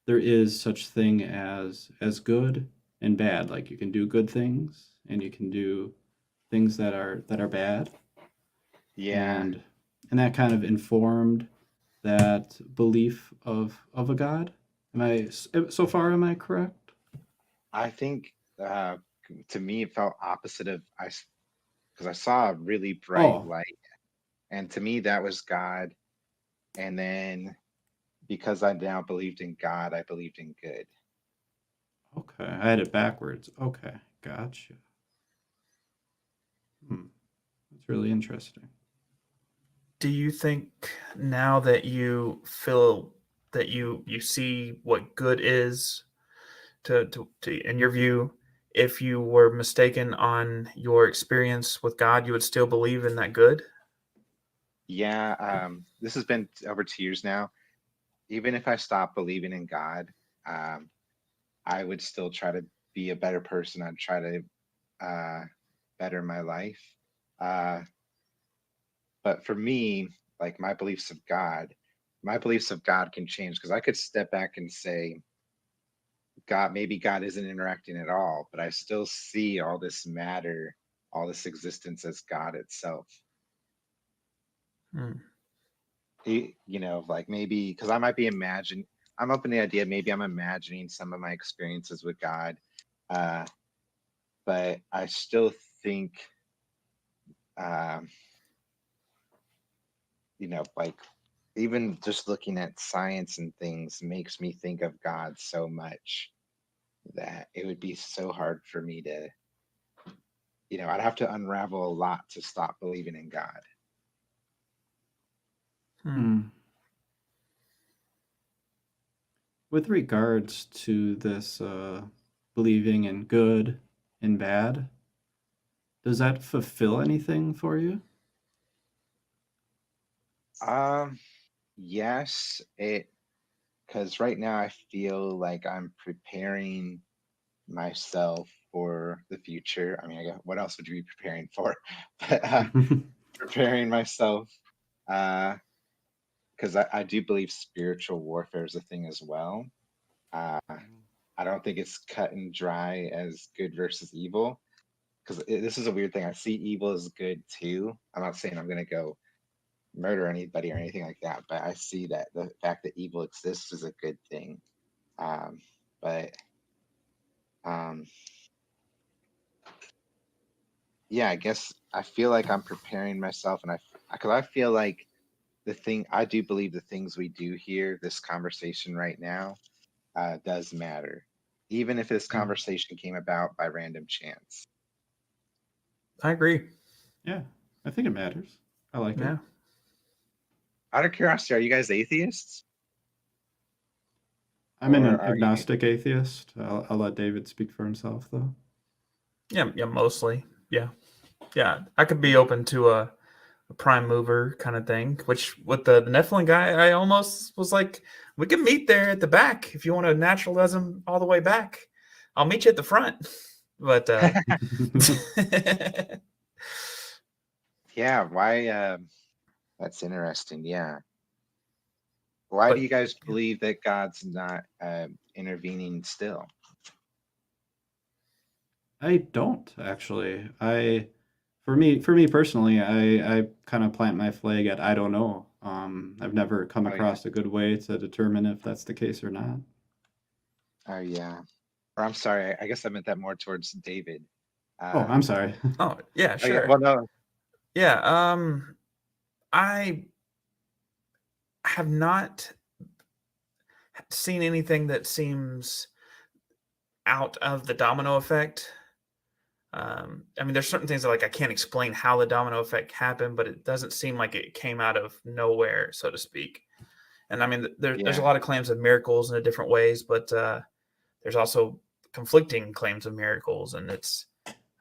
there is such thing as good and bad. Like you can do good things and you can do things that are bad. Yeah. And that kind of informed that belief of a God. So far am I correct? I think to me it felt opposite of because I saw a really bright light, and to me that was God. And then because I now believed in God, I believed in good. Okay, I had it backwards. Okay, gotcha. That's really interesting. Do you think now that you feel that you see what good is to in your view, if you were mistaken on your experience with God, you would still believe in that good? Yeah, this has been over 2 years now. Even if I stop believing in God, um, I would still try to be a better person. I'd try to better my life. Uh, but for me, like my beliefs of God can change because I could step back and say, God, maybe God isn't interacting at all, but I still see all this matter, all this existence as God itself. Hmm. Like maybe because I might be I'm open to the idea, maybe I'm imagining some of my experiences with God. Uh, but I still think, um, like even just looking at science and things makes me think of God so much that it would be so hard for me to, I'd have to unravel a lot to stop believing in God. Hmm. With regards to this believing in good and bad, does that fulfill anything for you? Yes, because right now I feel like I'm preparing myself for the future. I mean, I guess, what else would you be preparing for? But preparing myself, because I do believe spiritual warfare is a thing as well. Uh, I don't think it's cut and dry as good versus evil, because this is a weird thing. I see evil as good too. I'm not saying I'm going to go murder anybody or anything like that, but I see that the fact that evil exists is a good thing. Um, but um, yeah, I guess I feel like I'm preparing myself, and because I feel like I do believe the things we do here, this conversation right now, does matter, even if this conversation came about by random chance. I agree. Yeah, I think it matters. I like Yeah. it. Out of curiosity, are you guys atheists? I'm an Or are you? agnostic atheist. I'll let David speak for himself, though. Yeah, mostly. Yeah. Yeah. I could be open to a prime mover kind of thing, which with the Nephilim guy, I almost was like, we can meet there at the back if you want to naturalism all the way back. I'll meet you at the front. But Yeah, why? That's interesting. Yeah. Why do but you guys believe that God's not intervening still? I don't actually. For me personally, I kind of plant my flag at I don't know. I've never come Oh yeah. across a good way to determine if that's the case or not. Oh yeah. Or I'm sorry. I guess I meant that more towards David. Oh, Uh, I'm sorry. oh yeah, oh yeah. sure. Well, no. Yeah. I have not seen anything that seems out of the domino effect. I mean, there's certain things that like I can't explain how the domino effect happened, but it doesn't seem like it came out of nowhere, so to speak. And I mean, there's a Yeah. lot of claims of miracles in different ways, but there's also conflicting claims of miracles, and it's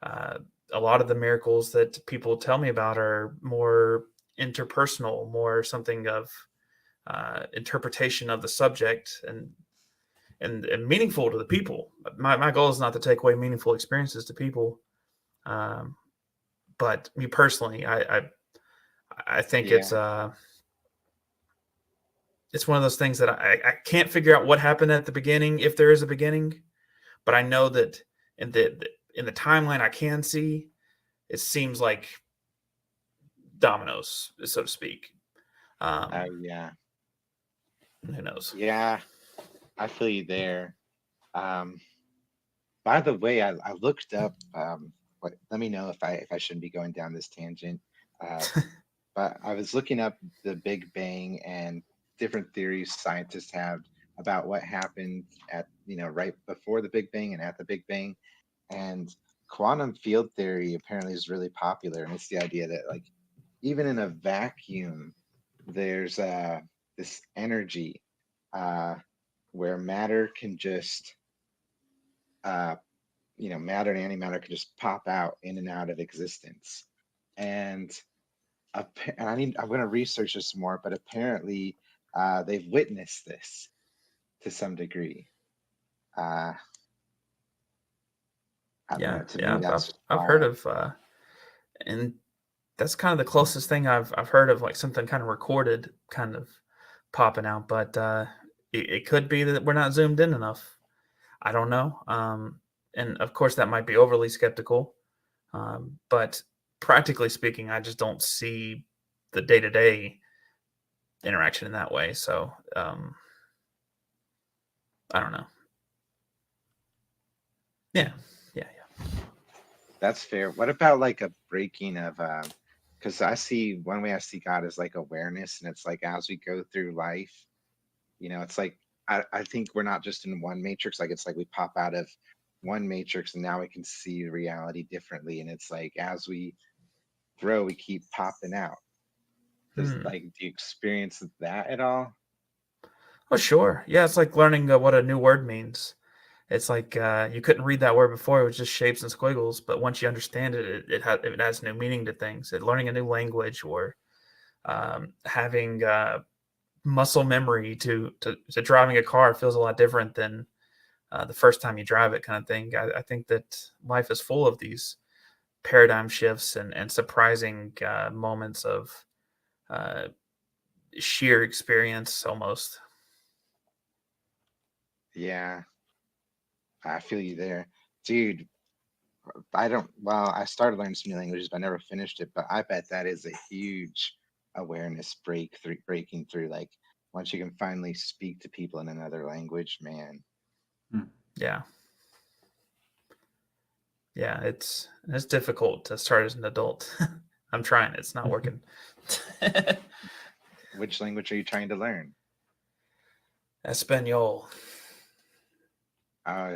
uh, a lot of the miracles that people tell me about are more interpersonal, more something of interpretation of the subject and meaningful to the people. My goal is not to take away meaningful experiences to people. But me personally, I think Yeah. it's one of those things that I can't figure out what happened at the beginning, if there is a beginning, but I know that in the timeline I can see, it seems like dominoes, so to speak. Oh yeah. Who knows? Yeah. I feel you there. Um, by the way, I looked up. Let me know if I shouldn't be going down this tangent. Uh, but I was looking up the Big Bang and different theories scientists have about what happened at right before the Big Bang and at the Big Bang. And quantum field theory apparently is really popular, and it's the idea that like even in a vacuum, there's this energy uh, where matter can just uh, matter and antimatter could just pop out in and out of existence. And I'm going to research this more, but apparently they've witnessed this to some degree. I don't know. To me, that's I've heard of, and that's kind of the closest thing I've heard of, like something kind of recorded, kind of popping out. But it could be that we're not zoomed in enough. I don't know. And of course, that might be overly skeptical. But practically speaking, I just don't see the day-to-day interaction in that way. So I don't know. Yeah. That's fair. What about like a breaking of because I see one way I see God is like awareness, and it's like as we go through life, it's like I think we're not just in one matrix, like it's like we pop out of one matrix and now we can see reality differently. And it's like as we grow, we keep popping out. Do you experience that at all? Oh, sure. Yeah, it's like learning what a new word means. It's like you couldn't read that word before; it was just shapes and squiggles. But once you understand it, it has new meaning to things. Learning a new language, or having muscle memory to driving a car feels a lot different than the first time you drive it, kind of thing. I think that life is full of these paradigm shifts and surprising moments of sheer experience, almost. Yeah, I feel you there, dude. I started learning some new languages, but I never finished it. But I bet that is a huge awareness breaking through. Like once you can finally speak to people in another language, man. Yeah. Yeah, it's difficult to start as an adult. I'm trying. It's not working. Which language are you trying to learn? Espanol.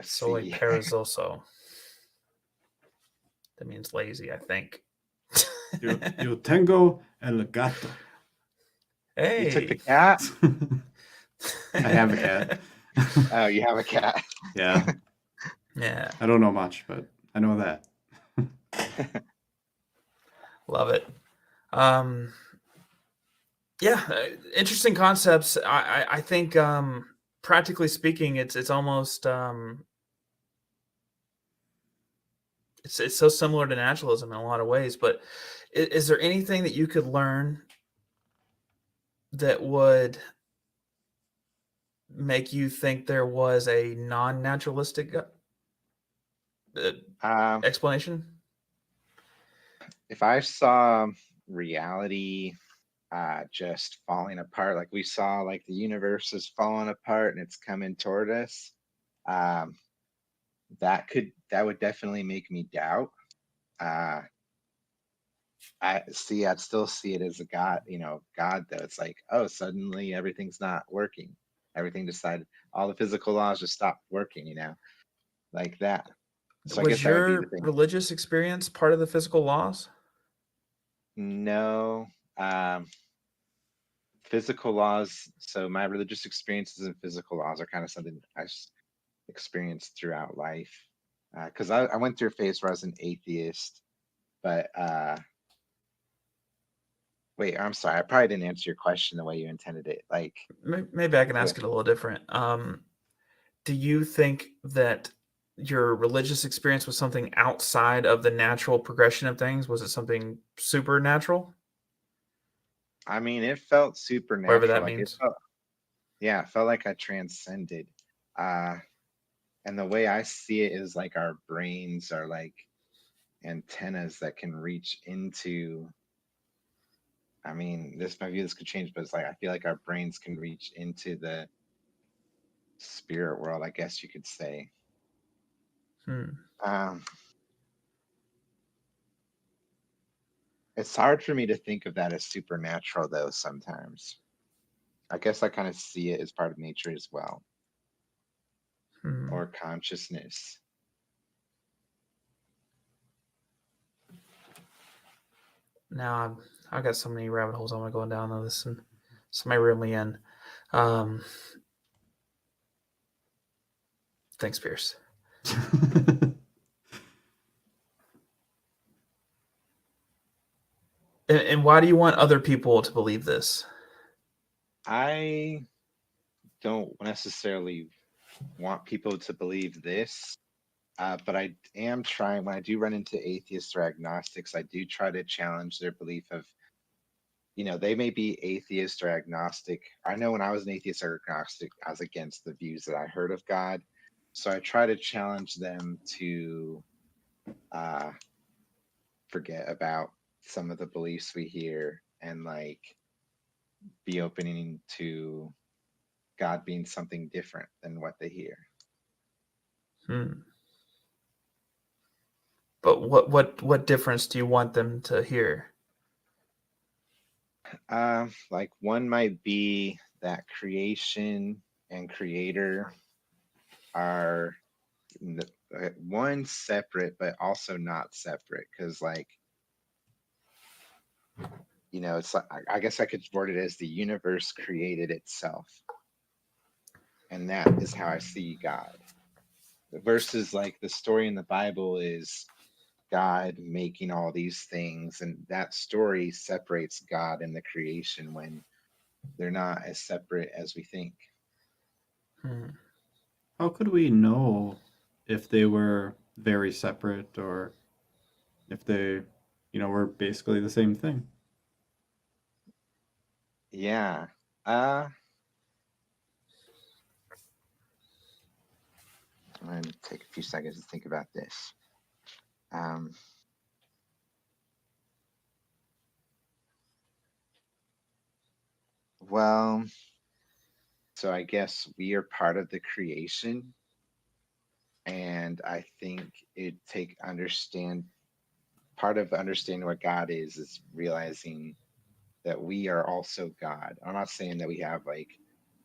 Soy Sí. perezoso. That means lazy, I think. Yo tengo el gato. Hey. You took the cat? I have a cat. Oh, you have a cat. Yeah. Yeah. I don't know much, but I know that. Love it. Yeah, interesting concepts. I think practically speaking, it's almost it's so similar to naturalism in a lot of ways. But is there anything that you could learn that would make you think there was a non-naturalistic explanation? If I saw reality just falling apart, like we saw, like the universe is falling apart and it's coming toward us, that would definitely make me doubt. I'd still see it as a God, God though. It's like, oh, suddenly everything's not working. Everything decided, all the physical laws just stopped working, like that. So I Was guess that would be the your thing. religious experience part of the physical laws? No, physical laws. So my religious experiences and physical laws are kind of something I experienced throughout life. Because I went through a phase where I was an atheist, but wait, I'm sorry, I probably didn't answer your question the way you intended it. Like, maybe I can ask it a little different. Do you think that your religious experience was something outside of the natural progression of things? Was it something supernatural? I mean, it felt supernatural. Whatever that like means. It felt like I transcended. And the way I see it is like our brains are like antennas that can reach into. I mean, this could change, but it's like I feel like our brains can reach into the spirit world, I guess you could say. It's hard for me to think of that as supernatural, though. Sometimes, I guess I kind of see it as part of nature as well, or consciousness. Now I've got so many rabbit holes I want to go down though. Somebody reel me in. Thanks, Pierce. And why do you want other people to believe this? I don't necessarily want people to believe this, but I am trying, when I do run into atheists or agnostics, I do try to challenge their belief of, they may be atheist or agnostic. I know when I was an atheist or agnostic, I was against the views that I heard of God. So I try to challenge them to forget about some of the beliefs we hear and like be opening to God being something different than what they hear. But what difference do you want them to hear? Like one might be that creation and creator are one separate, but also not separate. Because like, it's like, I guess I could word it as the universe created itself. And that is how I see God. Versus like the story in the Bible is God making all these things, and that story separates God and the creation when they're not as separate as we think. How could we know if they were very separate or if they, were basically the same thing? Yeah. I'm going to take a few seconds to think about this. Well, so I guess we are part of the creation, and I think part of understanding what God is realizing that we are also God. I'm not saying that we have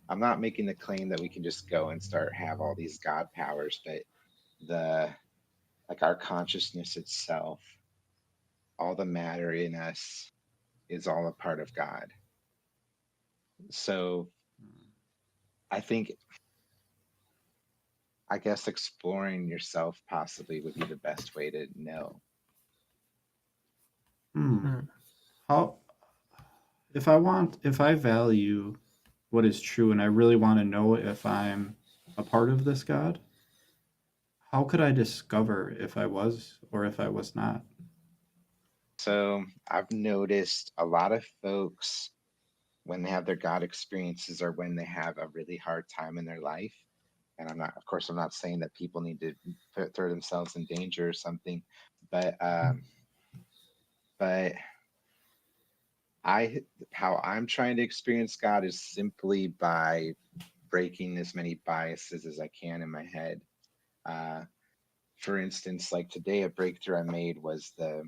I'm not making the claim that we can just go and have all these God powers, but our consciousness itself, all the matter in us is all a part of God. So I guess exploring yourself possibly would be the best way to know. How, if I value what is true and I really want to know if I'm a part of this God, how could I discover if I was or if I was not? So I've noticed a lot of folks, when they have their God experiences or when they have a really hard time in their life, and I'm not saying that people need to throw themselves in danger or something, but how I'm trying to experience God is simply by breaking as many biases as I can in my head. For instance, like today, a breakthrough I made was a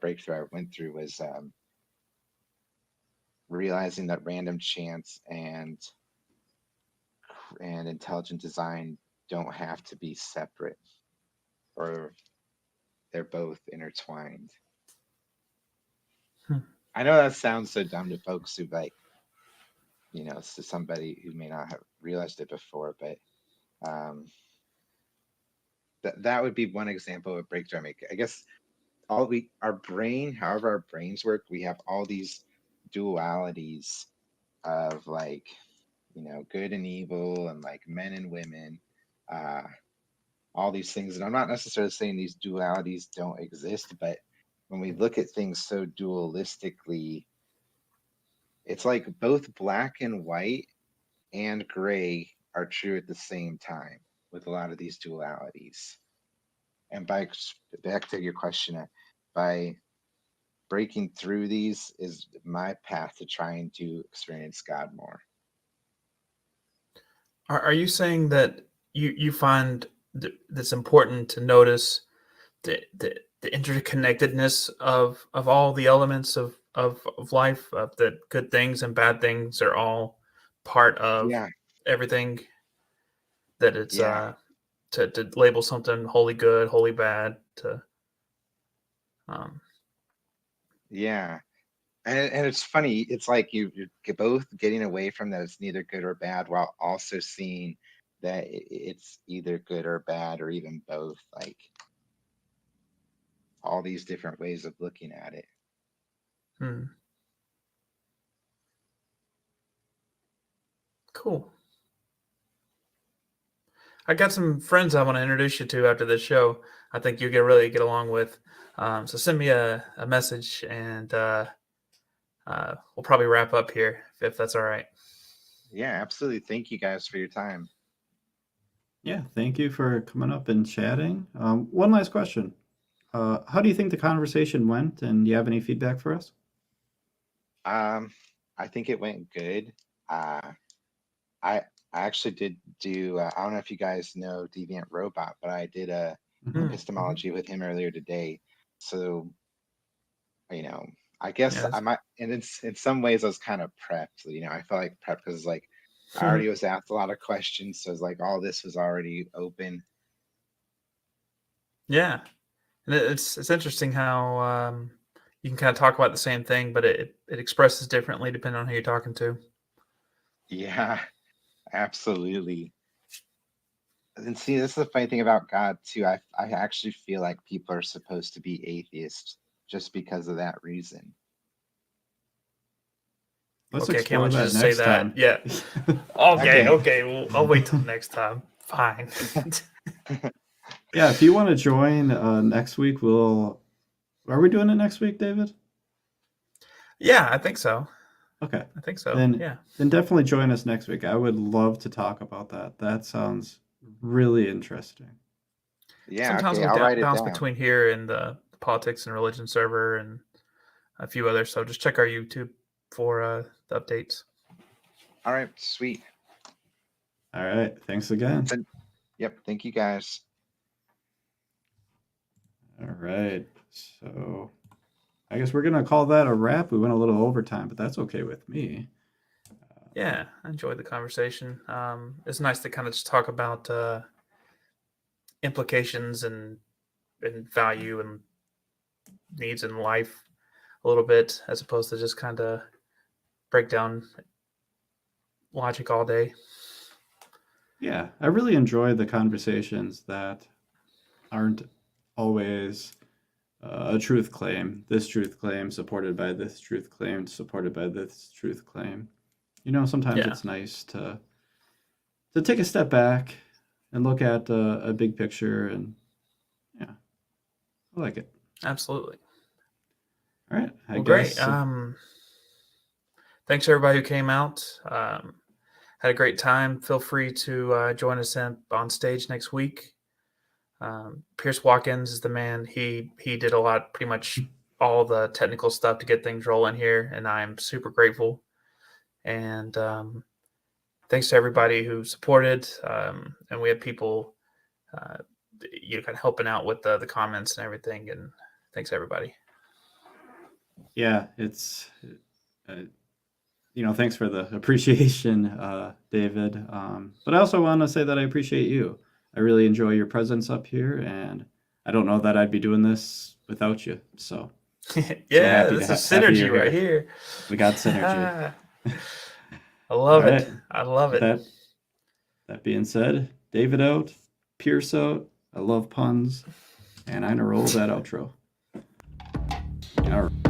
breakthrough I went through was realizing that random chance and intelligent design don't have to be separate, or they're both intertwined. I know that sounds so dumb to folks who to somebody who may not have realized it before, but that would be one example of a breakthrough I make. I guess our brain, however our brains work, we have all these dualities of good and evil and men and women, all these things. And I'm not necessarily saying these dualities don't exist, but when we look at things so dualistically, it's like both black and white and gray are true at the same time with a lot of these dualities. And back to your question, by breaking through these is my path to trying to experience God more. Are you saying that you find that's important to notice the interconnectedness of all the elements of life, that good things and bad things are all part of everything, that it's to label something wholly good, wholly bad, to and it's funny, it's like you're both getting away from that it's neither good or bad while also seeing that it's either good or bad or even both, like all these different ways of looking at it. Hmm. Cool. I got some friends I want to introduce you to after this show. I think you really get along with. So send me a message, and we'll probably wrap up here if that's all right. Yeah, absolutely. Thank you guys for your time. Yeah, thank you for coming up and chatting. One last question. How do you think the conversation went, and do you have any feedback for us? I think it went good. I actually did do. I don't know if you guys know Deviant Robot, but I did a Mhm. epistemology with him earlier today. So I guess Yes. I might, and in some ways I was kind of prepped. I felt like prepped because like I already was asked a lot of questions, so it's like all this was already open. Yeah, and it's interesting how you can kind of talk about the same thing, but it expresses differently depending on who you're talking to. Yeah, absolutely. And see, this is the funny thing about God too. I actually feel like people are supposed to be atheists just because of that reason. Let's Okay, I can't explore let you that just say next that. time. Yeah. Okay. Okay. Well, I'll wait till next time. Fine. Yeah, if you want to join next week, are we doing it next week, David? Yeah, I think so. Okay. I think so. Then Yeah. then definitely join us next week. I would love to talk about that. That sounds really interesting. Yeah, Sometimes okay, we I'll write it bounce down. between here and the politics and religion server and a few others. So just check our YouTube for the updates. All right, sweet. All right. Thanks again. Yep, thank you guys. All right. So I guess we're gonna call that a wrap. We went a little overtime, but that's okay with me. Yeah, I enjoyed the conversation. It's nice to kind of just talk about implications and value and needs in life a little bit, as opposed to just kind of break down logic all day. Yeah, I really enjoy the conversations that aren't always a truth claim, this truth claim supported by this truth claim, supported by this truth claim. Sometimes Yeah. it's nice to take a step back and look at a big picture, and yeah, I like it. Absolutely. All right, I Well, guess. great. Thanks everybody who came out. Had a great time. Feel free to join us on stage next week. Pierce Watkins is the man. He did a lot, pretty much all the technical stuff to get things rolling here, and I'm super grateful. And thanks to everybody who supported. And we had people, kind of helping out with the comments and everything. And thanks everybody. Yeah, it's thanks for the appreciation, David. But I also want to say that I appreciate you. I really enjoy your presence up here, and I don't know that I'd be doing this without you. So Yeah, happy this to is happy synergy you're right here. here. We got synergy. I love All it. right. I love With it. that being said, David out, Pierce out. I love puns, and I'm gonna roll that outro. All right.